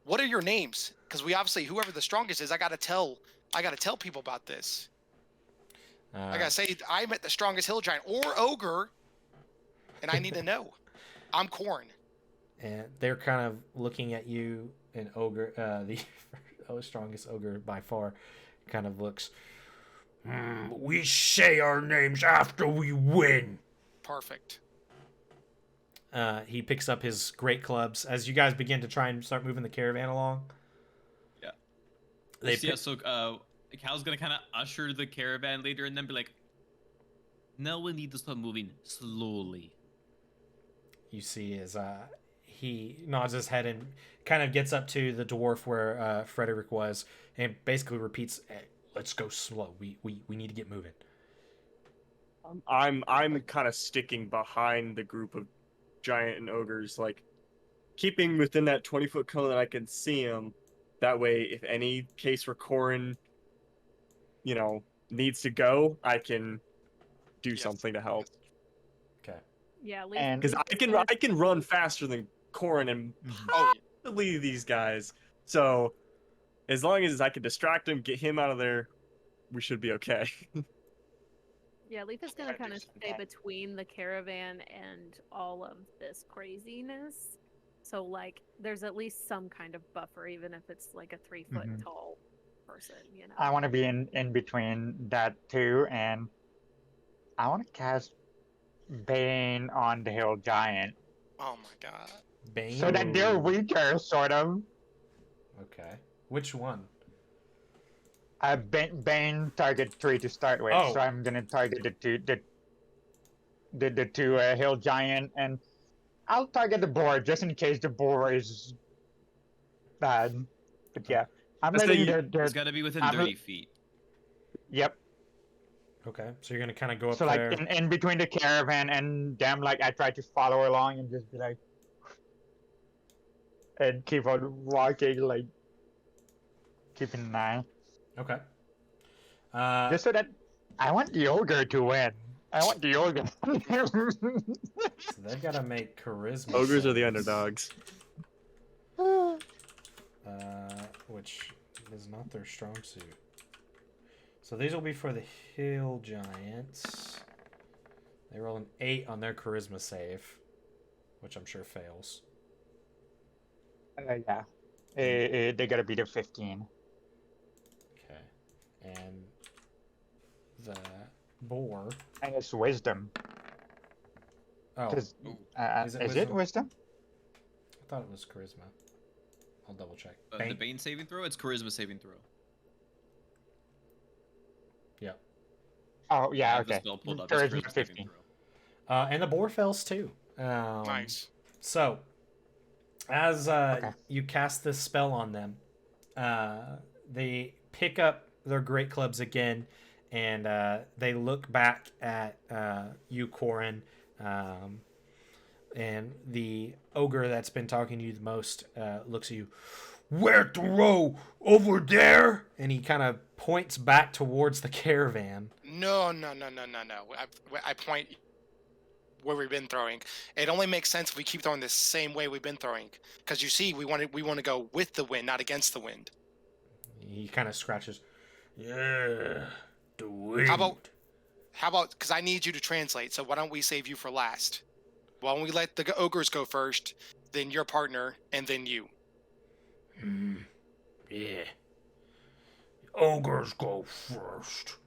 what are your names? Because we obviously, whoever the strongest is, I gotta tell people about this. I gotta say, I met the strongest hill giant or ogre, and I need to know. I'm Corn. And they're kind of looking at you, and ogre, the strongest ogre by far, kind of looks. We say our names after we win. Perfect. He picks up his great clubs as you guys begin to try and start moving the caravan along. Yeah. So Cal's gonna kind of usher the caravan later, and then be like, "Now we need to start moving slowly." You see as he nods his head and kind of gets up to the dwarf where Frederick was, and basically repeats, "Let's go slow. We need to get moving." I'm kind of sticking behind the group of giant and ogres, like keeping within that 20-foot cone that I can see them. That way, if any case where Corin, needs to go, I can do something to help. Okay. Yeah, because I can run faster than Corin and possibly these guys. So as long as I can distract him, get him out of there, we should be okay. Yeah, Leaf is gonna kind of stay between the caravan and all of this craziness. So, like, there's at least some kind of buffer, even if it's like a 3-foot tall person, I want to be in between that too, and I want to cast Bane on the hill giant. Oh my god. Bane? So that they're weaker, sort of. Okay. Which one? Bane target 3 to start with, so I'm gonna target the two hill giant, and I'll target the boar just in case the boar is bad. But yeah, I'm letting It's got to be within 30 feet. Yep. Okay, so you're gonna kind of go up so there. like in between the caravan and them, like I try to follow along and just be like, and keep on walking, like keeping an eye. Okay. Just so that I want the ogre to win. I want the ogre. So they've got to make charisma. Ogres are the saves, underdogs. which is not their strong suit. So these will be for the hill giants. They roll an 8 on their charisma save, which I'm sure fails. Yeah. They gotta beat a 15. Okay. And the boar. And it's wisdom. Oh, Is it it wisdom? I thought it was charisma. I'll double check. The Bane saving throw? It's charisma saving throw. Yeah. Oh, yeah, I have the okay. spell pulled up. Charisma It's charisma 15. saving throw. And the boar fails too. Nice. So, as you cast this spell on them, they pick up their great clubs again, and they look back at you, Corin, and the ogre that's been talking to you the most looks at you. Where to row? Over there? And he kind of points back towards the caravan. No. I point where we've been throwing. It only makes sense if we keep throwing the same way we've been throwing. Because you see, we want to go with the wind, not against the wind. He kind of scratches. Yeah, the wind. How about? Because I need you to translate. So why don't we save you for last? Why don't we let the ogres go first, then your partner, and then you? Yeah. Ogres go first.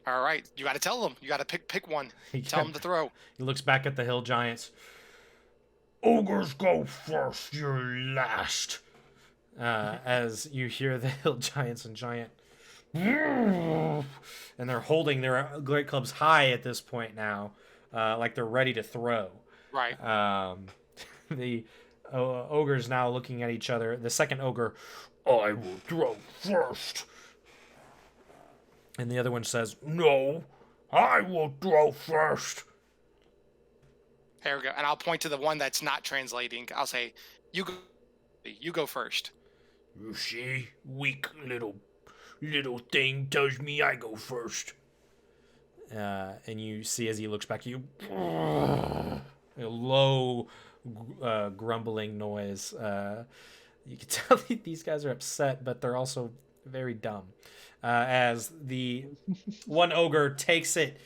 All right, you got to tell them. You got to pick one. Tell them to throw. He looks back at the hill giants. Ogres go first, you're last. As you hear the hill giants and giant. And they're holding their great clubs high at this point now. Like they're ready to throw. Right. The ogre's now looking at each other. The second ogre, I will throw first. And the other one says, no, I will throw first. There we go. And I'll point to the one that's not translating. I'll say, you go first. You see, weak little thing tells me I go first. And you see as he looks back at you, a low grumbling noise. You can tell these guys are upset, but they're also very dumb. As the one ogre takes it,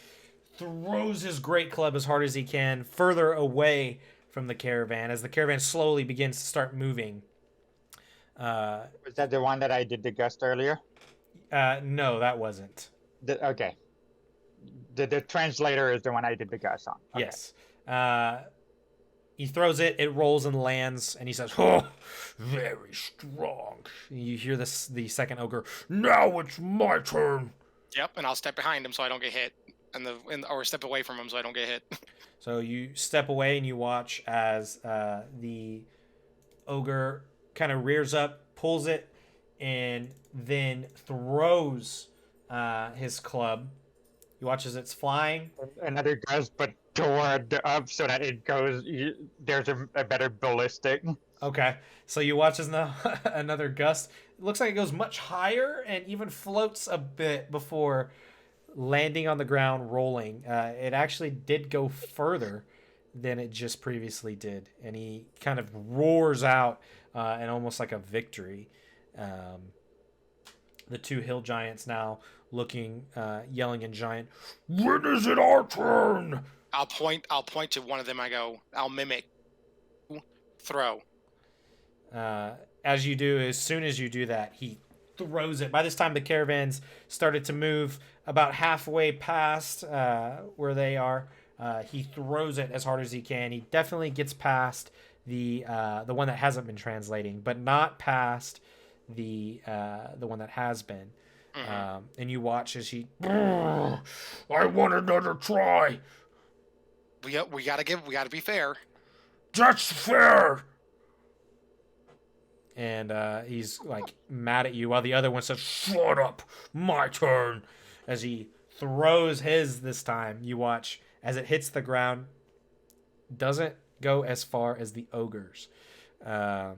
throws his great club as hard as he can, further away from the caravan, as the caravan slowly begins to start moving. Was that the one that I did the gust earlier? No, that wasn't. Okay. The translator is the one I did the gust on. Okay. Yes. He throws it, it rolls and lands, and he says, oh, very strong. You hear the second ogre, now it's my turn. Yep, and I'll step behind him so I don't get hit, or step away from him so I don't get hit. So you step away and you watch as the ogre kind of rears up, pulls it, and then throws his club. You watch as it's flying. Another gust, but toward up so that it goes. There's a better ballistic. Okay, so you watch as another gust. It looks like it goes much higher and even floats a bit before landing on the ground, rolling. It actually did go further than it just previously did, and he kind of roars out and almost like a victory. The two hill giants now looking, yelling in giant, when is it our turn? I'll point to one of them. I'll mimic, throw. As you do, as soon as you do that, he throws it. By this time, the caravans started to move about halfway past where they are. He throws it as hard as he can. He definitely gets past the one that hasn't been translating, but not past the one that has been. Mm-hmm. And you watch as he. I want another try. We gotta be fair. That's fair. And he's like mad at you while the other one says, shut up, my turn. As he throws his this time, you watch as it hits the ground. Doesn't go as far as the ogres. As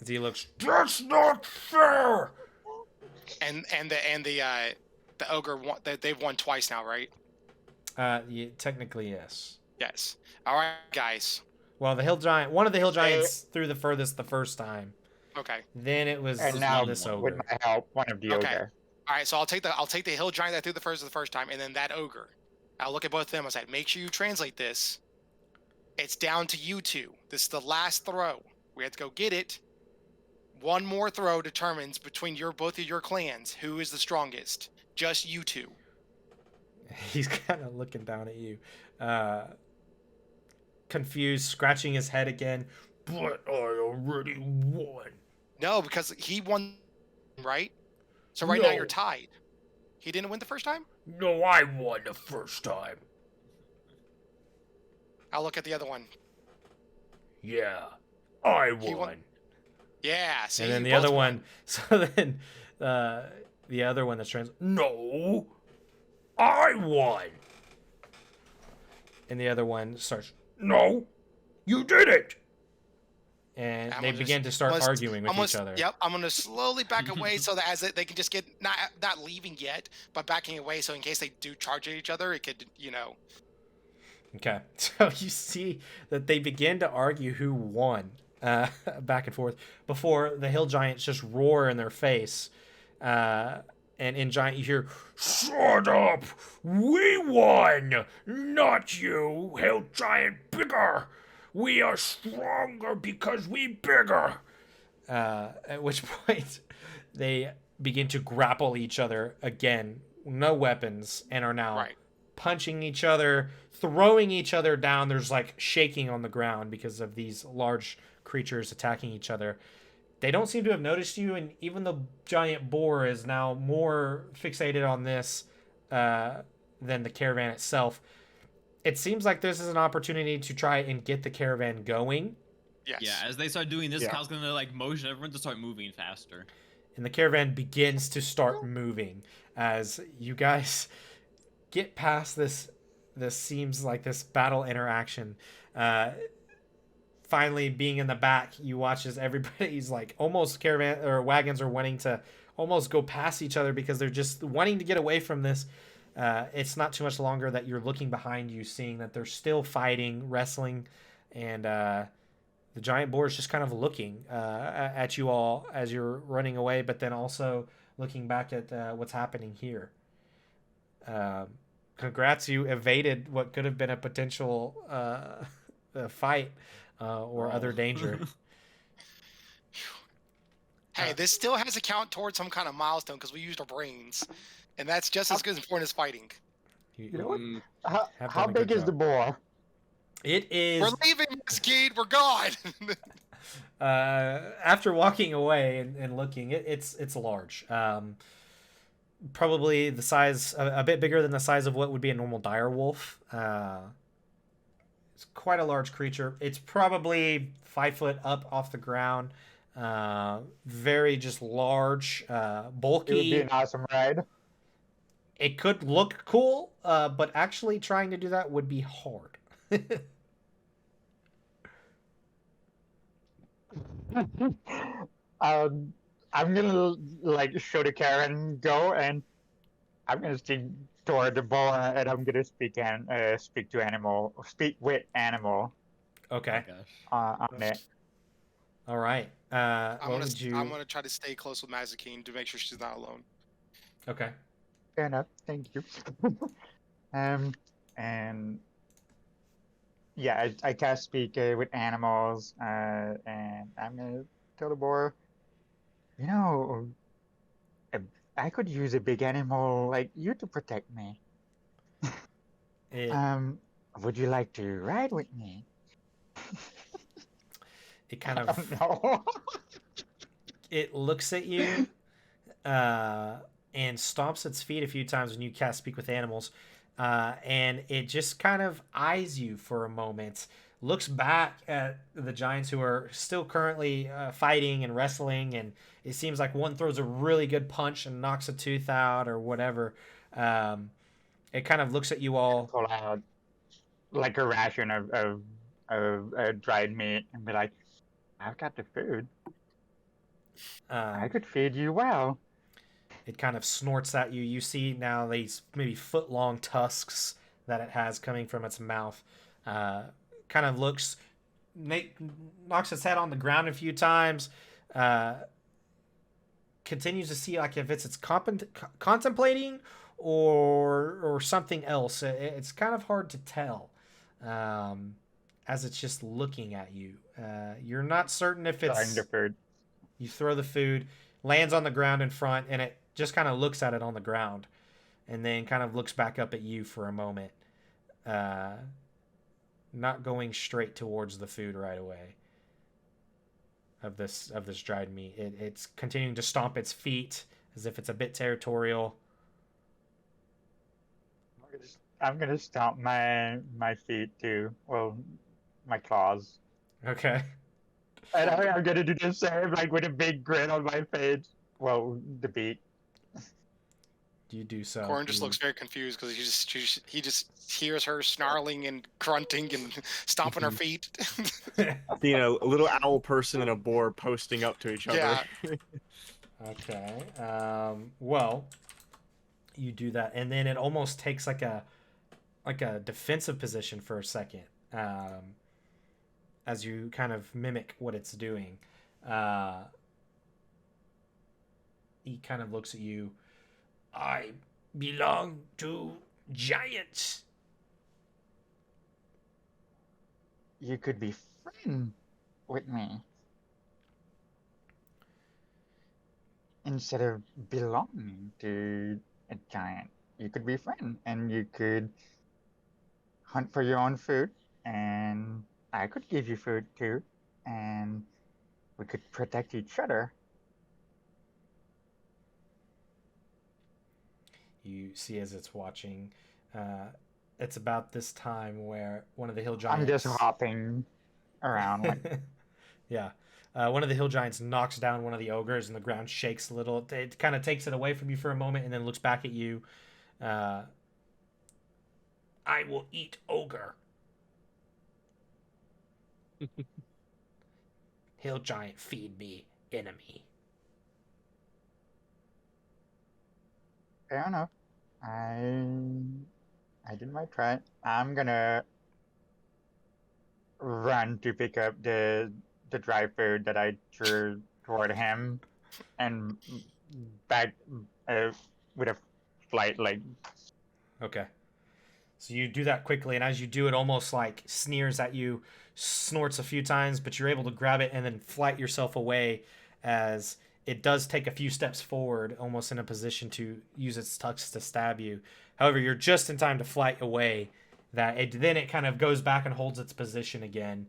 he looks, that's not fair. And the ogre they've won twice now, right? Yeah, technically yes. Yes. All right, guys. Well, one of the hill giants threw the furthest the first time. Okay. Then it was And now this ogre. with my help, one of the Okay. ogre. All right, so I'll take the hill giant that threw the first time, and then that ogre. I'll look at both of them. I said, make sure you translate this. It's down to you two. This is the last throw. We have to go get it. One more throw determines between both of your clans who is the strongest. Just you two. He's kind of looking down at you, confused, scratching his head again. But I already won. No, because he won, right? So right now you're tied. He didn't win the first time? No, I won the first time. I'll look at the other one. Yeah, I He won. won. Yeah, see, And then you the other both won. one, so then the other one that's no, I won. And the other one starts, no, you did it. and I'm they gonna begin to start arguing with each other. Yep, I'm gonna slowly back away so that as they can just get not leaving yet, but backing away so in case they do charge at each other, it could Okay, so you see that they begin to argue who won, back and forth, before the hill giants just roar in their face. And in giant, you hear, "Shut up! We won! Not you, hill giant bigger! We are stronger because we bigger!" At which point, they begin to grapple each other again, no weapons, and are now right. punching each other, throwing each other down. There's like shaking on the ground because of these large creatures attacking each other. They don't seem to have noticed you, and even the giant boar is now more fixated on this than the caravan itself. It seems like this is an opportunity to try and get the caravan going. Yes. Yeah, as they start doing this, Yeah. Kyle's gonna like motion everyone to start moving faster. And the caravan begins to start moving as you guys get past this seems like this battle interaction. Finally being in the back, you watch as everybody's like almost caravan or wagons are wanting to almost go past each other because they're just wanting to get away from this. It's not too much longer that you're looking behind you, seeing that they're still fighting, wrestling, and the giant boar is just kind of looking at you all as you're running away, but then also looking back at what's happening here. Congrats, you evaded what could have been a potential fight or other danger. Hey, this still has to count towards some kind of milestone because we used our brains, and that's just as good important as fighting. You know what? Mm, How done a good big is job. the boar? It is. We're leaving, Mesquite. We're gone. After walking away and looking, it's large. Probably the size, a bit bigger than the size of what would be a normal dire wolf. It's quite a large creature. It's probably 5 foot up off the ground. Very just large, bulky. It would be an awesome ride. It could look cool, but actually trying to do that would be hard. I'm gonna like show the Karen go, and I'm gonna stick toward the ball, and I'm gonna speak with animal Okay. Oh, gosh. on it. All right. I'm What would you? gonna try to stay close with Mazikeen to make sure she's not alone. Okay. Fair enough. Thank you. And yeah, I can't speak with animals, and I'm gonna tell the boar, you know, I could use a big animal like you to protect me. It, Would you like to ride with me? it kind I of don't know. it looks at you and stomps its feet a few times when you cast Speak with Animals, and it just kind of eyes you for a moment, looks back at the giants who are still currently fighting and wrestling, and it seems like one throws a really good punch and knocks a tooth out or whatever. It kind of looks at you all. Pull out like a ration of dried meat and be like, I've got the food. I could feed you well. It kind of snorts at you. You see now these maybe foot-long tusks that it has coming from its mouth. Kind of looks, knocks its head on the ground a few times. Continues to see like if it's contemplating or something else. It's kind of hard to tell as it's just looking at you. You're not certain if it's. The food. You throw the food, lands on the ground in front, and it just kind of looks at it on the ground, and then kind of looks back up at you for a moment, not going straight towards the food right away. Of this dried meat, it's continuing to stomp its feet as if it's a bit territorial. I'm gonna stomp my feet too. Well, my claws. Okay. And I'm gonna do the same, like with a big grin on my face. Well, the beak. you do so. Corin just looks very confused because he just hears her snarling and grunting and stomping her feet. You know, a little owl person and a boar posting up to each other. Yeah. Okay. Well, you do that, and then it almost takes like a defensive position for a second, as you kind of mimic what it's doing. He kind of looks at you. I belong to giants. You could be friends with me instead of belonging to a giant. You could be friends, and you could hunt for your own food, and I could give you food too, and we could protect each other. You see as it's watching. It's about this time where one of the hill giants. I'm just hopping around like. Yeah. One of the hill giants knocks down one of the ogres, and the ground shakes a little. It kind of takes it away from you for a moment, and then looks back at you. I will eat ogre. Hill giant, feed me, enemy. Fair enough. I did my try. I'm gonna run to pick up the dry food that I threw toward him, and back with a flight like. Okay. So you do that quickly, and as you do, it almost like sneers at you, snorts a few times, but you're able to grab it and then flight yourself away as it does take a few steps forward, almost in a position to use its tusks to stab you. However, you're just in time to flight away. Then it kind of goes back and holds its position again.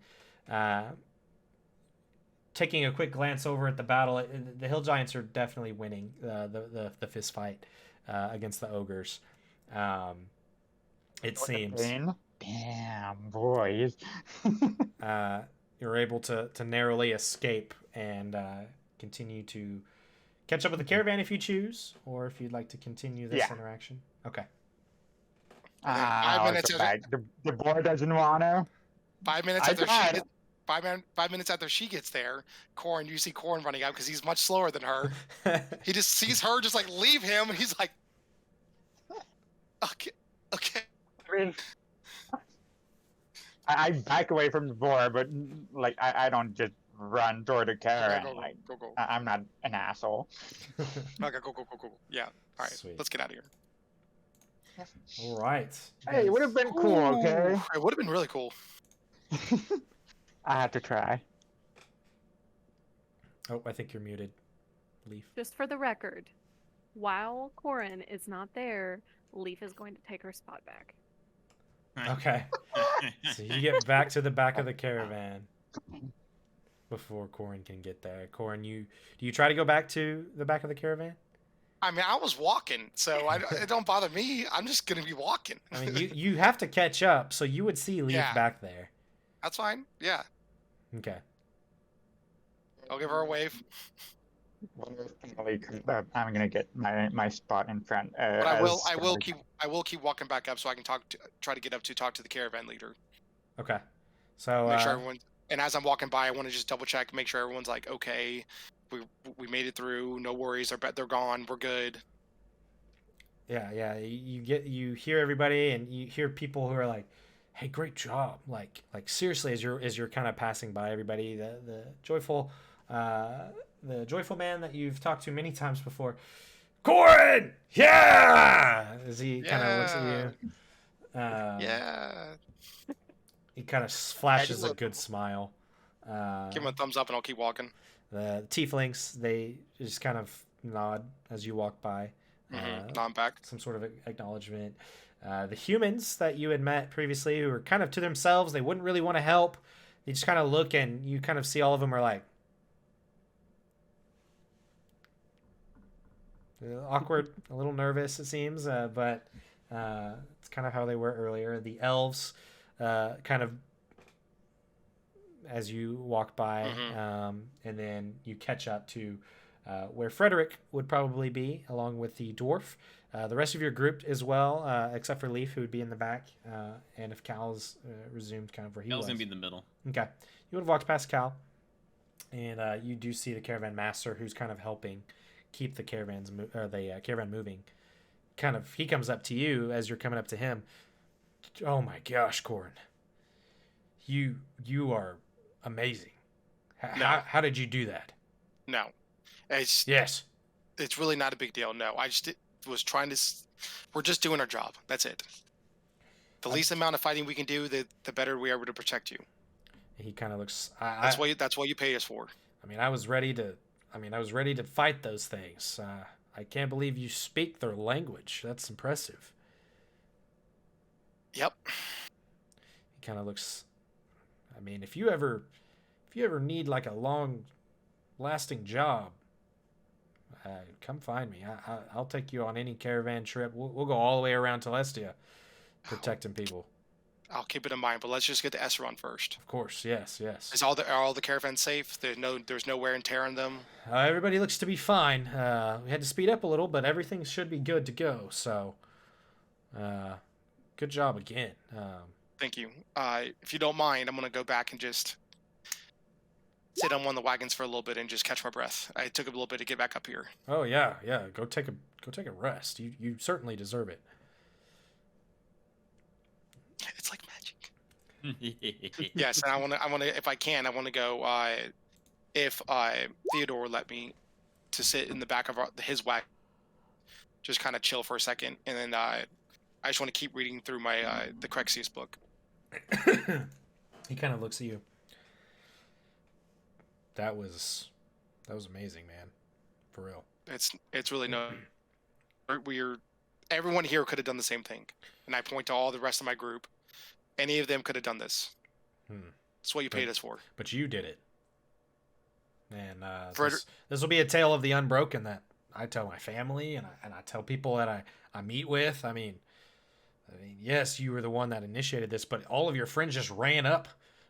Taking a quick glance over at the battle, the hill giants are definitely winning the fist fight against the ogres. It seems. Damn, boys. You're able to narrowly escape and continue to catch up with the caravan if you choose, or if you'd like to continue this interaction. Okay. 5 minutes. The boy doesn't want to. 5 minutes after she gets, 5 minutes after she gets there, you see Corin running out because he's much slower than her. He just sees her just like leave him, and he's like, okay. I mean, I back away from the boar, but like I don't just run toward the caravan. Go. I'm not an asshole. Okay, go. Yeah. All right, Sweet. let's get out of here. All right. Hey, it would have been cool, okay? It would have been really cool. I had to try. Oh, I think you're muted, Leaf. Just for the record, while Corin is not there, Leaf is going to take her spot back. Okay. So you get back to the back of the caravan before Corin can get there. Corin, do you try to go back to the back of the caravan? I mean, I was walking, so it don't bother me. I'm just gonna be walking. I mean, you have to catch up, so you would see Leaf back there. That's fine. Yeah. Okay. I'll give her a wave. I'm gonna get my spot in front. But I will keep walking back up so I can try to talk to the caravan leader. Okay. So make sure everyone. And as I'm walking by, I want to just double check, make sure everyone's like, okay, we made it through. No worries. They're gone. We're good. Yeah. You hear everybody, and you hear people who are like, "Hey, great job!" Like seriously, as you're kind of passing by everybody, the joyful man that you've talked to many times before, Corin, yeah, as he kind of looks at you. Yeah. He kind of flashes a good smile. Give him a thumbs up, and I'll keep walking. The Tieflings, they just kind of nod as you walk by. Nod back. Some sort of acknowledgement. The humans that you had met previously, who were kind of to themselves, they wouldn't really want to help. They just kind of look, and you kind of see all of them are like awkward, a little nervous, it seems, but it's kind of how they were earlier. The elves, kind of as you walk by, and then you catch up to where Frederick would probably be, along with the dwarf. The rest of your group as well, except for Leaf, who would be in the back, and if Cal's resumed kind of where he Cal's was. gonna be in the middle. Okay. You would have walked past Cal, and you do see the caravan master who's kind of helping keep the caravan moving. Kind of, he comes up to you as you're coming up to him. Oh my gosh, Corin. You are amazing. How did you do that? No. Yes. It's really not a big deal. No, I just was trying to. We're just doing our job. That's it. The least amount of fighting we can do, the better we are able to protect you. He kind of looks. That's what you pay us for. I mean, I was ready to fight those things. I can't believe you speak their language. That's impressive. Yep. He kind of looks. I mean, if you ever need like a long-lasting job, come find me. I'll take you on any caravan trip. We'll go all the way around Telestia, protecting people. I'll keep it in mind, but let's just get to Esaron first. Of course, yes. Are all the caravans safe? There's no wear and tear on them. Everybody looks to be fine. We had to speed up a little, but everything should be good to go. So, good job again. Thank you. If you don't mind, I'm gonna go back and just sit on one of the wagons for a little bit and just catch my breath. I took a little bit to get back up here. Oh yeah. Go take a rest. You certainly deserve it. It's like magic. Yes, and I want to, if I can, I want to go. If Theodore would let me, to sit in the back of his wagon, just kind of chill for a second, and then I just want to keep reading through my the Crexius book. He kind of looks at you. That was amazing, man. For real. It's really no. Everyone here could have done the same thing, and I point to all the rest of my group. Any of them could have done this. That's what you paid us for. But you did it. And this will be a tale of the Unbroken that I tell my family and I tell people that I meet with. I mean, yes, you were the one that initiated this, but all of your friends just ran up.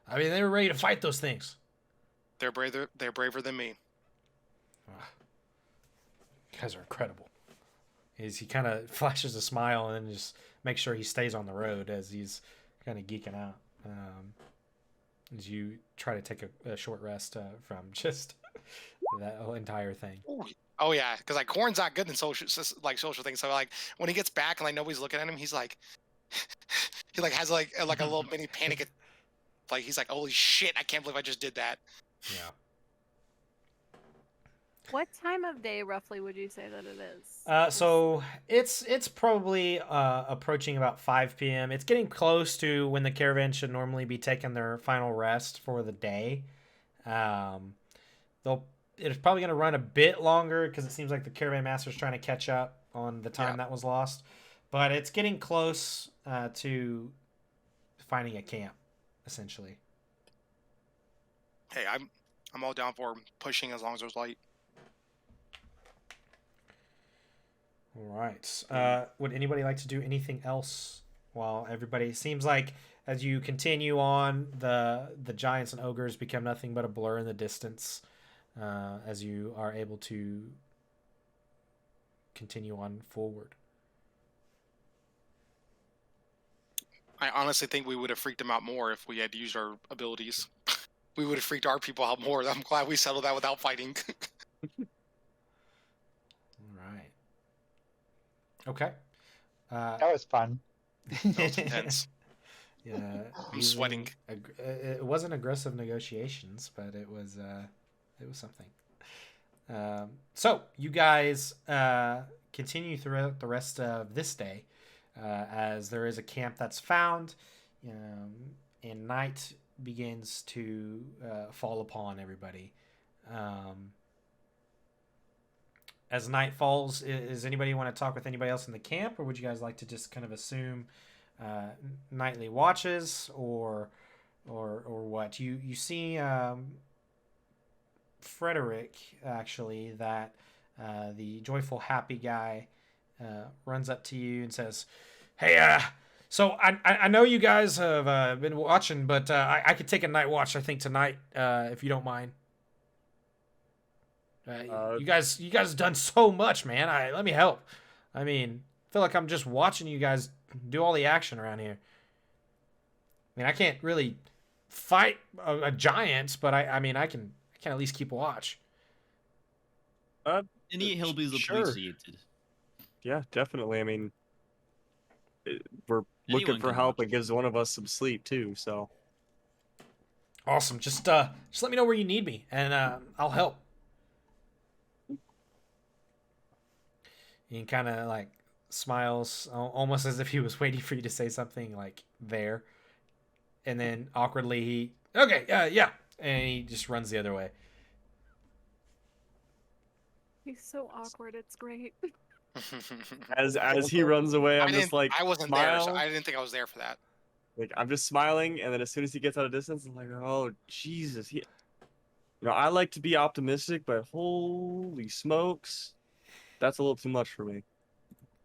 I mean, they were ready to fight those things. They're braver than me. You guys are incredible. He kind of flashes a smile and then just makes sure he stays on the road as he's kind of geeking out. As you try to take a short rest from just that whole entire thing. Oh yeah, because like Corn's not good in social things. So like when he gets back and like nobody's looking at him, he's like, he like has like a little mini panic. Like he's like, holy shit, I can't believe I just did that. Yeah. What time of day roughly would you say that it is? So it's probably approaching about 5 p.m. It's getting close to when the caravan should normally be taking their final rest for the day. It's probably going to run a bit longer because it seems like the caravan master's trying to catch up on the time that was lost. But it's getting close to finding a camp, essentially. Hey, I'm all down for pushing as long as there's light. All right. Would anybody like to do anything else while everybody seems like as you continue on, the giants and ogres become nothing but a blur in the distance as you are able to continue on forward? I honestly think we would have freaked them out more if we had used our abilities. We would have freaked our people out more. I'm glad we settled that without fighting. Okay. That was fun. That was intense. Yeah, I'm sweating. It wasn't aggressive negotiations, but it was something. So you guys continue throughout the rest of this day, as there is a camp that's found, and night begins to fall upon everybody. As night falls, does anybody want to talk with anybody else in the camp, or would you guys like to just kind of assume nightly watches, or what? You see Frederick, actually, that the joyful, happy guy runs up to you and says, "Hey, so I know you guys have been watching, but I could take a night watch, I think, tonight, if you don't mind." You guys have done so much, man. Let me help. I mean, I feel like I'm just watching you guys do all the action around here. I mean, I can't really fight a giant, but I mean, I can at least keep watch. Any help is sure. appreciated. Yeah, definitely. I mean, we're looking Anyone for can help. watch. It gives one of us some sleep too. So Awesome. Just let me know where you need me, and I'll help. He kind of like smiles, almost as if he was waiting for you to say something like there, and then awkwardly he okay, yeah, and he just runs the other way. He's so awkward. It's great. as he runs away, I'm just like I wasn't smile. there, so I didn't think I was there for that. Like I'm just smiling, and then as soon as he gets out of distance, I'm like, oh Jesus, I like to be optimistic, but holy smokes, that's a little too much for me.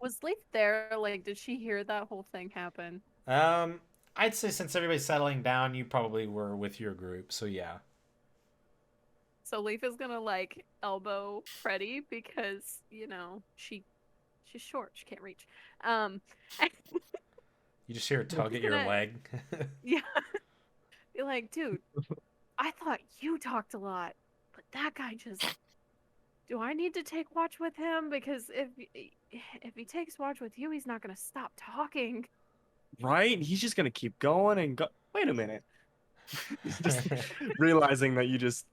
Was Leaf there? Like, did she hear that whole thing happen? I'd say since everybody's settling down, you probably were with your group, so yeah. So Leaf is gonna like elbow Freddy because she's short, she can't reach. You just hear a tug at your leg. Yeah. Be like, dude, I thought you talked a lot, but that guy just. Do I need to take watch with him? Because if he takes watch with you, he's not gonna stop talking. Right? He's just gonna keep going and go. Wait a minute. Just realizing that you just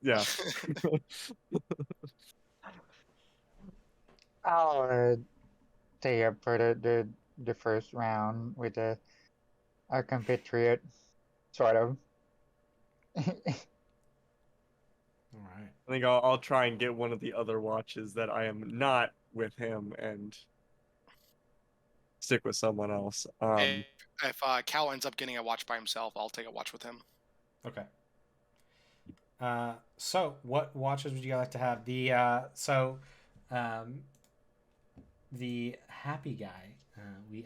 I'll stay up for the first round with our compatriot, sort of. All right. I think I'll try and get one of the other watches that I am not with him and stick with someone else. If Cal ends up getting a watch by himself, I'll take a watch with him. Okay. So what watches would you guys like to have? The happy guy,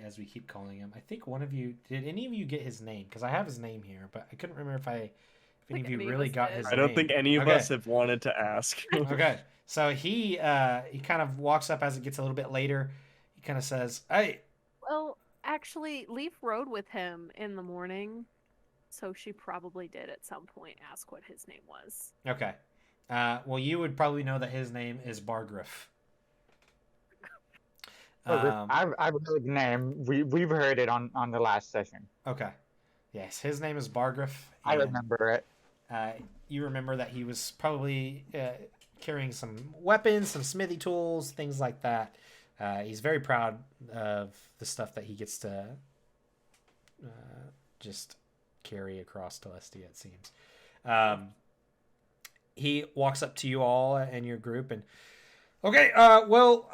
as we keep calling him. I think one of you did. Any of you get his name? Because I have his name here, but I couldn't remember if any of you really got his name. I don't think any of us have wanted to ask. Okay. So he kind of walks up as it gets a little bit later. He kind of says, "Hey." Well, actually, Leaf rode with him in the morning, so she probably did at some point ask what his name was. Okay. Well, you would probably know that his name is Bargriff. I've heard the name. We've heard it on the last session. Okay. Yes, his name is Bargriff. I remember it. You remember that he was probably carrying some weapons, some smithy tools, things like that. He's very proud of the stuff that he gets to just carry across Telestia, it seems. He walks up to you all and your group and, okay, well,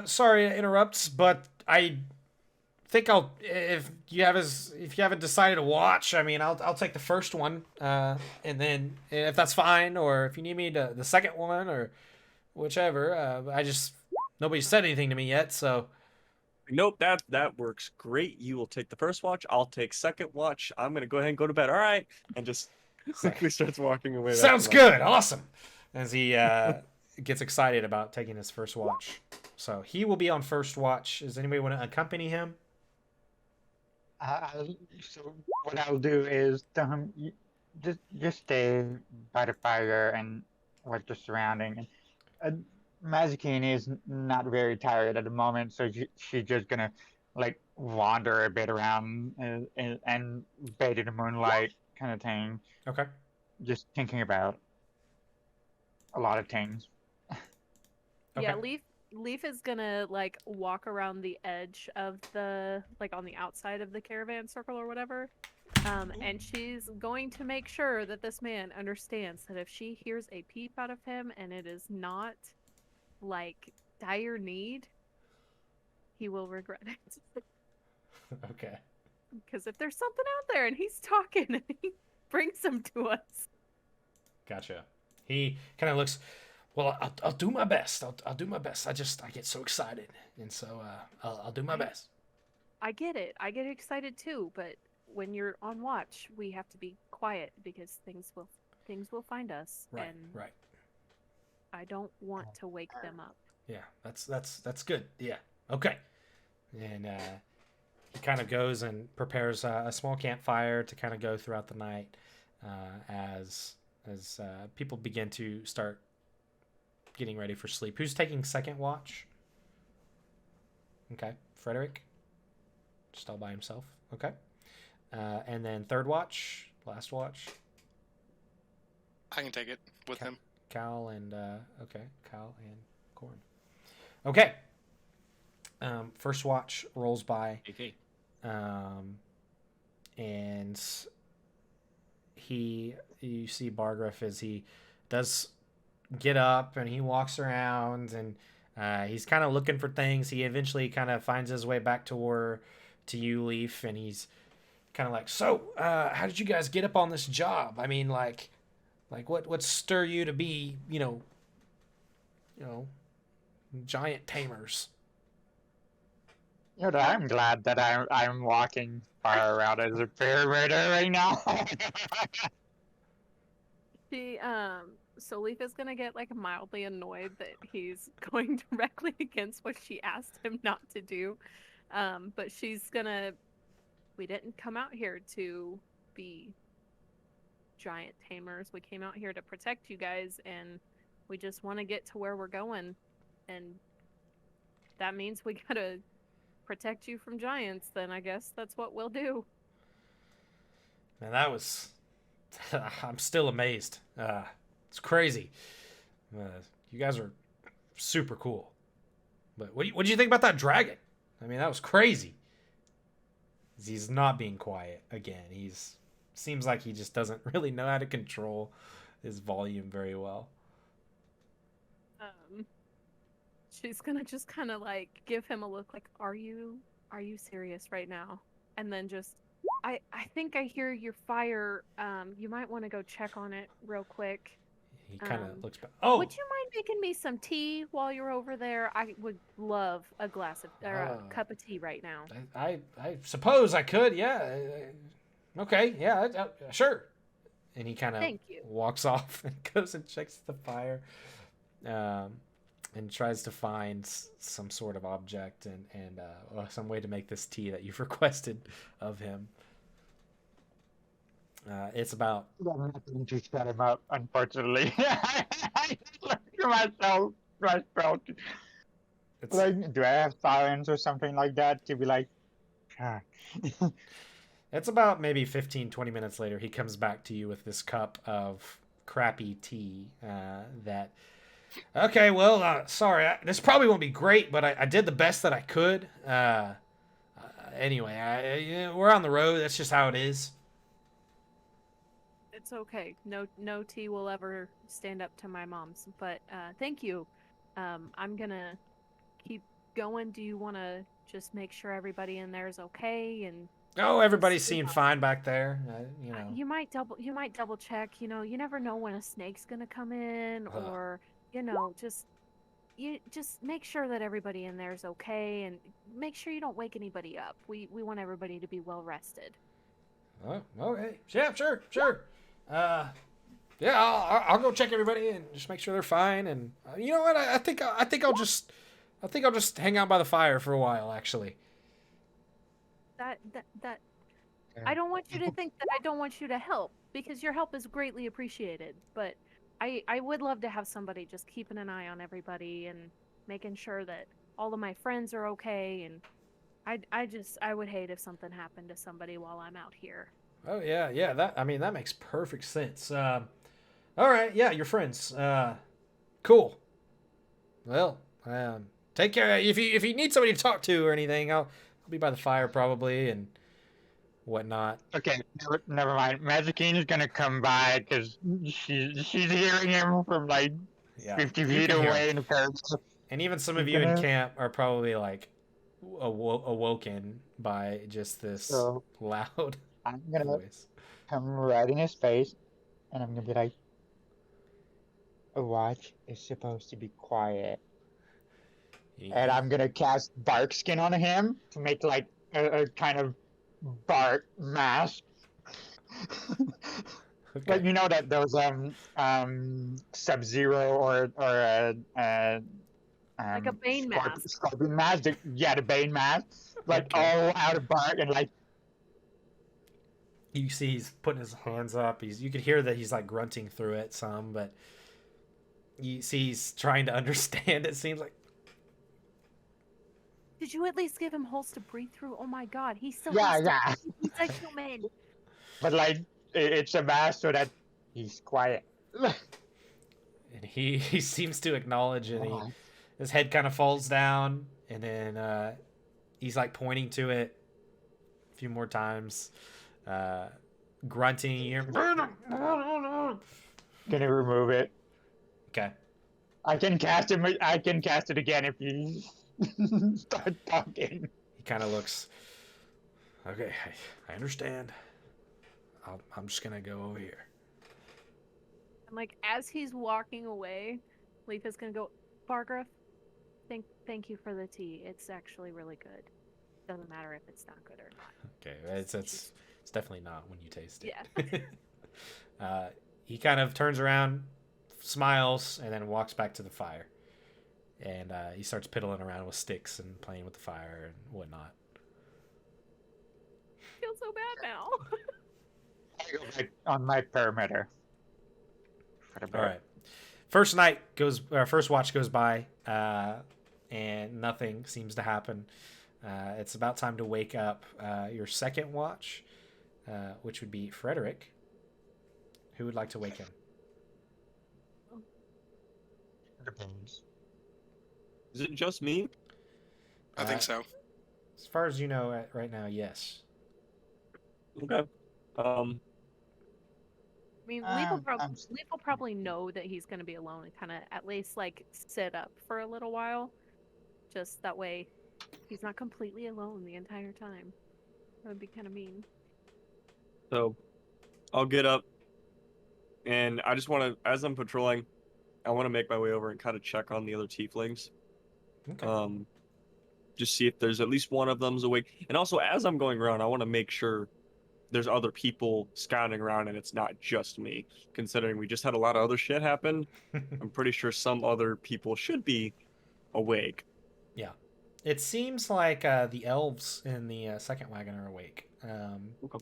sorry to interrupt, but I think if you haven't decided to watch, I mean, I'll take the first one, and then if that's fine, or if you need me to the second one or whichever, nobody said anything to me yet, so. Nope, that works great. You will take the first watch. I'll take second watch. I'm gonna go ahead and go to bed. All right, and just quickly starts walking away. Sounds good. Awesome. As he gets excited about taking his first watch. So he will be on first watch. Does anybody want to accompany him? So what I'll do is tell him just stay by the fire and watch the surrounding. Mazikine is not very tired at the moment, so she's just gonna like wander a bit around and bathe in the moonlight kind of thing. Okay. Just thinking about a lot of things. Okay. Yeah, Leaf is gonna like walk around the edge of the on the outside of the caravan circle or whatever. And she's going to make sure that this man understands that if she hears a peep out of him and it is not dire need, he will regret it. Okay. Because if there's something out there and he's talking and he brings them to us. Gotcha. He kind of looks, well, I'll do my best. I'll do my best. I get so excited. And so I'll do my best. I get it. I get excited too, but when you're on watch, we have to be quiet because things will find us. Right, and right. I don't want to wake them up. Yeah, that's good. Yeah. Okay. And he kind of goes and prepares a small campfire to kind of go throughout the night as people begin to start getting ready for sleep. Who's taking second watch? Okay, Frederick, just all by himself. Okay, and then third watch, last watch. I can take it with him. Cal and Cal and Corn. Okay. First watch rolls by. Okay. And you see Bargriff as he does get up and he walks around and he's kind of looking for things. He eventually kind of finds his way back to you, Leaf, and he's kind of like, so, how did you guys get up on this job? I mean, like what stir you to be, giant tamers? I'm glad that I'm walking far around as a perimeter right now. So Leaf is gonna get like mildly annoyed that he's going directly against what she asked him not to do. But she's gonna. We didn't come out here to be giant tamers. We came out here to protect you guys, and we just want to get to where we're going, and that means we gotta protect you from giants. Then I guess that's what we'll do. Man, that was. I'm still amazed. It's crazy. You guys are super cool. But what do you think about that dragon? I mean, that was crazy. He's not being quiet again. Seems like he just doesn't really know how to control his volume very well. She's gonna just kind of like give him a look like, are you serious right now? And then just, I think I hear your fire. You might want to go check on it real quick. He kind of looks back. Oh, would you mind making me some tea while you're over there? I would love a cup of tea right now. I suppose I could. Yeah. Okay. Yeah. Sure. And he kind of walks off and goes and checks the fire, and tries to find some sort of object and some way to make this tea that you've requested of him. It's about. I'm not going to shut him up, unfortunately. I look to myself. Like, do I have silence or something like that to be like, It's about maybe 15-20 minutes later. He comes back to you with this cup of crappy tea that. Okay, well, sorry. This probably won't be great, but I did the best that I could. Anyway, we're on the road. That's just how it is. It's okay. No tea will ever stand up to my mom's. But thank you. I'm gonna keep going. Do you want to just make sure everybody in there is okay? And everybody seemed fine back there. You might double check. You never know when a snake's gonna come in, or just make sure that everybody in there is okay, and make sure you don't wake anybody up. We want everybody to be well rested. Oh, okay. Yeah, sure. I'll go check everybody and just make sure they're fine. And you know what? I think I'll just hang out by the fire for a while. Actually. That I don't want you to think that I don't want you to help, because your help is greatly appreciated. But I would love to have somebody just keeping an eye on everybody and making sure that all of my friends are okay. And I would hate if something happened to somebody while I'm out here. Oh yeah. That makes perfect sense. All right, yeah, your friends. Cool. Well, take care. If you need somebody to talk to or anything, I'll be by the fire probably and whatnot. Okay, never mind. Magicine is gonna come by because she's hearing him from like 50 feet away in the parents. And even some of you in camp are probably like awoken by just this loud. I'm gonna voice. come right in his face, and I'm gonna be like, "A watch is supposed to be quiet," and I'm gonna cast bark skin on him to make like a kind of bark mask. Okay. Like, you know that those Sub-Zero or Like a Bane mask. Scorpion mask, the Bane mask, like Okay. all out of bark and like You see he's putting his hands up. You could hear that he's like grunting through it some, but you see he's trying to understand. It seems like. Did you at least give him holes to breathe through? Oh my god, he still yeah, has to. yeah. He's a human. But like it's a mask so that he's quiet. And he seems to acknowledge it. Oh. His head kind of falls down, and then he's like pointing to it a few more times, grunting. Can you remove it? Okay. I can cast him. I can cast it again if you start talking. He kind of looks. Okay, I understand. I'm just gonna go over here. And like as he's walking away, Leaf is gonna go, Bargraf, thank you for the tea. It's actually really good. Doesn't matter if it's not good or not. Okay, it's definitely not when you taste it. Yeah. He kind of turns around, smiles, and then walks back to the fire. And he starts piddling around with sticks and playing with the fire and whatnot. I feel so bad now. I go back on my perimeter. All right. First watch goes by, and nothing seems to happen. It's about time to wake up your second watch, which would be Frederick. Who would like to wake him? Depends. Is it just me? I think so. As far as you know right now, yes. Okay. I mean, Leaf will I'm- probably know that he's going to be alone and kind of at least like sit up for a little while. Just that way he's not completely alone the entire time. That would be kind of mean. So I'll get up and I just want to, as I'm patrolling, I want to make my way over and kind of check on the other tieflings. Okay. Just see if there's at least one of them's awake. And also, as I'm going around, I want to make sure there's other people scouting around and it's not just me. Considering we just had a lot of other shit happen, I'm pretty sure some other people should be awake. Yeah. It seems like the elves in the second wagon are awake. Okay.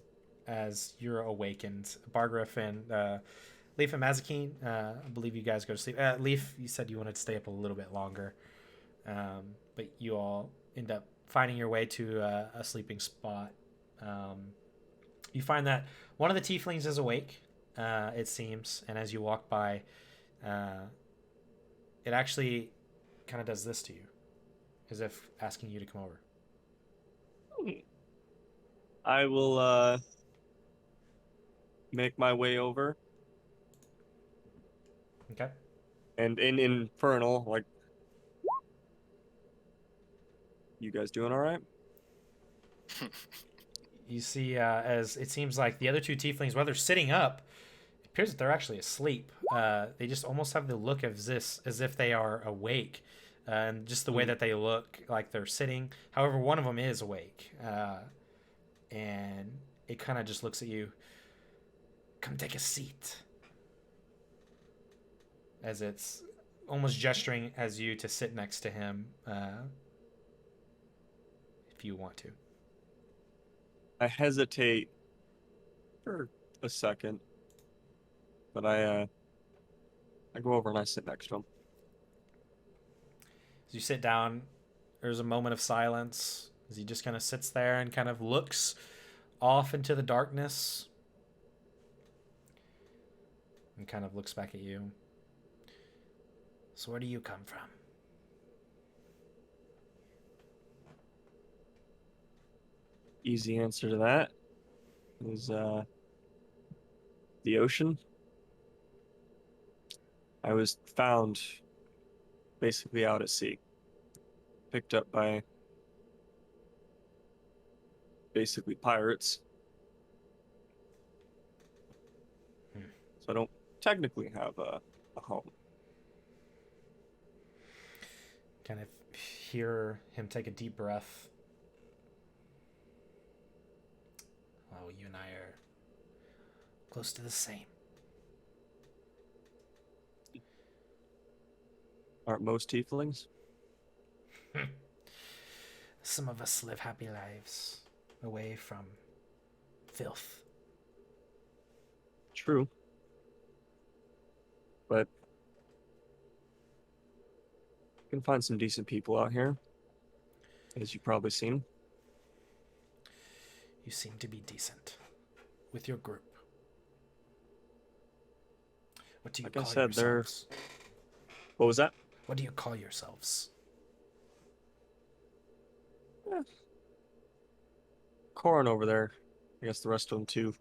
As you're awakened, Bargraf and Leaf and Mazikeen, I believe you guys go to sleep. Leaf, you said you wanted to stay up a little bit longer, but you all end up finding your way to a sleeping spot. You find that one of the tieflings is awake, it seems, and as you walk by, it actually kind of does this to you, as if asking you to come over. I will make my way over. Okay. And in Infernal, like, you guys doing all right? You see, as it seems like the other two tieflings, while they're sitting up, it appears that they're actually asleep. They just almost have the look of this as if they are awake, and just the way that they look, like they're sitting. However, one of them is awake, and it kind of just looks at you. Come take a seat. As it's almost gesturing as you to sit next to him, if you want to. I hesitate for a second, but I go over and I sit next to him. As you sit down, there's a moment of silence as he just kind of sits there and kind of looks off into the darkness and kind of looks back at you. So where do you come from? Easy answer to that is the ocean. I was found basically out at sea, picked up by basically pirates. So I don't technically have a home. Kind of hear him take a deep breath. Oh, you and I are close to the same. Aren't most tieflings? Some of us live happy lives away from filth. True. But you can find some decent people out here, as you've probably seen. You seem to be decent with your group. What do you Like I call said, they're... yourselves? What was that? What do you call yourselves? Corin over there. I guess the rest of them too.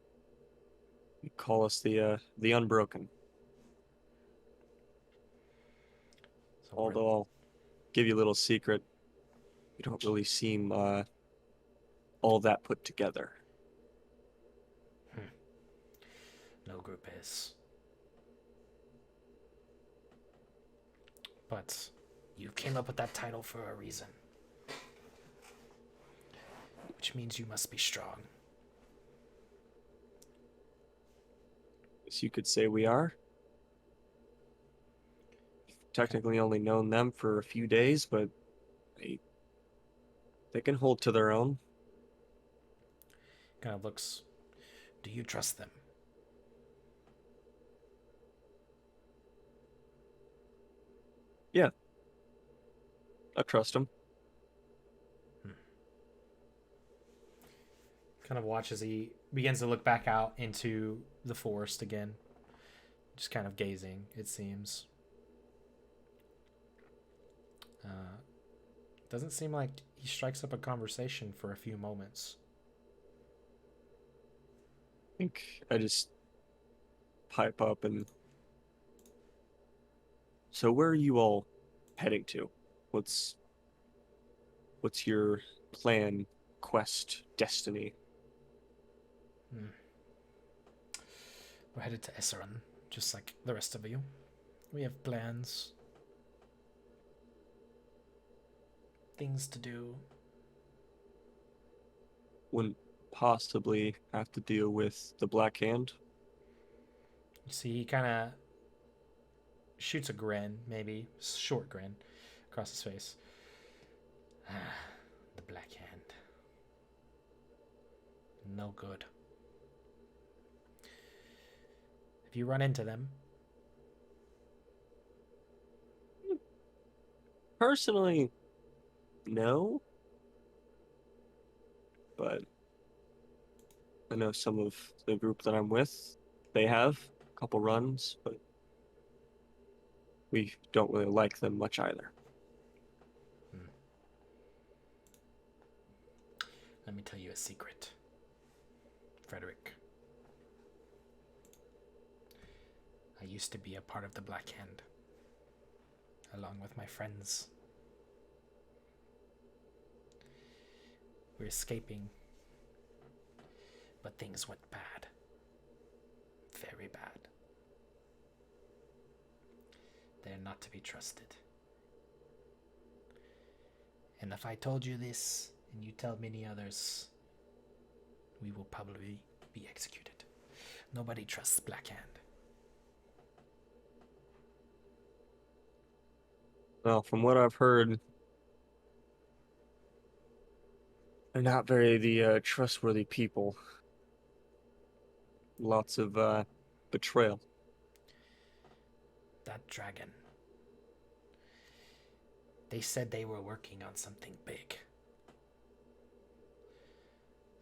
You call us the Unbroken. So Although I'll give you a little secret, you don't really seem all that put together. no group is. But you came up with that title for a reason. Which means you must be strong. Guess you could say we are. Technically only known them for a few days, but they can hold to their own. Kind of looks. Do you trust them? Yeah. I trust them. Kind of watch as he begins to look back out into the forest again. Just kind of gazing, it seems. Doesn't seem like he strikes up a conversation for a few moments. I think I just pipe up and... So where are you all heading to? What's your plan, quest, destiny? We're headed to Esaron, just like the rest of you. We have plans. Things to do. Wouldn't possibly have to deal with the Black Hand? You see, he kind of shoots a grin, maybe short grin, across his face. The Black Hand. No good. Have you run into them? Personally, no. But I know some of the group that I'm with, they have a couple runs, but we don't really like them much either. Let me tell you a secret, Frederick. I used to be a part of the Black Hand, along with my friends. We're escaping, but things went bad. Very bad. They're not to be trusted. And if I told you this, and you tell many others, we will probably be executed. Nobody trusts Black Hand. Well, from what I've heard, they're not very trustworthy people. Lots of betrayal. That dragon. They said they were working on something big.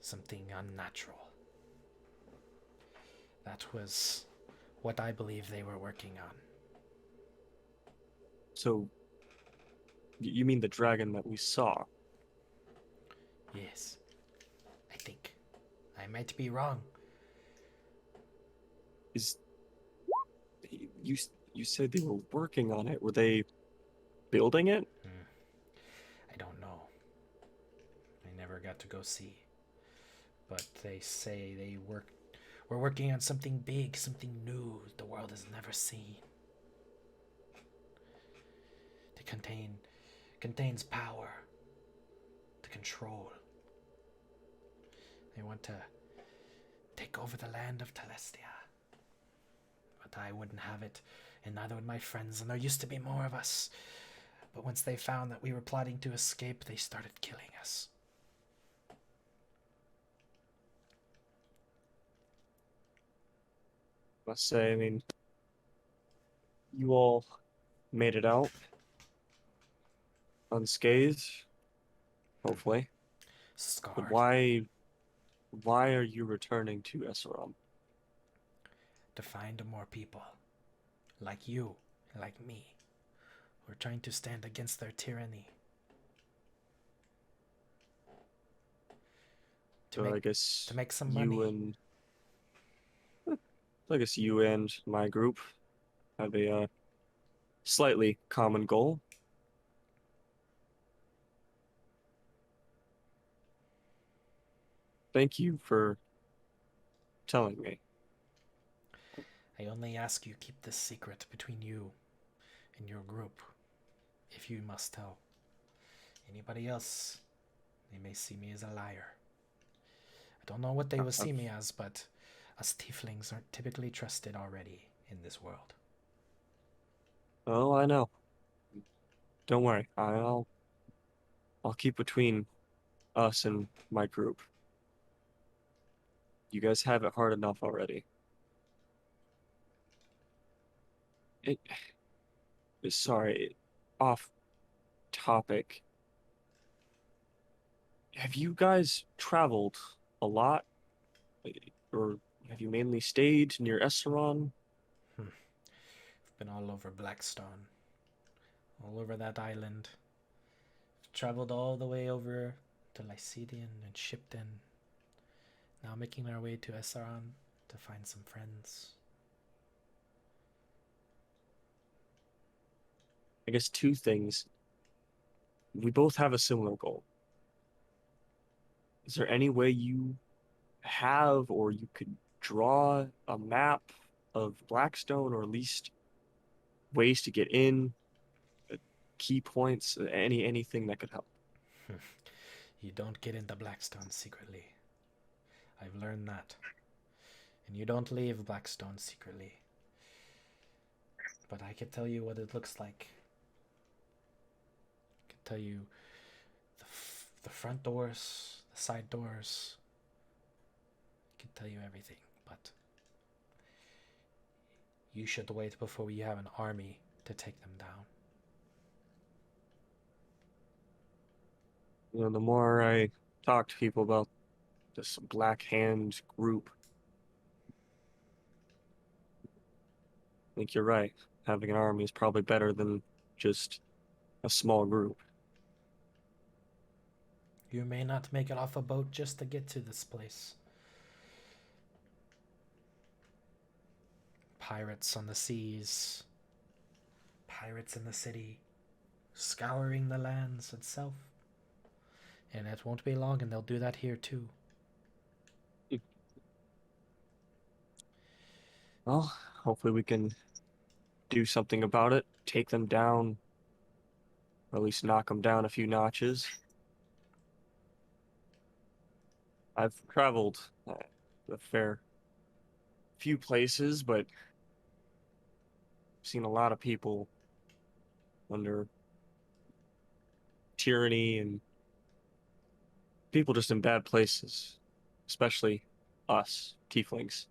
Something unnatural. That was what I believe they were working on. So, you mean the dragon that we saw? Yes. I think. I might be wrong. You said they were working on it. Were they building it? I don't know. I never got to go see. But they say we're working on something big, something new the world has never seen. It contains power to control. They want to take over the land of Telestia. but I wouldn't have it, and neither would my friends, and there used to be more of us. But once they found that we were plotting to escape, they started killing us. Must say, I mean, you all made it out unscathed, hopefully. But Scarred. why are you returning to Esaron? To find more people. Like you, like me. We're trying to stand against their tyranny. So I guess to make some you money. I guess you and my group have a slightly common goal. Thank you for telling me. I only ask you keep this secret between you and your group, if you must tell. Anybody else, they may see me as a liar. I don't know what they will see me as, but us tieflings aren't typically trusted already in this world. Oh, I know. Don't worry. I'll keep between us and my group. You guys have it hard enough already. It, sorry, off topic. Have you guys traveled a lot? Or have you mainly stayed near Esaron? I've been all over Blackstone, all over that island. Traveled all the way over to Lycedian and shipped in. Now making our way to Esaron to find some friends. I guess two things. We both have a similar goal. Is there any way you have or you could draw a map of Blackstone, or at least ways to get in, key points, anything that could help? You don't get into Blackstone secretly. I've learned that. And you don't leave Blackstone secretly. But I can tell you what it looks like. I can tell you the front doors, the side doors. I can tell you everything, but you should wait before you have an army to take them down. You know, the more I talk to people about this Black Hand group, I think you're right. Having an army is probably better than just a small group. You may not make it off a boat just to get to this place. Pirates on the seas, pirates in the city, scouring the lands itself. And it won't be long, and they'll do that here too. Well, hopefully we can do something about it, take them down, or at least knock them down a few notches. I've traveled a fair few places, but seen a lot of people under tyranny and people just in bad places, especially us, Tieflings.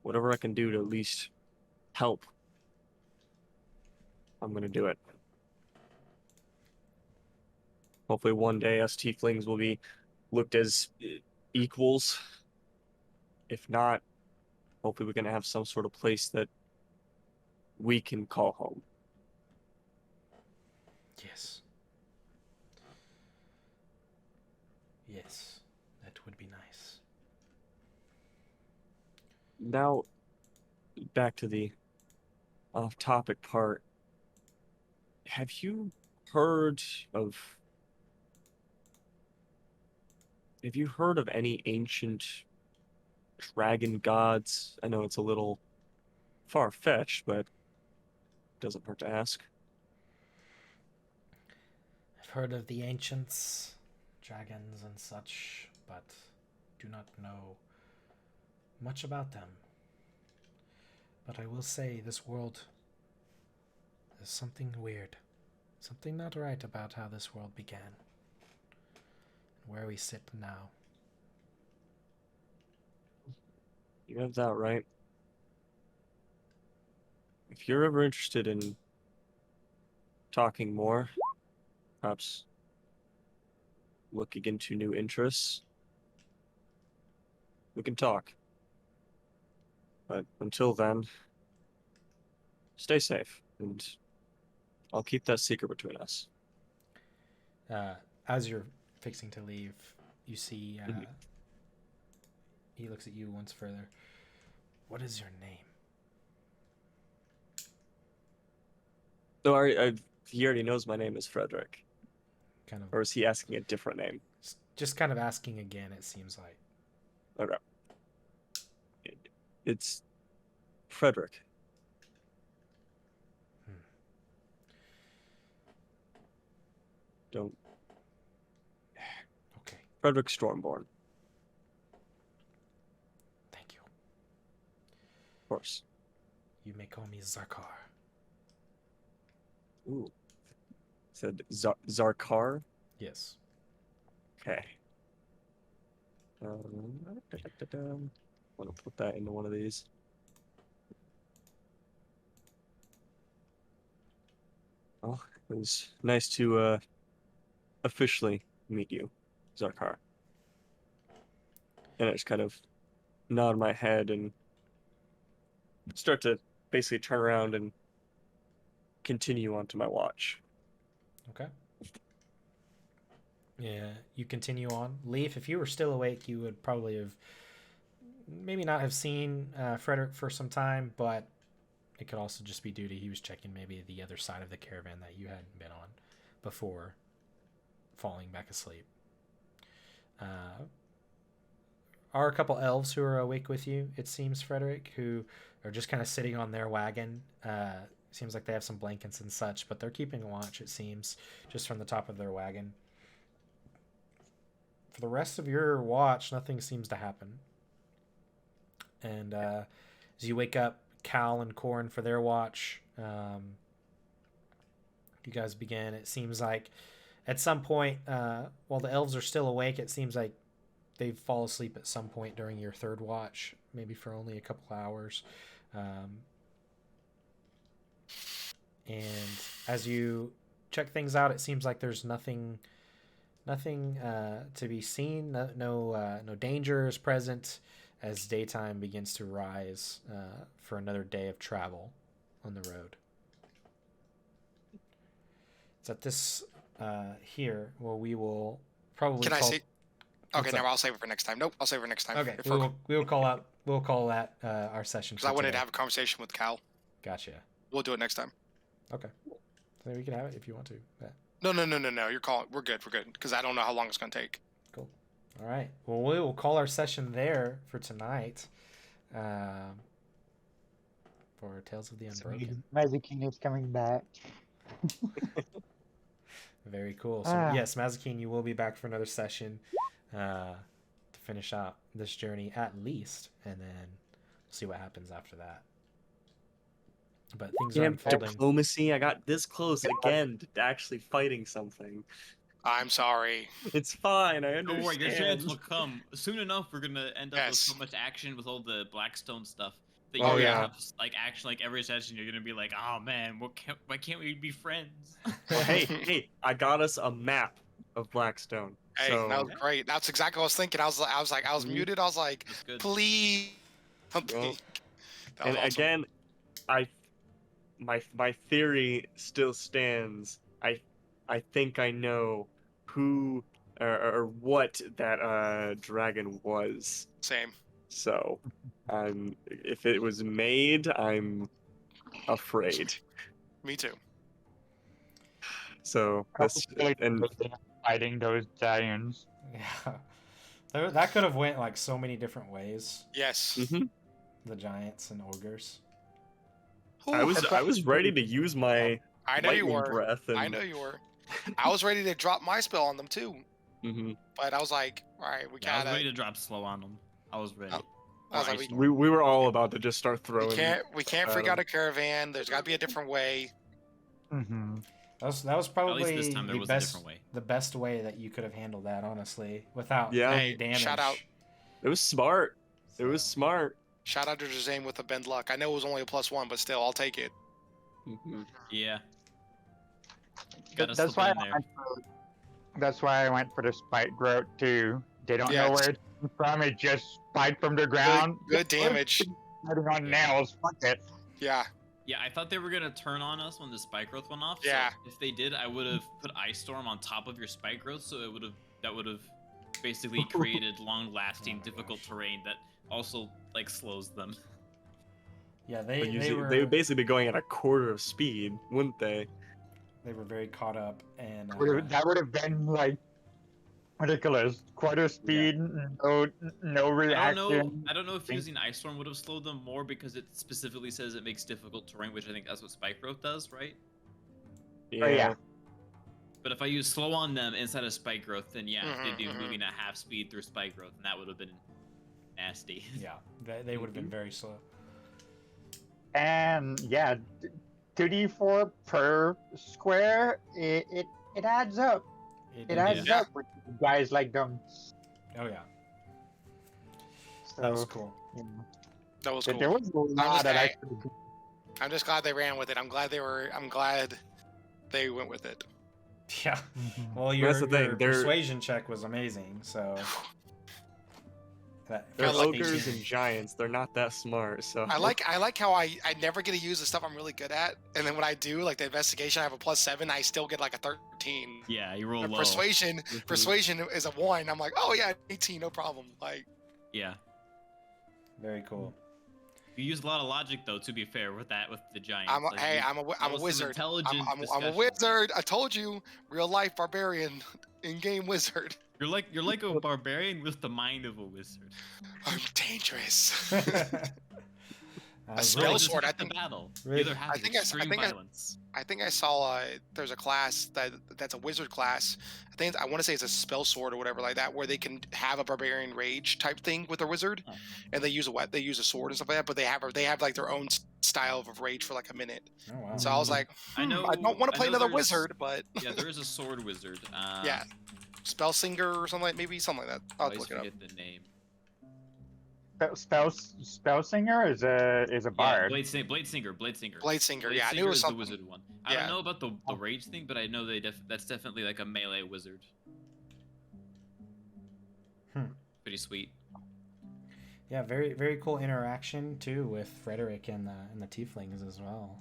Whatever I can do to at least help, I'm going to do it. Hopefully one day us Tieflings will be looked as equals. If not, hopefully we're going to have some sort of place that we can call home. Yes. Yes, that would be nice. Now, back to the off-topic part. Have you heard of any ancient dragon gods? I know it's a little far-fetched, but it doesn't hurt to ask. I've heard of the ancients, dragons and such, but do not know much about them. But I will say, this world, there's something weird. Something not right about how this world began. And where we sit now. You have that right. If you're ever interested in talking more, perhaps looking into new interests, we can talk. But until then, stay safe, and I'll keep that secret between us. As you're fixing to leave, you see Mhm. he looks at you once further. What is your name? No, he already knows my name is Frederick. Kind of, Or is he asking a different name? just kind of asking again. It seems like. Okay. It's Frederick. Don't. Okay, Frederick Stormborn, thank you. of course. You may call me Zarkar. Ooh. Said Zarkar? Yes. Okay. Want to put that into one of these. Well, it was nice to officially meet you, Zarkar. And I just kind of nod my head and start to basically turn around and continue onto my watch. Okay. Yeah, you continue on. Leaf, if you were still awake, you would probably have maybe not have seen Frederick for some time, but it could also just be due to he was checking maybe the other side of the caravan that you hadn't been on before falling back asleep. Are a couple elves who are awake with you, it seems, Frederick, who are just kind of sitting on their wagon. Seems like they have some blankets and such, but they're keeping watch, it seems, just from the top of their wagon. For the rest of your watch, nothing seems to happen. And as you wake up, Cal and Corn for their watch, you guys begin. It seems like at some point, while the elves are still awake, it seems like they fall asleep at some point during your third watch, maybe for only a couple hours. And as you check things out, it seems like there's nothing to be seen. No dangers present as daytime begins to rise for another day of travel on the road. It's at this here where we will probably. Can I see? Okay, What's never. up? I'll save it for next time. Nope, I'll save it for next time. Okay, we will call out. We'll call that our session. Because I wanted to have a conversation with Cal. Gotcha. We'll do it next time. Okay. So we can have it if you want to. Yeah. No. You're calling. We're good. Because I don't know how long it's gonna take. Cool. All right. Well, we will call our session there for tonight. For Tales of the Unbroken. Mazikeen is coming back. Very cool. So yes, Mazikeen, you will be back for another session to finish out this journey at least, and then we'll see what happens after that. But things are unfolding. Diplomacy. I got this close again to actually fighting something. I'm sorry. It's fine. I understand. Don't worry, your chance will come soon enough. We're gonna end up with so much action with all the Blackstone stuff that you're gonna have like action like every session. You're gonna be like, oh man, why can't we be friends? Well, hey, I got us a map of Blackstone. Hey, so... that was great. That's exactly what I was thinking. I was muted. I was like, please. Well, and awesome. Again, my theory still stands. I think I know who or what that dragon was. Same. So, if it was made, I'm afraid. Me too. So and fighting those giants. Yeah, that could have went like so many different ways. Yes. Mm-hmm. The giants and ogres. Ooh, I was ready to use my I know you were. Breath and... I know you were. I was ready to drop my spell on them too. Mm-hmm. But I was like, all right, we gotta. I was ready to drop slow on them. I was ready. I was Or like, ice We were all about to just start we throwing. can't freak at out 'em. a caravan. There's got to be a different way. Mm-hmm. That was probably At least this time there was a different way. the best way that you could have handled that, honestly, without Yeah. any Hey, damage. shout out. It was smart. It was So, smart. Shout out to Jazane with the bend luck. I know it was only a +1, but still, I'll take it. Yeah. Gotta That's slip why it in there. that's why I went for the spike growth too. They don't Yeah, know where it's from. It just spiked from the ground. Good damage. Starting on nails. Fuck it. Yeah. Yeah, I thought they were gonna turn on us when the spike growth went off. Yeah. So if they did, I would have put Ice Storm on top of your spike growth, so that would have basically created long-lasting, difficult terrain that also like slows them. yeah, But they usually, were they would basically be going at a quarter of speed, wouldn't they? they were very caught up, and That would have been like ridiculous. Quarter speed, no reaction. I don't know if using Ice Storm would have slowed them more because it specifically says it makes difficult terrain, which I think that's what spike growth does, right? Yeah. But if I use slow on them instead of spike growth, then yeah, they'd be Mhm, mhm. moving at half speed through spike growth, and that would have been nasty. yeah, they would have been very slow. And yeah, 2d4 per square. It adds up. It adds Yeah. up with guys like them. Oh yeah, So, that was cool. yeah. That was But cool. there was a lot that I I'm just glad they ran with it. I'm glad they went with it. Yeah. Mhm. Well, your, That's the thing, your they're- persuasion check was amazing, so. They're I like ogres 18. and giants. They're not that smart. So I like how I never get to use the stuff I'm really good at, and then when I do, like the investigation, I have a +7. I still get like a 13. Yeah, you roll And low. persuasion is a 1. I'm like, oh yeah, 18, no problem. Like, Yeah. Very cool. You used a lot of logic, though. To be fair, with the giants. I'm Like, a that was some wizard. intelligent I'm a discussion. wizard. I told you, real life barbarian, in-game wizard. You're like a barbarian with the mind of a wizard. I'm dangerous. A spell really, Just sword, I half the think- battle. really- The other half I is think I- I extreme think I- violence. I think I saw there's a class that's a wizard class. I want to say it's a spell sword or whatever like that, where they can have a barbarian rage type thing with their wizard, Huh. and they use a sword and stuff like that. But they have like their own style of rage for like a minute. Oh wow. So I was like, I know. I don't want to play know another there's- wizard, but Yeah, there is a sword wizard. yeah, spell singer or something something like that. I'll I have to always look it up. forget the name. spell singer is a Yeah, bard. Blade Singer. Blade singer. Blade Yeah, I knew it was is the something. wizard one. I Yeah. don't know about the rage thing, but I know that's definitely like a melee wizard. Hmm. Pretty sweet. Yeah, very very cool interaction too with Frederick and the Tieflings as well.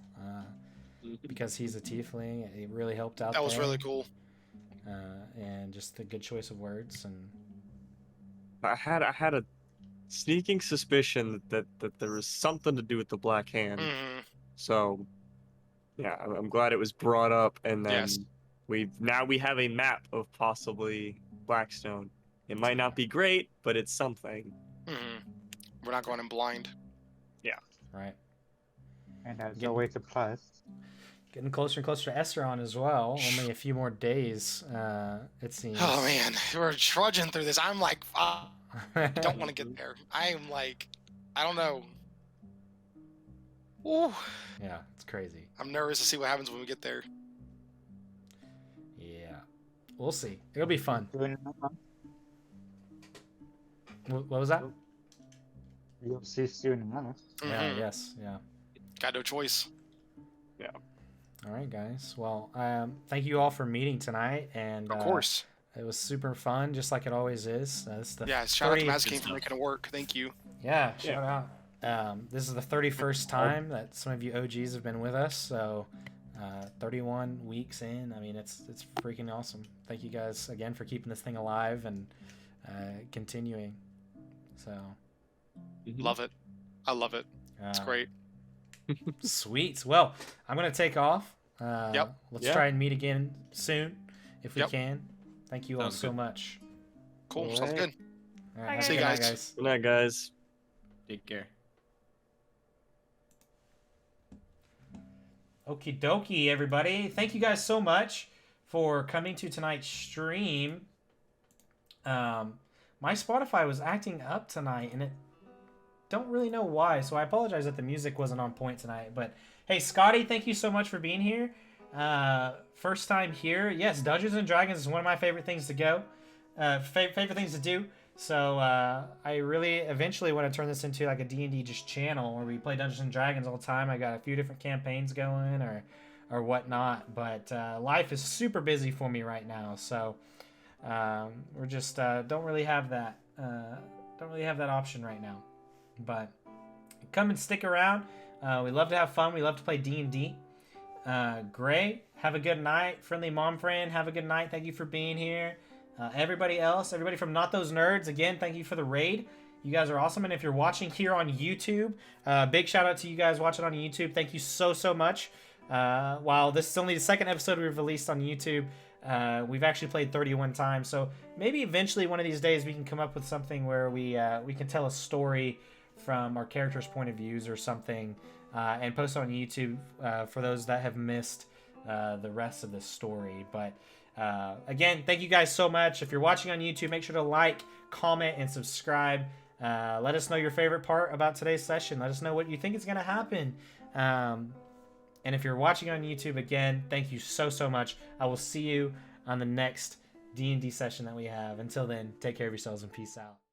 Because he's a Tiefling, it really helped out. That was there. really cool. And just a good choice of words and. I had a sneaking suspicion that there was something to do with the Black Hand. Hmm. So yeah, I'm glad it was brought up, and then Yes. we have a map of possibly Blackstone. It might not be great, but it's something. Hmm. We're not going in blind. Right. And that's Yeah. always a plus. Getting closer and closer to Esaron as well. Only a few more days, it seems. Oh man, we're trudging through this. I'm like, I don't want to get there. I am like, I don't know. Ooh, Yeah, it's crazy. I'm nervous to see what happens when we get there. Yeah, we'll see. It'll be fun. What was that? You'll see soon enough. Yeah. Mhm. Yes. Yeah. Got no choice. All right, guys. Well, thank you all for meeting tonight, and Of course. it was super fun, just like it always is. It's the Yeah, shout out to 30 Mass King stuff. for making it work. Thank you. Yeah, shout out. This is the 31st time that some of you OGs have been with us, so 31 weeks in. I mean, it's freaking awesome. Thank you guys again for keeping this thing alive and continuing. So Love it. I love it. It's uh, great. Sweet. Well, I'm gonna take off. Yep. Let's Yeah. try and meet again soon, if we Yep. can. Thank you all Sounds so good. much. Cool. All Sounds right. good. All Bye, have a See you good night, guys. Good night, guys. Take care. Okie dokie, everybody. Thank you guys so much for coming to tonight's stream. My Spotify was acting up tonight, and don't really know why, so I apologize that the music wasn't on point tonight. But hey, Scotty, thank you so much for being here. First time here. Yes, Dungeons and Dragons is one of my favorite things to go. Favorite things to do. So I really eventually want to turn this into like a D&D just channel where we play Dungeons and Dragons all the time. I got a few different campaigns going or whatnot, but life is super busy for me right now. So we're just don't really have that option right now. But come and stick around. We love to have fun. We love to play D&D. Gray, have a good night. Friendly mom friend, have a good night. Thank you for being here. Everybody else, everybody from Not Those Nerds, again, thank you for the raid. You guys are awesome. And if you're watching here on YouTube, big shout out to you guys watching on YouTube. Thank you so much. While this is only the second episode we've released on YouTube, we've actually played 31 times. So maybe eventually one of these days we can come up with something where we can tell a story from our characters' point of views or something, and post it on YouTube for those that have missed the rest of the story. But again, thank you guys so much. If you're watching on YouTube, make sure to like, comment, and subscribe. Let us know your favorite part about today's session. Let us know what you think is going to happen. And if you're watching on YouTube, again, thank you so much. I will see you on the next D&D session that we have. Until then, take care of yourselves and peace out.